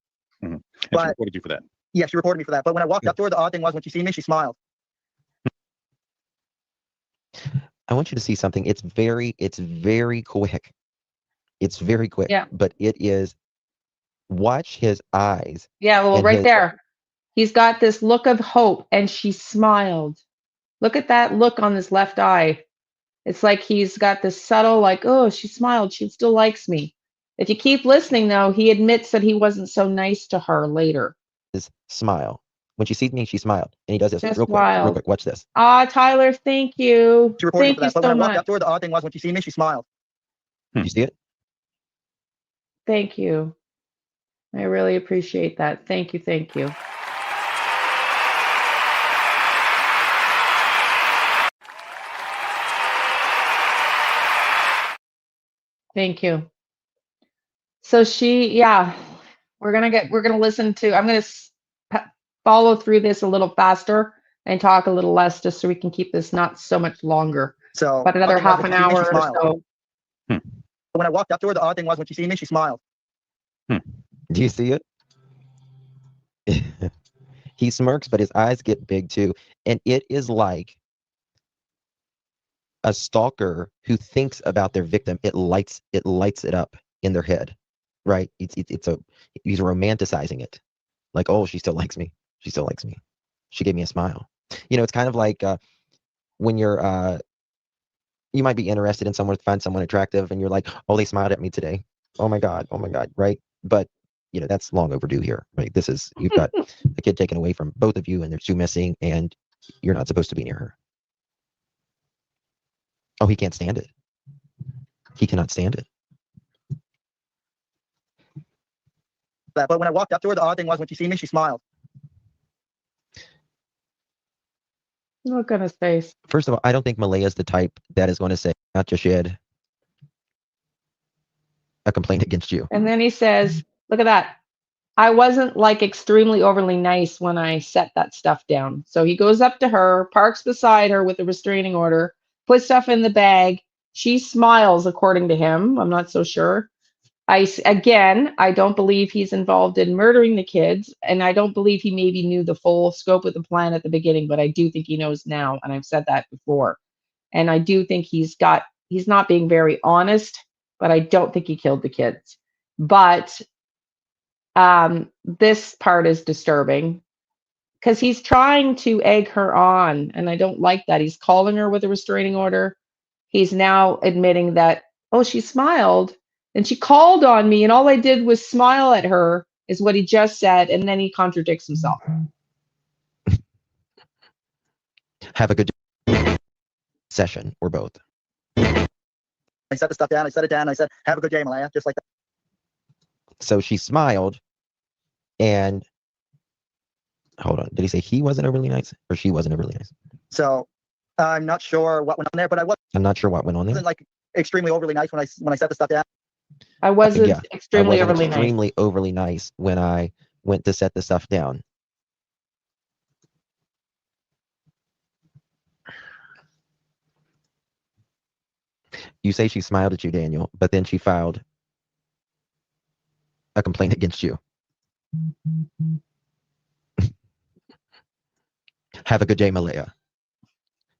Mm-hmm. And she reported you for that. Yeah, she reported me for that. But when I walked up to her, the odd thing was when she seen me, she smiled. I want you to see something. It's very quick. It's very quick. Yeah. But it is. Watch his eyes. Yeah, well, right there. He's got this look of hope, and she smiled. Look at that look on his left eye. It's like he's got this subtle, like, oh, she smiled. She still likes me. If you keep listening, though, he admits that he wasn't so nice to her later. His smile. When she sees me, she smiled. And he does this Just real quick. Watch this. Tyler, thank you. Thank you so much. When I walked up to her, the odd thing was when she seen me, she smiled. You see it? Thank you. I really appreciate that. Thank you. Thank you. Thank you. So we're going to listen to, I'm going to follow through this a little faster and talk a little less just so we can keep this not so much longer. So, but another half an hour or so. When I walked up to her, the odd thing was when she seen me, she smiled. Do you see it? He smirks, but his eyes get big too. And it is like a stalker who thinks about their victim. It lights it up in their head, right? He's romanticizing it. Like, oh, she still likes me. She still likes me. She gave me a smile. It's kind of like when you're, you might be interested in someone, find someone attractive, and you're like, oh, they smiled at me today. Oh my God, right? But that's long overdue here, right? You've got a kid taken away from both of you, and there's 2 missing, and You're not supposed to be near her. Oh, he can't stand it. He cannot stand it. But when I walked up to her, the odd thing was when she seen me, she smiled. Look on his face. First of all, I don't think Malaya is the type that is going to say, not just shed a complaint against you. And then he says, look at that. I wasn't like extremely overly nice when I set that stuff down. So he goes up to her, parks beside her with a restraining order, puts stuff in the bag. She smiles, according to him. I'm not so sure. I don't believe he's involved in murdering the kids, and I don't believe he maybe knew the full scope of the plan at the beginning, but I do think he knows now, and I've said that before. And I do think he's not being very honest, but I don't think he killed the kids. But this part is disturbing because he's trying to egg her on, and I don't like that. He's calling her with a restraining order. He's now admitting that, oh, she smiled and she called on me, and all I did was smile at her, is what he just said, and then he contradicts himself. Have a good session, or both. I set the stuff down, I set it down, I said, have a good day, Malaya, just like that. So she smiled, and hold on, did he say he wasn't overly nice, or she wasn't overly nice? So I'm not sure what went on there, but I'm not sure what went on there. Wasn't like extremely overly nice when I set the stuff down. I wasn't extremely overly nice when I went to set the stuff down. You say she smiled at you, Daniel, but then she filed a complaint against you. Have a good day, Malaya.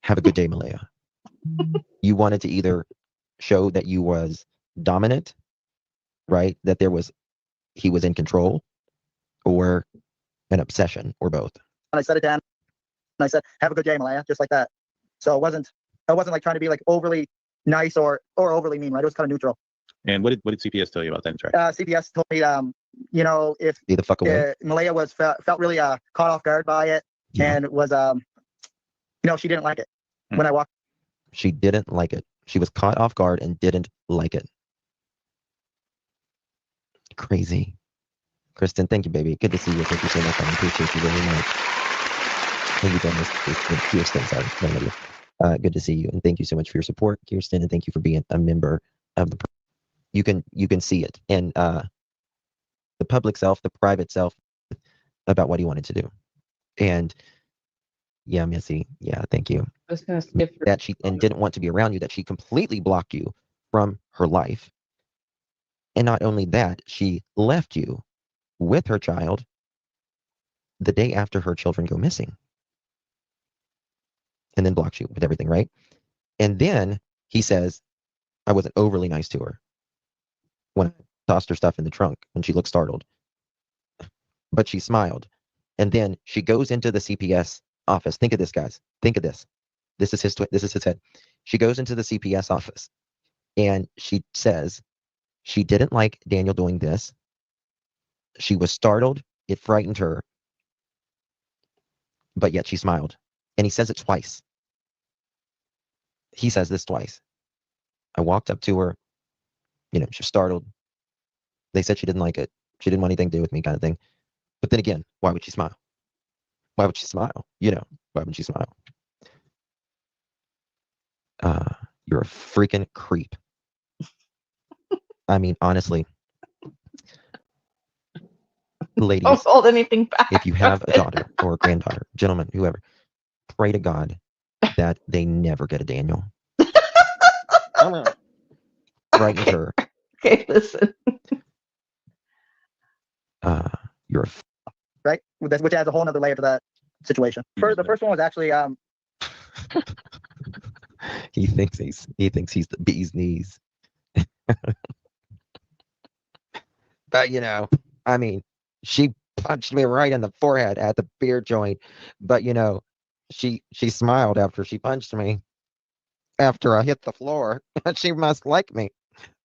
Have a good day, Malaya. You wanted to either show that you was dominant, right? That he was in control, or an obsession, or both. And I set it down, and I said, have a good day, Malaya, just like that. So I wasn't like trying to be like overly nice or overly mean, right? It was kind of neutral. And what did CPS tell you about that interaction? CPS told me, if Be the fuck away. Malaya felt really caught off guard by it, and was she didn't like it when I walked. She didn't like it. She was caught off guard and didn't like it. Crazy. Kristen, thank you, baby. Good to see you. Thank you so much. I appreciate you very much. Thank you, Dennis. Kirsten, sorry. Good to see you, and thank you so much for your support, Kirsten, and thank you for being a member of the. You can see it in the public self, the private self, about what he wanted to do, and yeah, Missy, yeah, thank you. I was gonna skip that she and didn't want to be around you. That she completely blocked you from her life, and not only that, she left you with her child the day after her children go missing. And then blocks you with everything, right? And then he says, I wasn't overly nice to her when I tossed her stuff in the trunk when she looked startled. But she smiled. And then she goes into the CPS office. Think of this, guys. Think of this. This is his head. She goes into the CPS office and she says she didn't like Daniel doing this. She was startled. It frightened her. But yet she smiled. And he says it twice. He says this twice. I walked up to her. She was startled. They said she didn't like it. She didn't want anything to do with me, kind of thing. But then again, why would she smile? Why would she smile? Why would she smile? You're a freaking creep. I mean, honestly. Ladies, don't hold anything back. If you have a daughter or a granddaughter, gentlemen, whoever, pray to God that they never get a Daniel. Frighten her. Okay, listen. You're right, which adds a whole other layer to that situation. The first one was actually he thinks he's the bee's knees. But I mean, she punched me right in the forehead at the beer joint. But she smiled after she punched me. After I hit the floor, she must like me.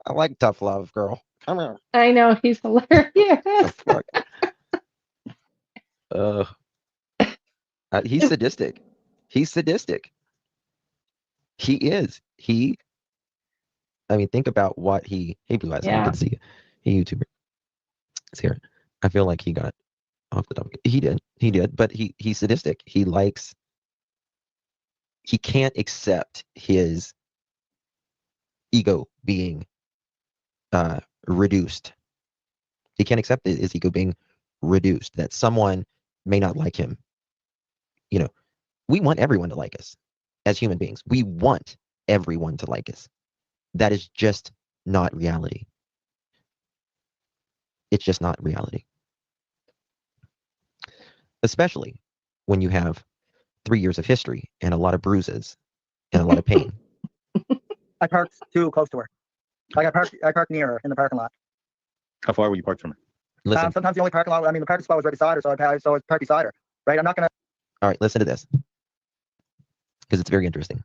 I like tough love, girl. Come here. I know, he's hilarious. He's sadistic. He's sadistic. He is. I mean, think about what he. Hey, Blue Eyes, I can see you. Hey, YouTuber. It's here. I feel like he got off the topic. He did. But he's sadistic. He can't accept his ego being reduced. He can't accept his ego being reduced, that someone may not like him. You know, we want everyone to like us as human beings. We want everyone to like us. That is just not reality. It's just not reality. Especially when you have 3 years of history and a lot of bruises and a lot of pain. I parked too close to her. Like I parked near her in the parking lot. How far were you parked from her? Listen. Sometimes the only parking lot, I mean, the parking spot was right beside her, so I parked beside her. Right? I'm not gonna. All right, listen to this, because it's very interesting.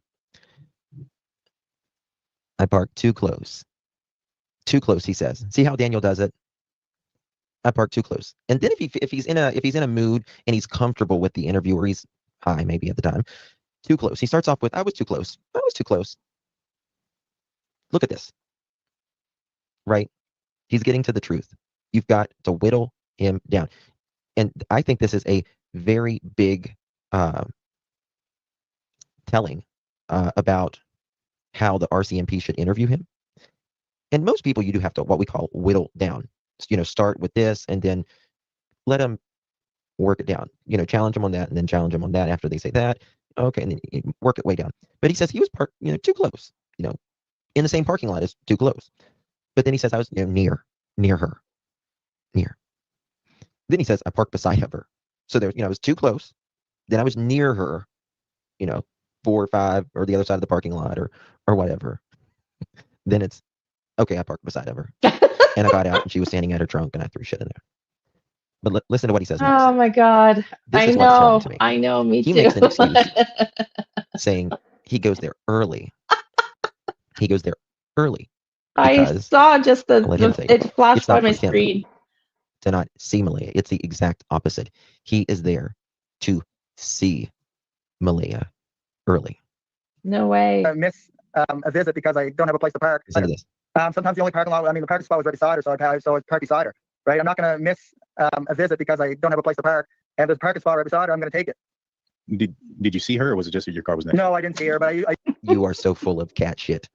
I parked too close. Too close, he says. See how Daniel does it? I parked too close. And then if he's in a mood and he's comfortable with the interviewer, he's high maybe at the time. Too close. He starts off with, I was too close. I was too close. Look at this. Right? He's getting to the truth. You've got to whittle him down. And I think this is a very big telling about how the RCMP should interview him. And most people, you do have to what we call whittle down. You know, start with this and then let them work it down. You know, challenge them on that and then challenge them on that after they say that. Okay, and then you work it way down. But he says he was parked, too close. In the same parking lot as too close. But then he says I was near her. Near. Then he says I parked beside of her. So there's, I was too close. Then I was near her, 4 or 5 or the other side of the parking lot or whatever. Then it's okay, I parked beside of her. And I got out and she was standing at her trunk and I threw shit in there. But listen to what he says next. Oh my God. This is what's telling to me. I know, me too. He makes an excuse saying he goes there early. He goes there early. I saw just it flashed by my screen. To not see Malaya. It's the exact opposite. He is there to see Malaya early. No way. I miss a visit because I don't have a place to park. Listen to this. Sometimes the only parking lot, I mean, the parking spot was right beside her, so I parked beside her. Right? I'm not going to miss a visit because I don't have a place to park. And there's a parking spot right beside her, I'm going to take it. Did you see her, or was it just that your car was next? No, I didn't see her, but I You are so full of cat shit.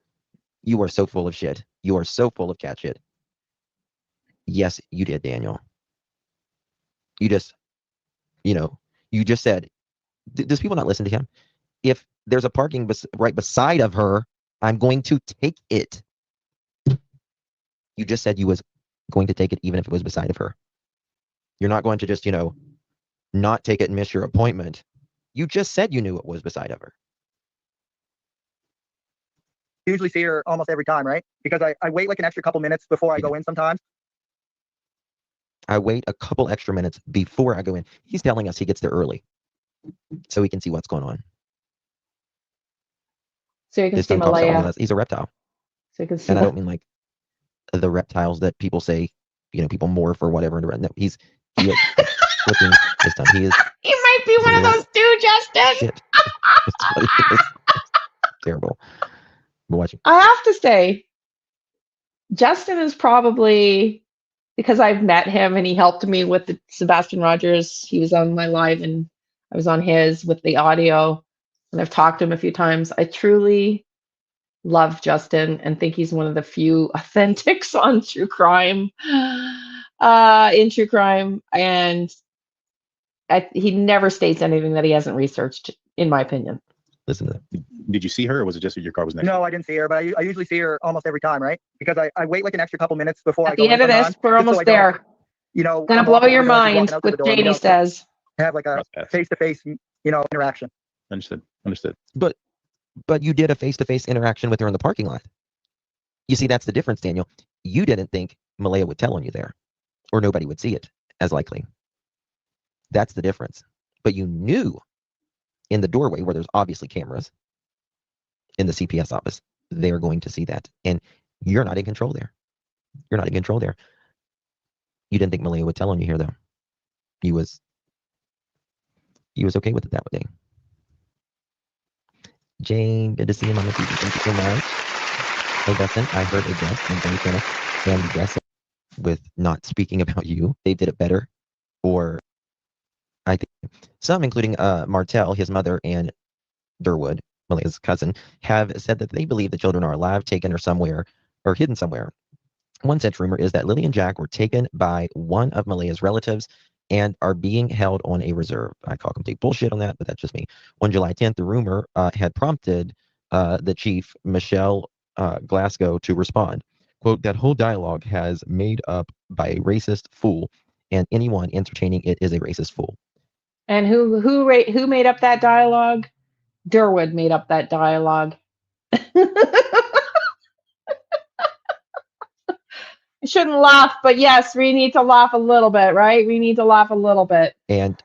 You are so full of shit. You are so full of cat shit. Yes, you did, Daniel. You just, you just said, does people not listen to him? If there's a parking right beside of her, I'm going to take it. You just said you was going to take it even if it was beside of her. You're not going to just, not take it and miss your appointment. You just said you knew it was beside of her. Usually see her almost every time, right? Because I wait like an extra couple minutes before I go in sometimes. I wait a couple extra minutes before I go in. He's telling us he gets there early so he can see what's going on. So you can see Malaya. He's a reptile. So you can see. And I don't mean like the reptiles that people say, people morph or whatever. No, he is flipping his tongue. He might be one of those too, Justin. Shit. Terrible. I'm watching. I have to say, Justin is probably, because I've met him and he helped me with the Sebastian Rogers. He was on my live and I was on his with the audio, and I've talked to him a few times. I truly love Justin and think he's one of the few authentics on true crime, in true crime. And he never states anything that he hasn't researched, in my opinion. Listen to that. Did you see her, or was it just that your car was next? No, I didn't see her, but I usually see her almost every time, right? Because I wait like an extra couple minutes before I go in. At the end of this, we're almost there. Gonna blow your mind with JD says. Have like a face-to-face, interaction. Understood. But you did a face-to-face interaction with her in the parking lot. You see, that's the difference, Daniel. You didn't think Malaya would tell on you there, or nobody would see it as likely. That's the difference. But you knew in the doorway where there's obviously cameras in the CPS office, they're going to see that. And you're not in control there. You're not in control there. You didn't think Malaya would tell on you here, though. He was okay with it that day. Jane, good to see you, Mama TV. Thank you so much. Hey, Dustin, I heard a guest and very fair and guess with not speaking about you. They did it better. Or I think some, including Martell, his mother, and Durwood, Malea's cousin, have said that they believe the children are alive, taken, or somewhere, or hidden somewhere. One such rumor is that Lily and Jack were taken by one of Malea's relatives and are being held on a reserve. I call complete bullshit on that, but that's just me. On July 10th, the rumor had prompted the chief, Michelle Glasgow, to respond. Quote, that whole dialogue has made up by a racist fool, and anyone entertaining it is a racist fool. And who made up that dialogue? Durwood made up that dialogue. I shouldn't laugh, but yes, we need to laugh a little bit, right? We need to laugh a little bit. And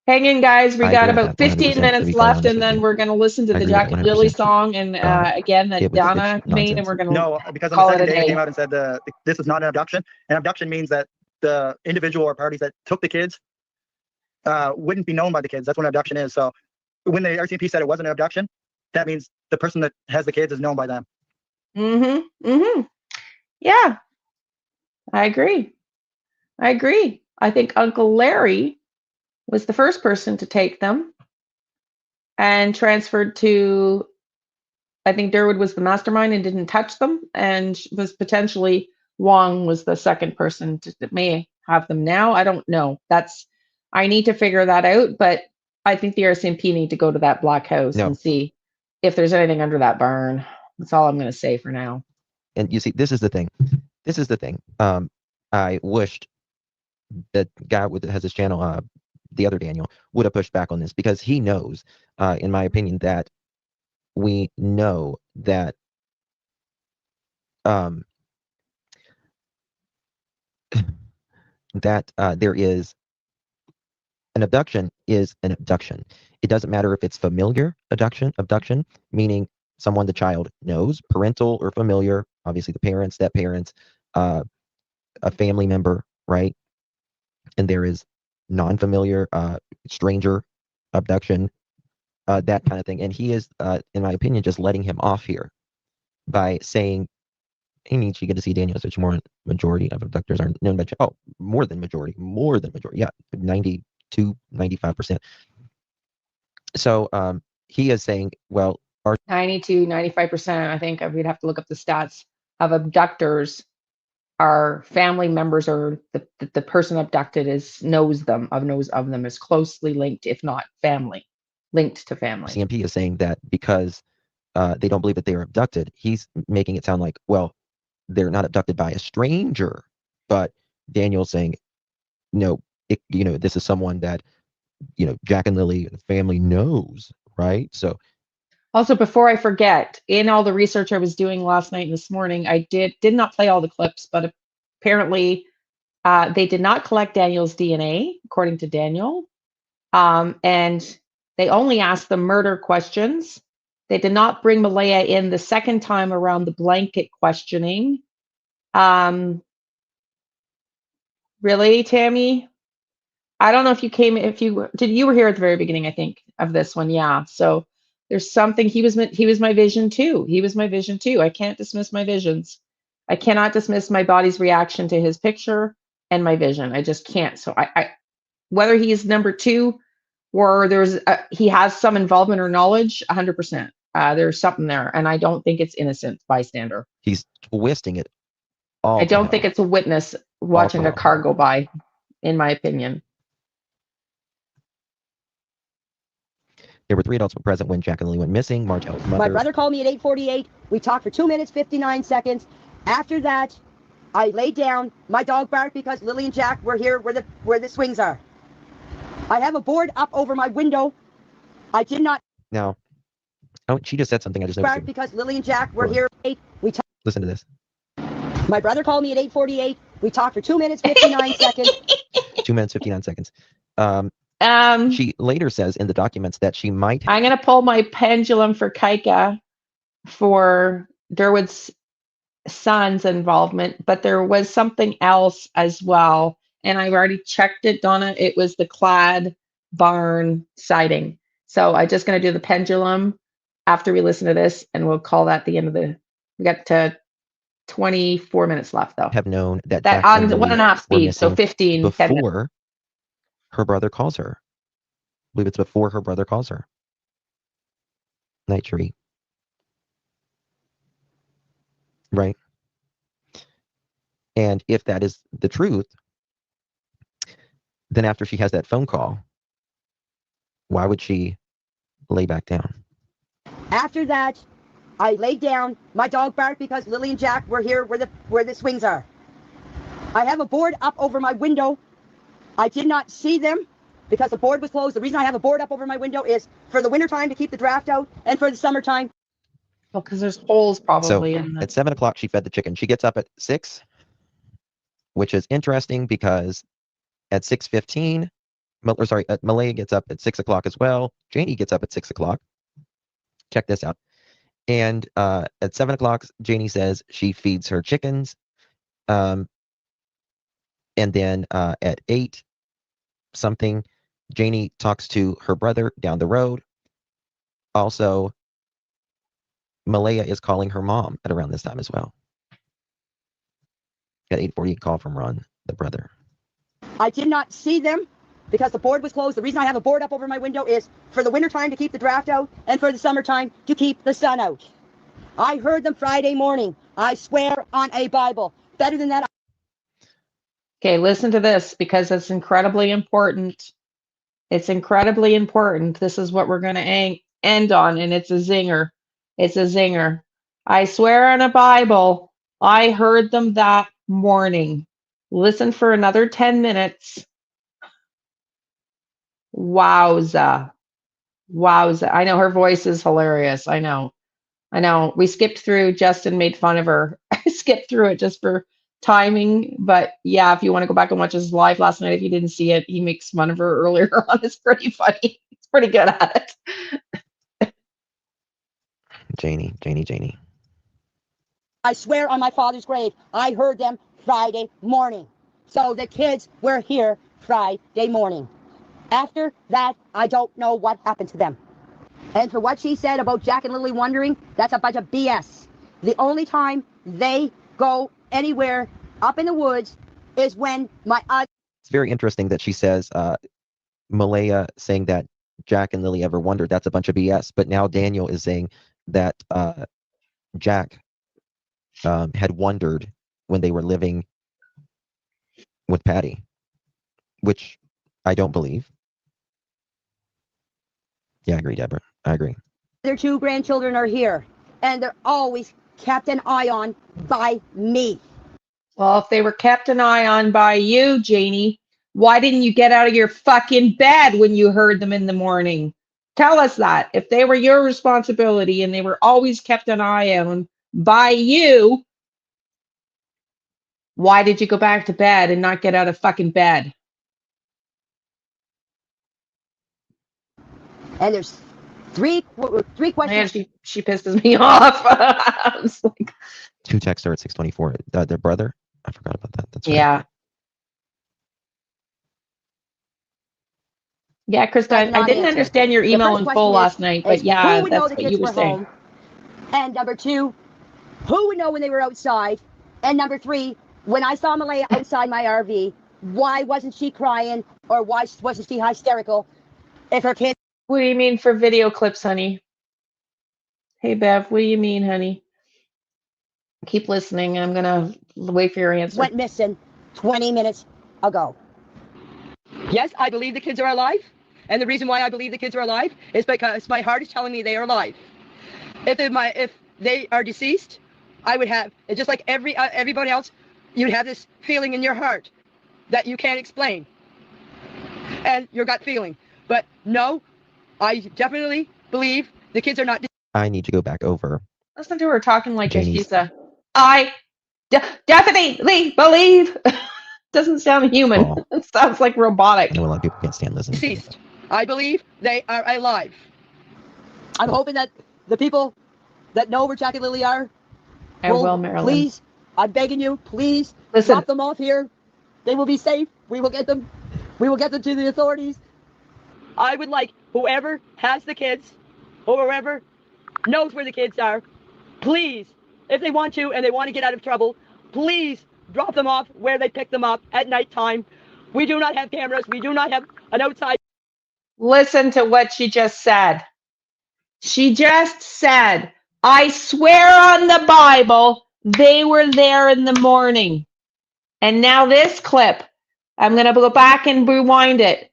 hang in, guys. We got about 15 minutes left, and then we're going to listen to the Jack and Lily song, and again, that Donna made, and we're going to because on the second day, they came out and said this is not an abduction. An abduction means that the individual or parties that took the kids wouldn't be known by the kids. That's what an abduction is. So when the RCMP said it wasn't an abduction, that means the person that has the kids is known by them. Yeah, I agree. I think Uncle Larry was the first person to take them and transferred to, I think Durwood was the mastermind and didn't touch them, and was potentially Wong was the second person that may have them now. I don't know. I need to figure that out, but I think the RCMP need to go to that black house and see if there's anything under that barn. That's all I'm going to say for now. And you see, this is the thing. I wished that guy that has his channel, the other Daniel, would have pushed back on this, because he knows, in my opinion, that we know that there is an abduction is an abduction. It doesn't matter if it's familiar abduction, meaning someone the child knows, parental or familiar, obviously the parents, step parents, a family member, right? And there is non-familiar, stranger abduction, that kind of thing. And he is, in my opinion, just letting him off here by saying, hey, Nietzsche, you get to see Daniel, such more majority of abductors are known by, more than majority. Yeah, 92, 95%. So he is saying, well, 92, 95%, I think we'd have to look up the stats of abductors are family members, or the person abducted knows of them, is closely linked, if not linked to family. CMP is saying that because they don't believe that they are abducted, he's making it sound like, well, they're not abducted by a stranger, but Daniel's saying, no, this is someone that, Jack and Lily and the family knows, right? So also, before I forget, in all the research I was doing last night and this morning, I did not play all the clips, but apparently they did not collect Daniel's DNA, according to Daniel. And they only asked the murder questions. They did not bring Malaya in the second time around the blanket questioning. Really, Tammy? I don't know if you were here at the very beginning, I think, of this one. Yeah. So there's something, he was my vision too. I can't dismiss my visions. I cannot dismiss my body's reaction to his picture and my vision. I just can't. So I whether he's number two or he has some involvement or knowledge, 100%. There's something there, and I don't think it's innocent bystander. He's twisting it all. I don't think it's a witness watching a car go by, in my opinion. There were 3 adults present when Jack and Lily went missing. Martell's mother. My brother called me at 8:48. We talked for 2 minutes, 59 seconds. After that, I laid down. My dog barked because Lily and Jack were here where the swings are. I have a board up over my window. I did not. Now, she just said something I just barked because Lily and Jack were here. Listen to this. My brother called me at 8:48. We talked for 2 minutes, 59 seconds. 2 minutes, 59 seconds. She later says in the documents that she might. I'm going to pull my pendulum for Kaika for Durwood's son's involvement, but there was something else as well. And I've already checked it, Donna. It was the clad barn sighting. So I'm just going to do the pendulum after we listen to this, and we'll call that the end of the. We got to 24 minutes left, though. Have known that That Jack on and Lily 1.5 speed, so 15 before her brother calls her. I believe it's before her brother calls her. Night tree. Right. And if that is the truth, then after she has that phone call, why would she lay back down? After that, I laid down. My dog barked because Lily and Jack were here where the swings are. I have a board up over my window. I did not see them because the board was closed. The reason I have a board up over my window is for the wintertime to keep the draft out and for the summertime. Well, because there's holes probably in at 7 o'clock, she fed the chicken. She gets up at 6, which is interesting because at 6:15, Malaya gets up at 6 o'clock as well. Janie gets up at 6 o'clock. Check this out. And at 7 o'clock, Janie says she feeds her chickens. And then at 8 something, Janie talks to her brother down the road. Also, Malaya is calling her mom at around this time as well. At 8:40, call from Ron, the brother. I did not see them because the board was closed. The reason I have a board up over my window is for the wintertime to keep the draft out and for the summertime to keep the sun out. I heard them Friday morning. I swear on a Bible. Better than that. Okay, listen to this because it's incredibly important. It's incredibly important. This is what we're going to end on, and it's a zinger. It's a zinger. I swear on a Bible, I heard them that morning. Listen for another 10 minutes. Wowza. Wowza. I know her voice is hilarious. I know. We skipped through. Justin made fun of her. I skipped through it just for timing. But yeah, if you want to go back and watch his live last night, if you didn't see it, he makes fun of her earlier on. It's pretty funny. He's pretty good at it. Janie. I swear on my father's grave, I heard them Friday morning. So the kids were here Friday morning. After that, I don't know what happened to them. And for what she said about Jack and Lily wandering, that's a bunch of BS. The only time they go anywhere up in the woods is when It's very interesting that she says, Malaya saying that Jack and Lily ever wondered. That's a bunch of BS. But now Daniel is saying that Jack had wondered when they were living with Patty, which I don't believe. Yeah, I agree, Deborah. I agree. Their 2 grandchildren are here, and they're always kept an eye on by me. Well, if they were kept an eye on by you, Janie, why didn't you get out of your fucking bed when you heard them in the morning? Tell us that. If they were your responsibility and they were always kept an eye on by you, why did you go back to bed and not get out of fucking bed? And there's three questions. Man, she pisses me off. I was like, 2 texts her at 6:24. Their brother? I forgot about that. That's right. Yeah. Yeah, Krista, I didn't understand your email in full last night, but yeah, that's what you were saying. And number 2, who would know when they were outside? And number 3, when I saw Malaya outside my RV, why wasn't she crying or why wasn't she hysterical if her kids... What do you mean for video clips, honey? Hey, Bev, what do you mean, honey? Keep listening. I'm going to wait for your answer. Went missing 20 minutes ago. Yes, I believe the kids are alive. And the reason why I believe the kids are alive is because my heart is telling me they are alive. If they are deceased, I would have, just like everybody else, you'd have this feeling in your heart that you can't explain. And your gut feeling. But no, I definitely believe the kids are not. I need to go back over. Listen to her talking like she's I definitely believe. Doesn't sound human. It sounds like robotic. I know a lot of people can't stand listening. Deceased. I believe they are alive. I'm hoping that the people that know where Jack and Lily are will, Marilyn. Please, I'm begging you, please drop them off here. They will be safe. We will get them. We will get them to the authorities. I would like whoever has the kids, or whoever knows where the kids are, please, if they want to and they want to get out of trouble, please drop them off where they pick them up at nighttime. We do not have cameras. We do not have an outside. Listen to what she just said. She just said, I swear on the Bible, they were there in the morning. And now this clip, I'm going to go back and rewind it.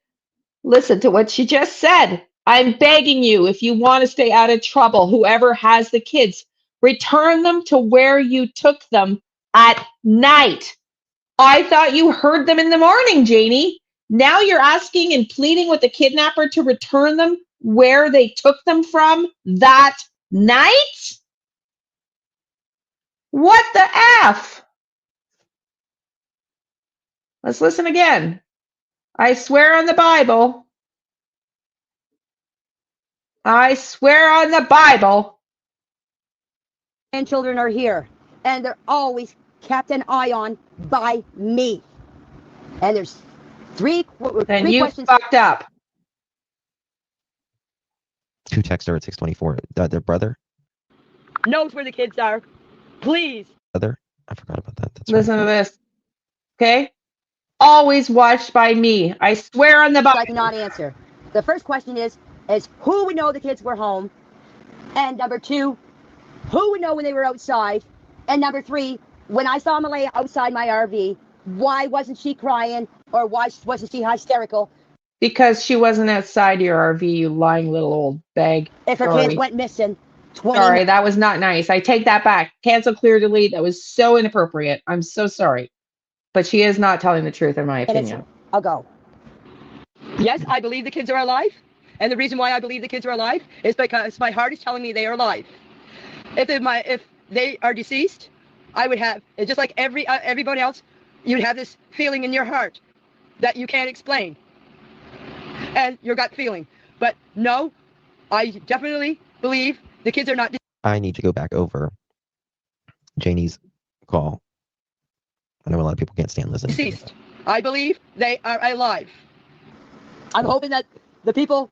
Listen to what she just said. I'm begging you, if you want to stay out of trouble, whoever has the kids, return them to where you took them at night. I thought you heard them in the morning, Janie. Now you're asking and pleading with the kidnapper to return them where they took them from that night? What the F? Let's listen again. I swear on the Bible. I swear on the Bible. And children are here, and they're always kept an eye on by me. And there's three you questions. Fucked up. Who texted her at 6:24? Their brother? Knows where the kids are. Please. Brother? I forgot about that. That's Listen to this. Okay? Always watched by me. I swear on the Bible. I cannot answer. The first question is who would know the kids were home? And number two, who would know when they were outside? And number three, when I saw Malaya outside my RV, why wasn't she crying, or why wasn't she hysterical? Because she wasn't outside your RV, you lying little old bag. If her kids went missing. Sorry, that was not nice. I take that back. Cancel, clear, delete. That was so inappropriate. I'm so sorry. But she is not telling the truth, in my opinion. I'll go. Yes, I believe the kids are alive. And the reason why I believe the kids are alive is because my heart is telling me they are alive. If they are deceased, I would have, just like everybody else, you'd have this feeling in your heart that you can't explain. And your gut feeling. But no, I definitely believe the kids are not. I need to go back over Janie's call. I know a lot of people can't stand listening. Deceased. I believe they are alive. I'm hoping that the people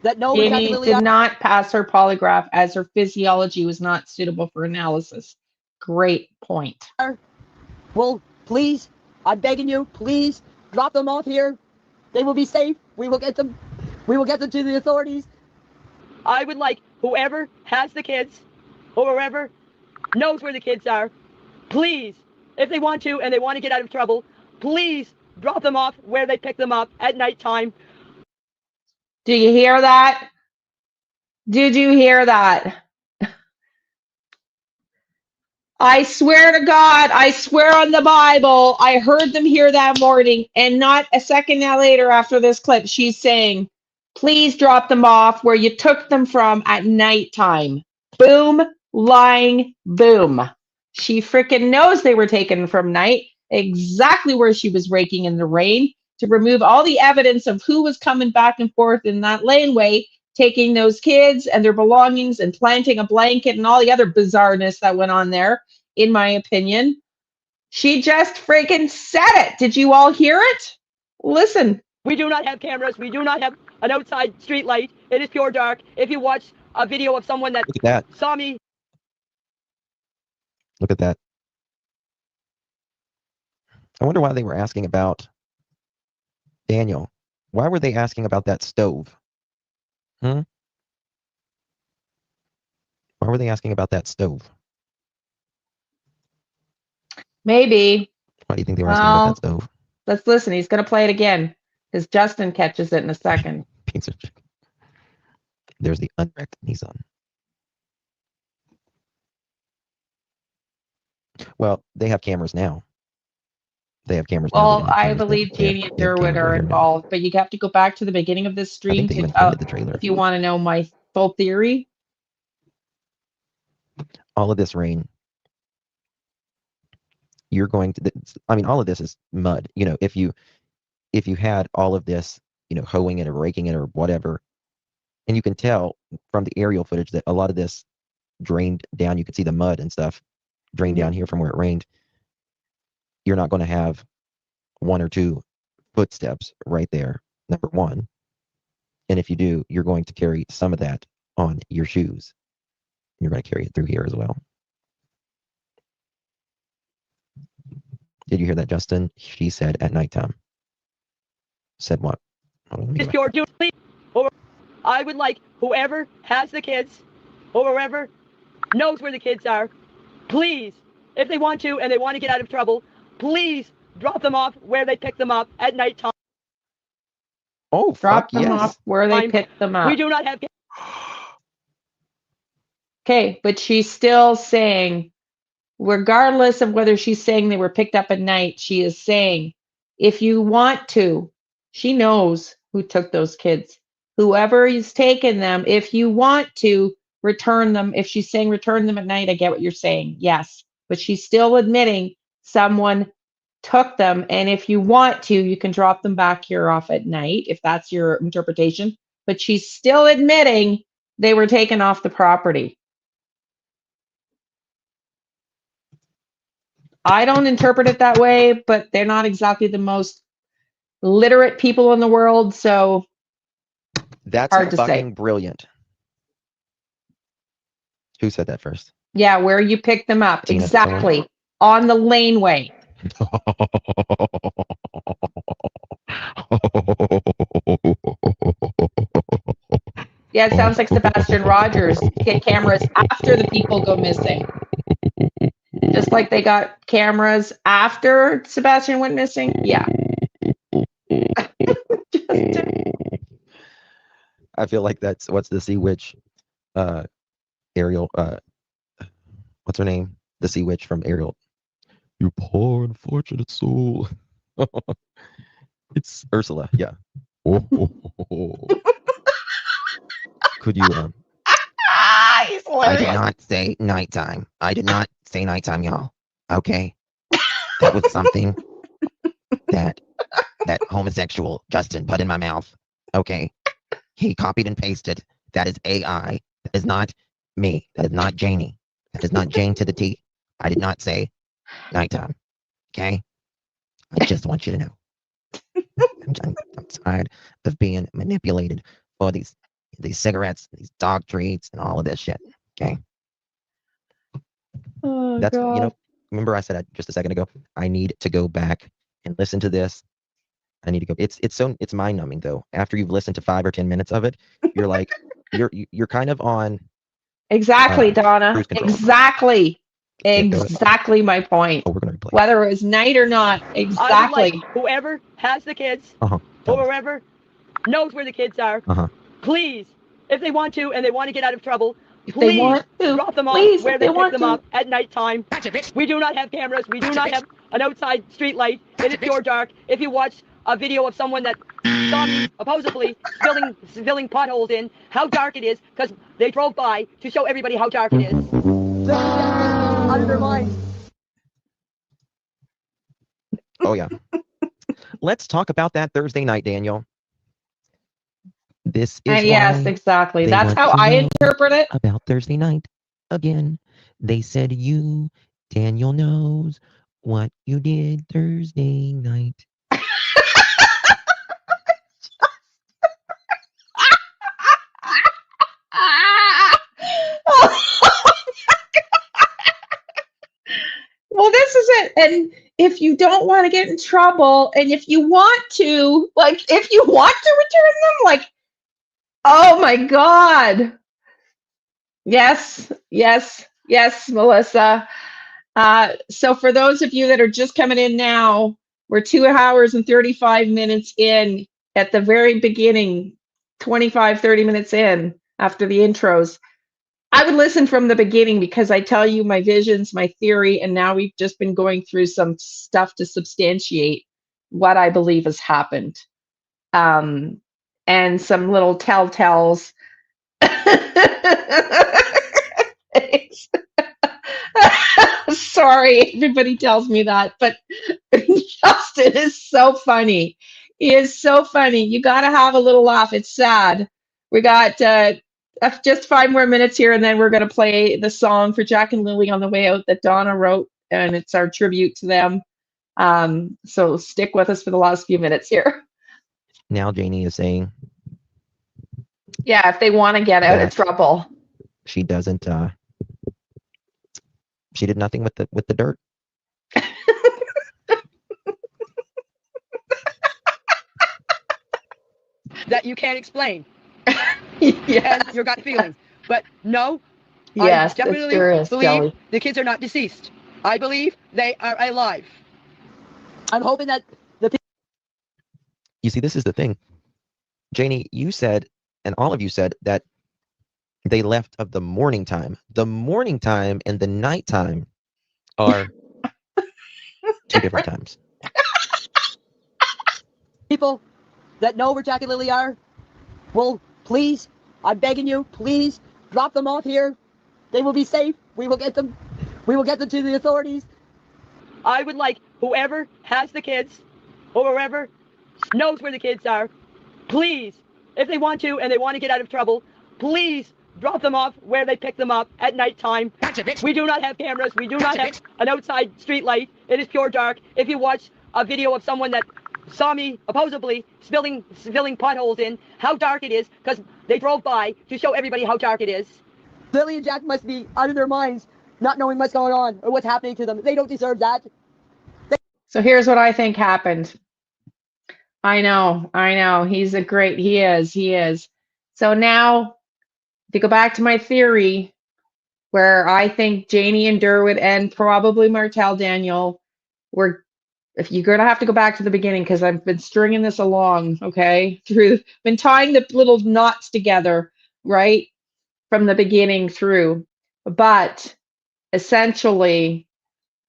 that know Janie did not pass her polygraph as her physiology was not suitable for analysis. Great point. Well, please, I'm begging you, please drop them off here. They will be safe. We will get them. We will get them to the authorities. I would like whoever has the kids, or whoever knows where the kids are, please, if they want to and they want to get out of trouble, please drop them off where they pick them up at nighttime. Do you hear that? Did you hear that? I swear to God, I swear on the Bible, I heard them here that morning, and not a second now later after this clip, she's saying, please drop them off where you took them from at nighttime. Boom, lying, boom. She freaking knows they were taken from night, exactly where she was raking in the rain, to remove all the evidence of who was coming back and forth in that laneway, taking those kids and their belongings and planting a blanket and all the other bizarreness that went on there, in my opinion. She just freaking said it. Did you all hear it? Listen. We do not have cameras. We do not have an outside street light. It is pure dark. If you watch a video of someone that saw me. Look at that. I wonder why they were asking about Daniel. Why were they asking about that stove? Why were they asking about that stove? Maybe. Why do you think they were asking about that stove? Let's listen. He's going to play it again because Justin catches it in a second. Piece of chicken. There's the unwrecked Nissan. Well, they have cameras now. They have cameras now. Well, I believe Janie and Derwood are involved, but you have to go back to the beginning of this stream if you want to know my full theory. All of this rain, you're going to, I mean, all of this is mud. You know, if you had all of this, you know, hoeing it or raking it or whatever, and you can tell from the aerial footage that a lot of this drained down. You could see the mud and stuff drain down here from where it rained. You're not going to have one or two footsteps right there. Number one. And if you do, you're going to carry some of that on your shoes. You're going to carry it through here as well. Did you hear that, Justin? She said at nighttime. Said what? If you're doing, or I would like whoever has the kids, or whoever knows where the kids are, please, if they want to and they want to get out of trouble, please drop them off where they pick them up at nighttime. Oh, drop them off where they pick them up. We do not have. Okay, but she's still saying, regardless of whether she's saying they were picked up at night, she is saying, if you want to, she knows who took those kids. Whoever is taking them, if you want to, return them. If she's saying return them at night, I get what you're saying. Yes, but she's still admitting someone took them. And if you want to, you can drop them back here off at night, if that's your interpretation. But she's still admitting they were taken off the property. I don't interpret it that way, but they're not exactly the most literate people in the world, so that's hard to fucking say. Brilliant. Who said that first? Yeah, where you pick them up. Tina, exactly. On the laneway. Yeah, it sounds like Sebastian Rogers get cameras after the people go missing. Just like they got cameras after Sebastian went missing. Yeah. I feel like that's what's the sea witch, Ariel. What's her name? The sea witch from Ariel. You poor unfortunate soul. It's Ursula. Yeah. Could you? I did not say nighttime. I did not say nighttime, y'all. Okay, that was something that homosexual Justin put in my mouth. Okay, he copied and pasted. That is AI. That is not me. That is not Janie. That is not Jane to the T. I did not say nighttime. Okay, I just want you to know. I'm tired of being manipulated for these cigarettes, these dog treats, and all of this shit. Okay. Oh, that's God. You know. Remember, I said just a second ago. I need to go back and listen to this. I need to go. It's mind numbing though. After you've listened to 5 or 10 minutes of it, you're like, you're kind of on. Exactly, Donna. Exactly. Exactly my point. Oh, we're gonna replay. Whether it was night or not. Exactly. Like whoever has the kids, or whoever knows where the kids are, please, if they want to and they want to get out of trouble, please drop them off where they pick them up at nighttime. We do not have cameras. We do not have an outside street light. It is pure dark. If you watch a video of someone that saw me supposedly filling potholes in, how dark it is, because they drove by to show everybody how dark it is. Out of their minds. Oh yeah. Let's talk about that Thursday night, Daniel. This is yes, exactly. That's how I interpret it. About Thursday night again. They said Daniel knows what you did Thursday night. Well, this is it. And if you don't want to get in trouble, and if you want to, if you want to return them, oh my God. Yes, Melissa. So for those of you that are just coming in now, we're 2 hours and 35 minutes in at the very beginning, 25, 30 minutes in after the intros. I would listen from the beginning because I tell you my visions, my theory, and now we've just been going through some stuff to substantiate what I believe has happened. And some little telltales. Sorry, everybody tells me that, but Justin is so funny. He is so funny. You got to have a little laugh. It's sad. We got just 5 more minutes here, and then we're going to play the song for Jack and Lily on the way out that Donna wrote, and it's our tribute to them. So stick with us for the last few minutes here. Now Janie is saying Yeah, if they want to get out of trouble. She doesn't. She did nothing with the dirt. That you can't explain. Yes. And your gut feeling. But no, yes, I definitely believe Jelly. the kids are not deceased. I believe they are alive. I'm hoping that You see, this is the thing. Janie, you said, and all of you said, that they left of the morning time. The morning time and the night time are two different times. people that know where Jack and Lily are will please, I'm begging you, please drop them off here. They will be safe. We will get them. We will get them to the authorities. I would like whoever has the kids or whoever knows where the kids are, please, if they want to and they want to get out of trouble, please drop them off where they pick them up at nighttime. We do not have cameras. We do not have an outside street light. It is pure dark. If you watch a video of someone that saw me supposedly spilling potholes in, how dark it is, because they drove by to show everybody how dark it is. Lily and Jack must be out of their minds, not knowing what's going on or what's happening to them. They don't deserve that. So here's what I think happened. I know. He is. So now, to go back to my theory, where I think Janie and Derwood and probably Martel Daniel were, if you're going to have to go back to the beginning, because I've been stringing this along, okay, been tying the little knots together, right, from the beginning through. But essentially,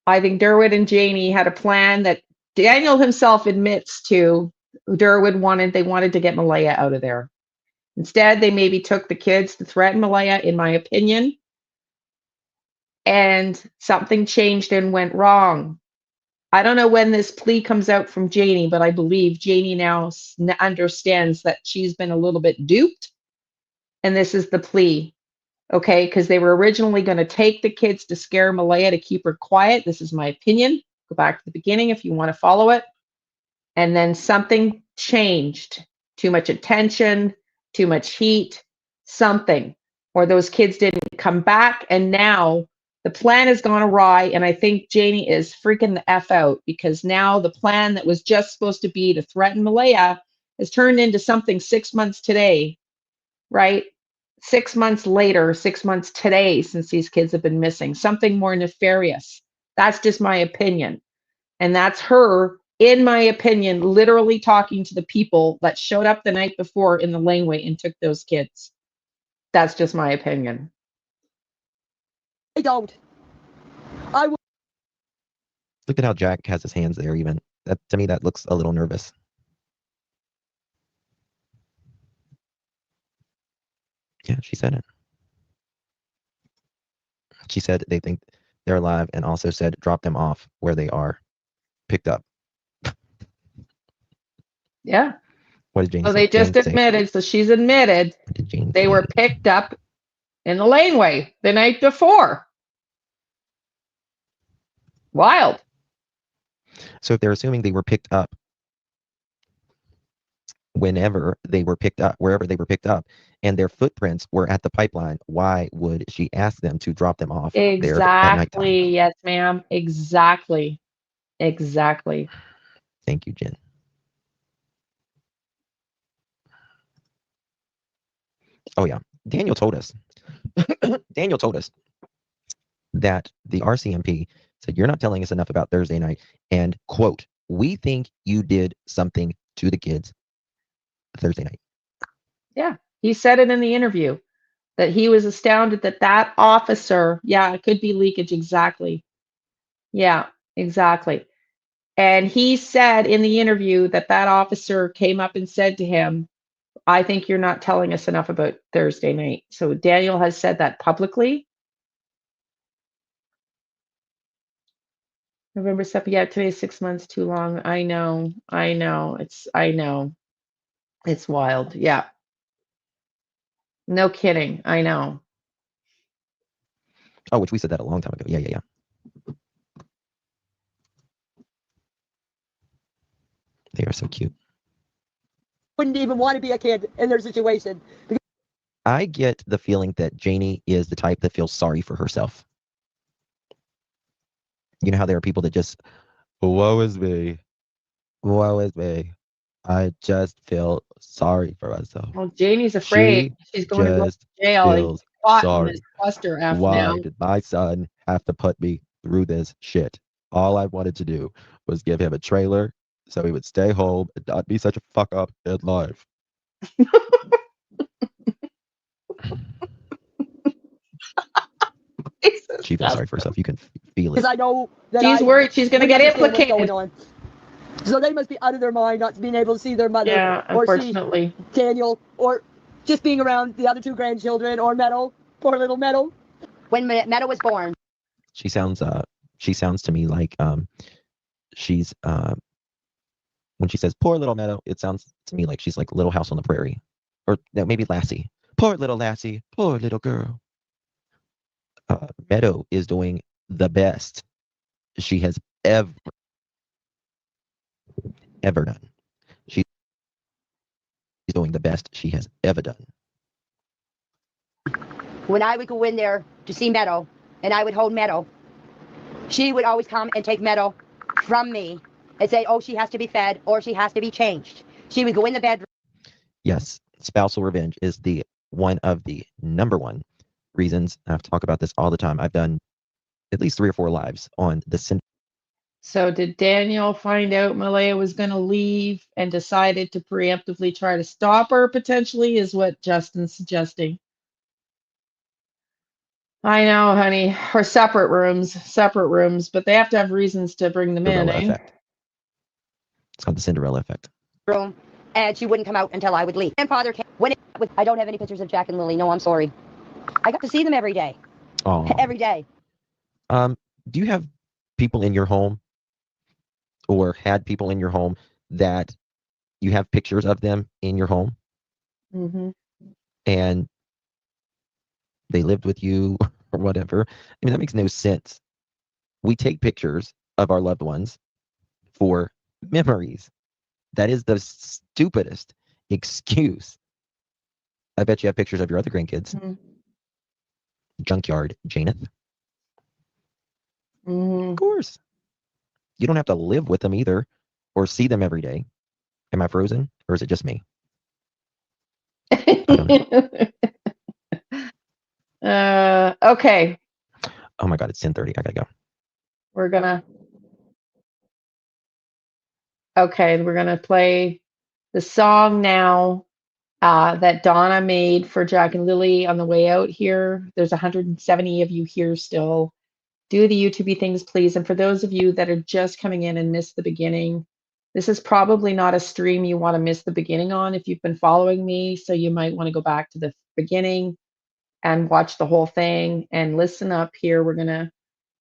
I think Derwood and Janie had a plan that Daniel himself admits to. Derwood wanted to get Malaya out of there. Instead, they maybe took the kids to threaten Malaya, in my opinion, and something changed and went wrong. I don't know when this plea comes out from Janie, but I believe Janie now understands that she's been a little bit duped, and this is the plea. Okay, because they were originally going to take the kids to scare Malaya to keep her quiet. This is my opinion. Go back to the beginning if you want to follow it. And then something changed. Too much attention, too much heat, something. Or those kids didn't come back, and now the plan has gone awry, and I think Janie is freaking the F out, because now the plan that was just supposed to be to threaten Malaya has turned into something 6 months today, right? 6 months later, 6 months today, since these kids have been missing, something more nefarious. That's just my opinion. And that's her, in my opinion, literally talking to the people that showed up the night before in the laneway and took those kids. That's just my opinion. I don't. I will. Look at how Jack has his hands there even. That, to me, that looks a little nervous. Yeah, she said it. She said they think they're alive, and also said drop them off where they are picked up. Yeah. What did Janie so say? They just admitted, so she's admitted they were picked up in the laneway the night before. Wild. So if they're assuming they were picked up whenever they were picked up, wherever they were picked up, and their footprints were at the pipeline, why would she ask them to drop them off there at nighttime? Exactly. Yes, ma'am. Exactly. Thank you, Jen. Oh yeah, Daniel told us. Daniel told us that the RCMP said, you're not telling us enough about Thursday night, and quote, we think you did something to the kids Thursday night. Yeah, he said it in the interview, that he was astounded that officer, yeah, it could be leakage, exactly. Yeah, exactly. And he said in the interview that officer came up and said to him, I think you're not telling us enough about Thursday night. So Daniel has said that publicly. November 7th, yeah, today's 6 months too long. I know. It's wild. Yeah. No kidding. I know. Oh, which we said that a long time ago. Yeah. They are so cute. Wouldn't even want to be a kid in their situation. I get the feeling that Janie is the type that feels sorry for herself. You know how there are people that just, woe is me. Woe is me. I just feel sorry for myself. Well, Janie's afraid she's going to go to jail and get caught in this cluster F now. Why did my son have to put me through this shit? All I wanted to do was give him a trailer so he would stay home and not be such a fuck up in life. She feels sorry for herself. You can feel it. Because I know that she's worried she's going to get implicated. So they must be out of their mind not being able to see their mother. Yeah, unfortunately. Or see Daniel, or just being around the other two grandchildren, or Meadow, poor little Meadow. When Meadow was born. She sounds to me like she's when she says poor little Meadow, it sounds to me like she's like Little House on the Prairie. Or no, maybe Lassie. Poor little Lassie, poor little girl. Meadow is doing the best she has ever done. She's doing the best she has ever done. When I would go in there to see Meadow, and I would hold Meadow, she would always come and take Meadow from me and say, oh, she has to be fed or she has to be changed. She would go in the bedroom. Yes, spousal revenge is the one of the number one reasons. I talk about this all the time. I've done at least 3 or 4 lives on the. So did Daniel find out Malaya was going to leave and decided to preemptively try to stop her potentially, is what Justin's suggesting. I know, honey. Or separate rooms, but they have to have reasons to bring them in, eh? Effect. It's called the Cinderella effect. Room, and she wouldn't come out until I would leave. Grandfather came. I don't have any pictures of Jack and Lily. No, I'm sorry. I got to see them every day. Oh. Every day. Do you have people in your home, or had people in your home that you have pictures of them in your home? Mm-hmm. And they lived with you or whatever? I mean, that makes no sense. We take pictures of our loved ones for memories. That is the stupidest excuse. I bet you have pictures of your other grandkids. Mm-hmm. Junkyard Janeth. Mm-hmm. Of course. You don't have to live with them either or see them every day. Am I frozen, or is it just me? I don't know. Okay. Oh my God, it's 10:30. I gotta go. We're gonna play the song now that Donna made for Jack and Lily on the way out here. There's 170 of you here still. Do the YouTube things, please. And for those of you that are just coming in and missed the beginning, this is probably not a stream you want to miss the beginning on if you've been following me. So you might want to go back to the beginning and watch the whole thing and listen up here. We're going to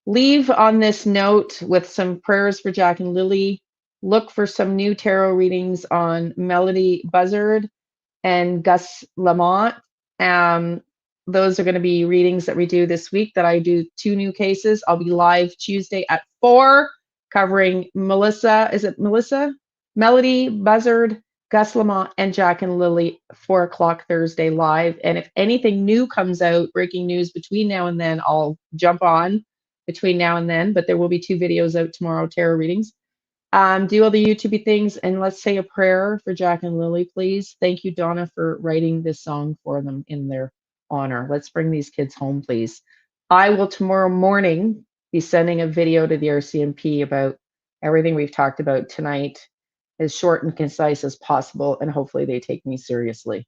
leave on this note with some prayers for Jack and Lily. Look for some new tarot readings on Melody Buzzard and Gus Lamont. Those are going to be readings that we do this week, that I do 2 new cases. I'll be live Tuesday at 4 covering Melissa. Is it Melissa? Melody Buzzard, Gus Lamont, and Jack and Lily, 4 o'clock Thursday live. And if anything new comes out, breaking news between now and then, I'll jump on between now and then. But there will be 2 videos out tomorrow, tarot readings. Do all the YouTube things, and let's say a prayer for Jack and Lily, please. Thank you, Donna, for writing this song for them in their honor. Let's bring these kids home, please. I will tomorrow morning be sending a video to the RCMP about everything we've talked about tonight, as short and concise as possible, and hopefully they take me seriously.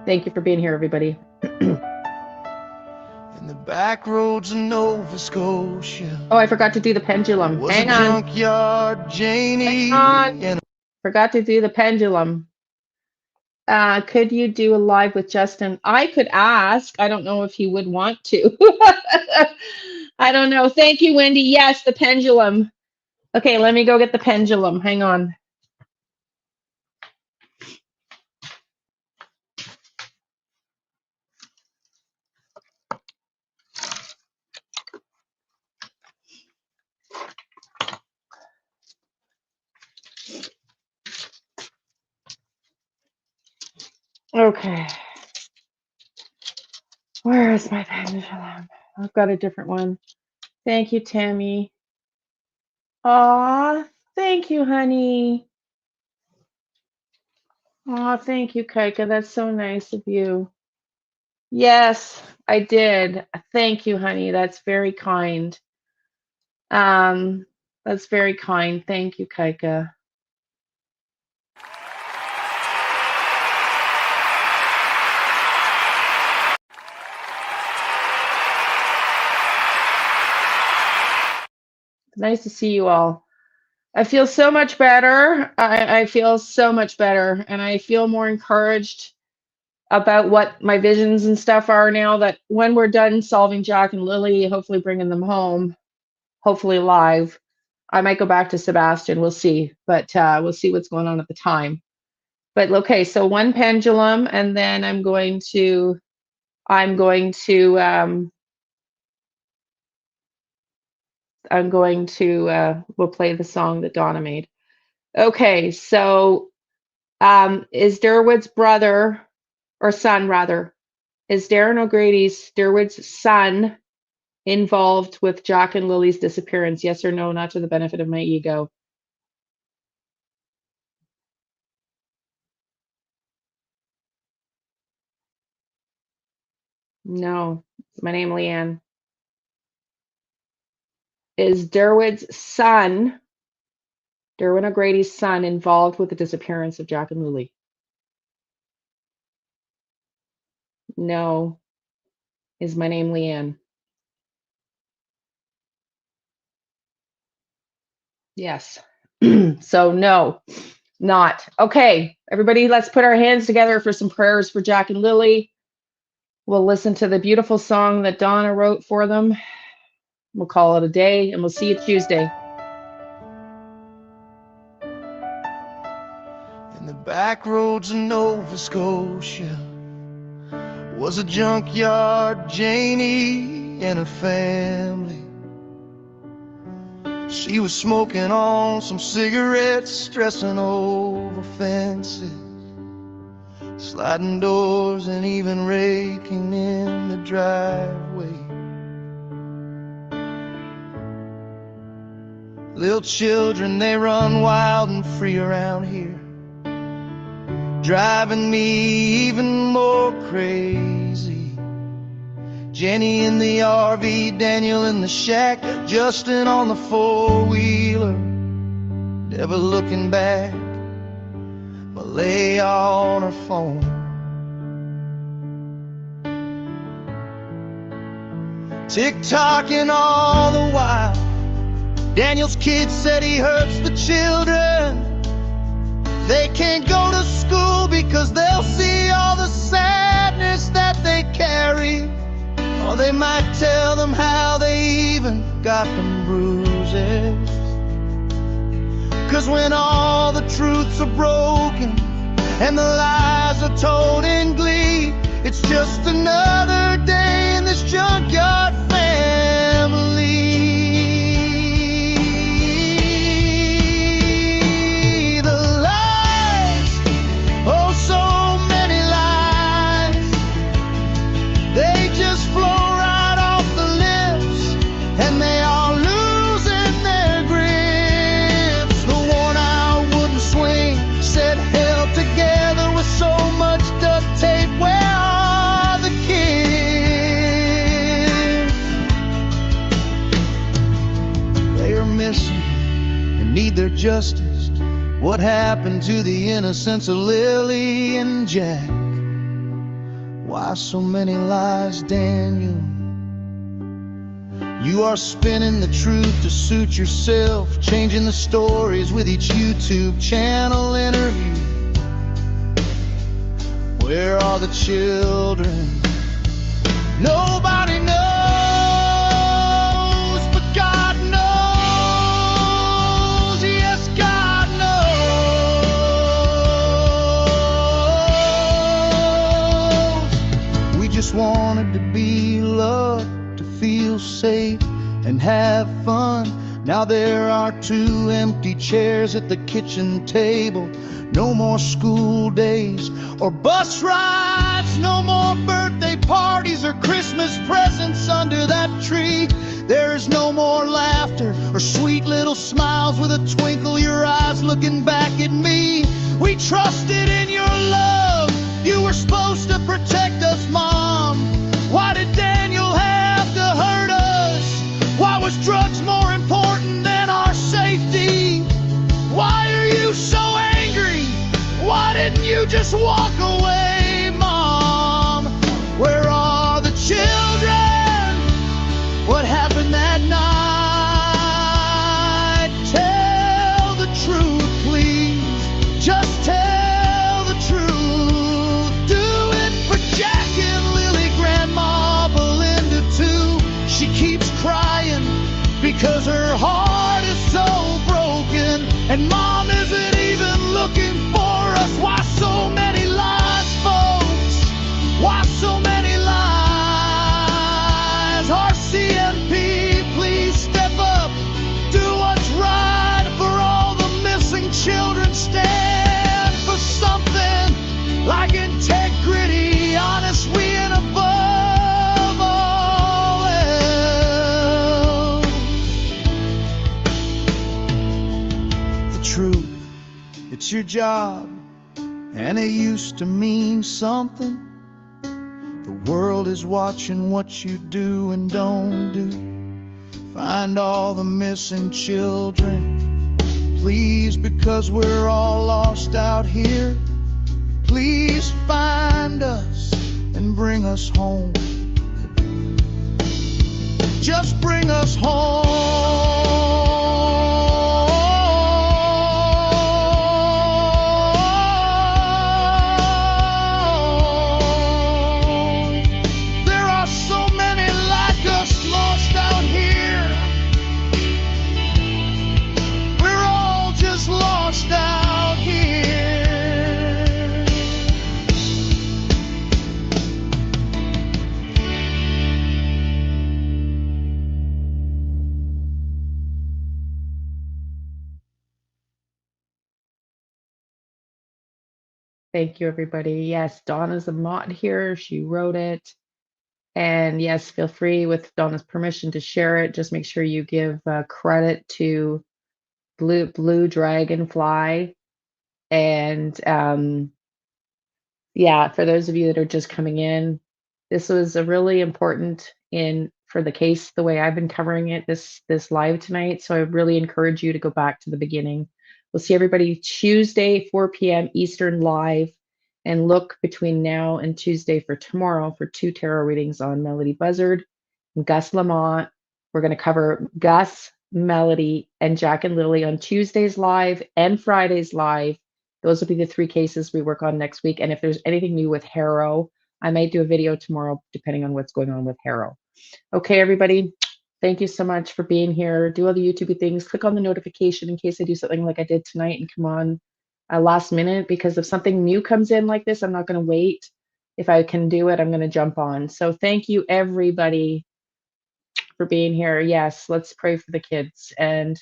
Thank you for being here, everybody. In the back roads of Nova Scotia. Oh, I forgot to do the pendulum. Hang on. Junkyard Janie. Hang on. Forgot to do the pendulum. Could you do a live with Justin? I could ask. I don't know if he would want to. I don't know. Thank you, Wendy. Yes, the pendulum. Okay, let me go get the pendulum. Hang on. Okay. Where is my pendulum? I've got a different one. Thank you, Tammy. Aw, thank you, honey. Aw, thank you, Kaika. That's so nice of you. Yes, I did. Thank you, honey. That's very kind. That's very kind. Thank you, Kaika. Nice to see you all. I feel so much better. I feel so much better, and I feel more encouraged about what my visions and stuff are now that when we're done solving Jack and Lily, hopefully bringing them home, hopefully live, I might go back to Sebastian. We'll see, but we'll see what's going on at the time. But okay, so one pendulum, and then I'm going to we'll play the song that Donna made. Okay, so is Derwood's brother or son rather, is Darren O'Grady's Derwood's son involved with Jack and Lily's disappearance? Yes or no, not to the benefit of my ego. No, my name Liane. Is Derwood's son, Derwin O'Grady's son, involved with the disappearance of Jack and Lily? No. Is my name Liane? Yes. So no, not. Okay, everybody, let's put our hands together for some prayers for Jack and Lily. We'll listen to the beautiful song that Donna wrote for them. We'll call it a day, and we'll see you Tuesday. In the back roads of Nova Scotia was a junkyard Janie and her family. She was smoking on some cigarettes, stressing over fences, sliding doors and even raking in the driveway. Little children, they run wild and free around here, driving me even more crazy. Jenny in the RV, Daniel in the shack, Justin on the four-wheeler, never looking back. Malaya on her phone, tick-tocking all the while. Daniel's kid said he hurts the children. They can't go to school because they'll see all the sadness that they carry. Or they might tell them how they even got them bruises. 'Cause when all the truths are broken and the lies are told in glee, it's just another day in this junkyard family. Need their justice. What happened to the innocence of Lily and Jack? Why so many lies, Daniel? You are spinning the truth to suit yourself, changing the stories with each YouTube channel interview. Where are the children? Nobody knows. Wanted to be loved, to feel safe and have fun. Now there are 2 empty chairs at the kitchen table. No more school days or bus rides. No more birthday parties or Christmas presents under that tree. There is no more laughter or sweet little smiles with a twinkle in your eyes looking back at me. We trusted in your love. You were supposed to protect us, Mom. Why did Daniel have to hurt us? Why was drugs more important than our safety? Why are you so angry? Why didn't you just walk away, Mom? Where are the children? What happened that night? Tell the truth, please. Just tell the truth. Do it for Jack and Lily, Grandma Belinda too. She keeps crying because her heart is so broken, and Mom isn't even looking for us. Why so many lies, folks? Why so many lies? RCMP, please step up. Do what's right for all the missing children. Stand for something like integrity, honesty, and above all else, the truth. It's your job, and it used to mean something. The world is watching what you do and don't do. Find all the missing children, please, because we're all lost out here. Please find us and bring us home. Just bring us home. There are so many like us lost out here. We're all just lost out here. Thank you, everybody. Yes, Donna's a mod here. She wrote it. And yes, feel free, with Donna's permission, to share it. Just make sure you give credit to Blue Dragonfly. And yeah, for those of you that are just coming in, this was a really important for the case, the way I've been covering it this live tonight. So I really encourage you to go back to the beginning. We'll see everybody Tuesday, 4 p.m. Eastern live, and look between now and Tuesday for tomorrow for 2 tarot readings on Melody Buzzard and Gus Lamont. We're going to cover Gus, Melody, and Jack and Lily on Tuesday's live and Friday's live. Those will be the 3 cases we work on next week. And if there's anything new with Harrow, I might do a video tomorrow, depending on what's going on with Harrow. Okay, everybody. Thank you so much for being here. Do all the YouTube things. Click on the notification in case I do something like I did tonight and come on last minute, because if something new comes in like this, I'm not going to wait. If I can do it, I'm going to jump on. So thank you, everybody, for being here. Yes, let's pray for the kids. And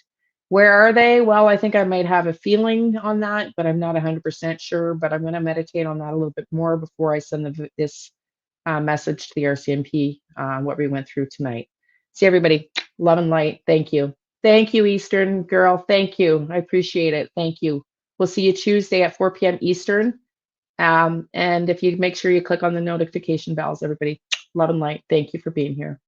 where are they? Well, I think I might have a feeling on that, but I'm not 100% sure. But I'm going to meditate on that a little bit more before I send this message to the RCMP, what we went through tonight. See everybody. Love and light. Thank you. Thank you, Eastern girl. Thank you. I appreciate it. Thank you. We'll see you Tuesday at 4 p.m. Eastern. And if you make sure you click on the notification bells, everybody. Love and light. Thank you for being here.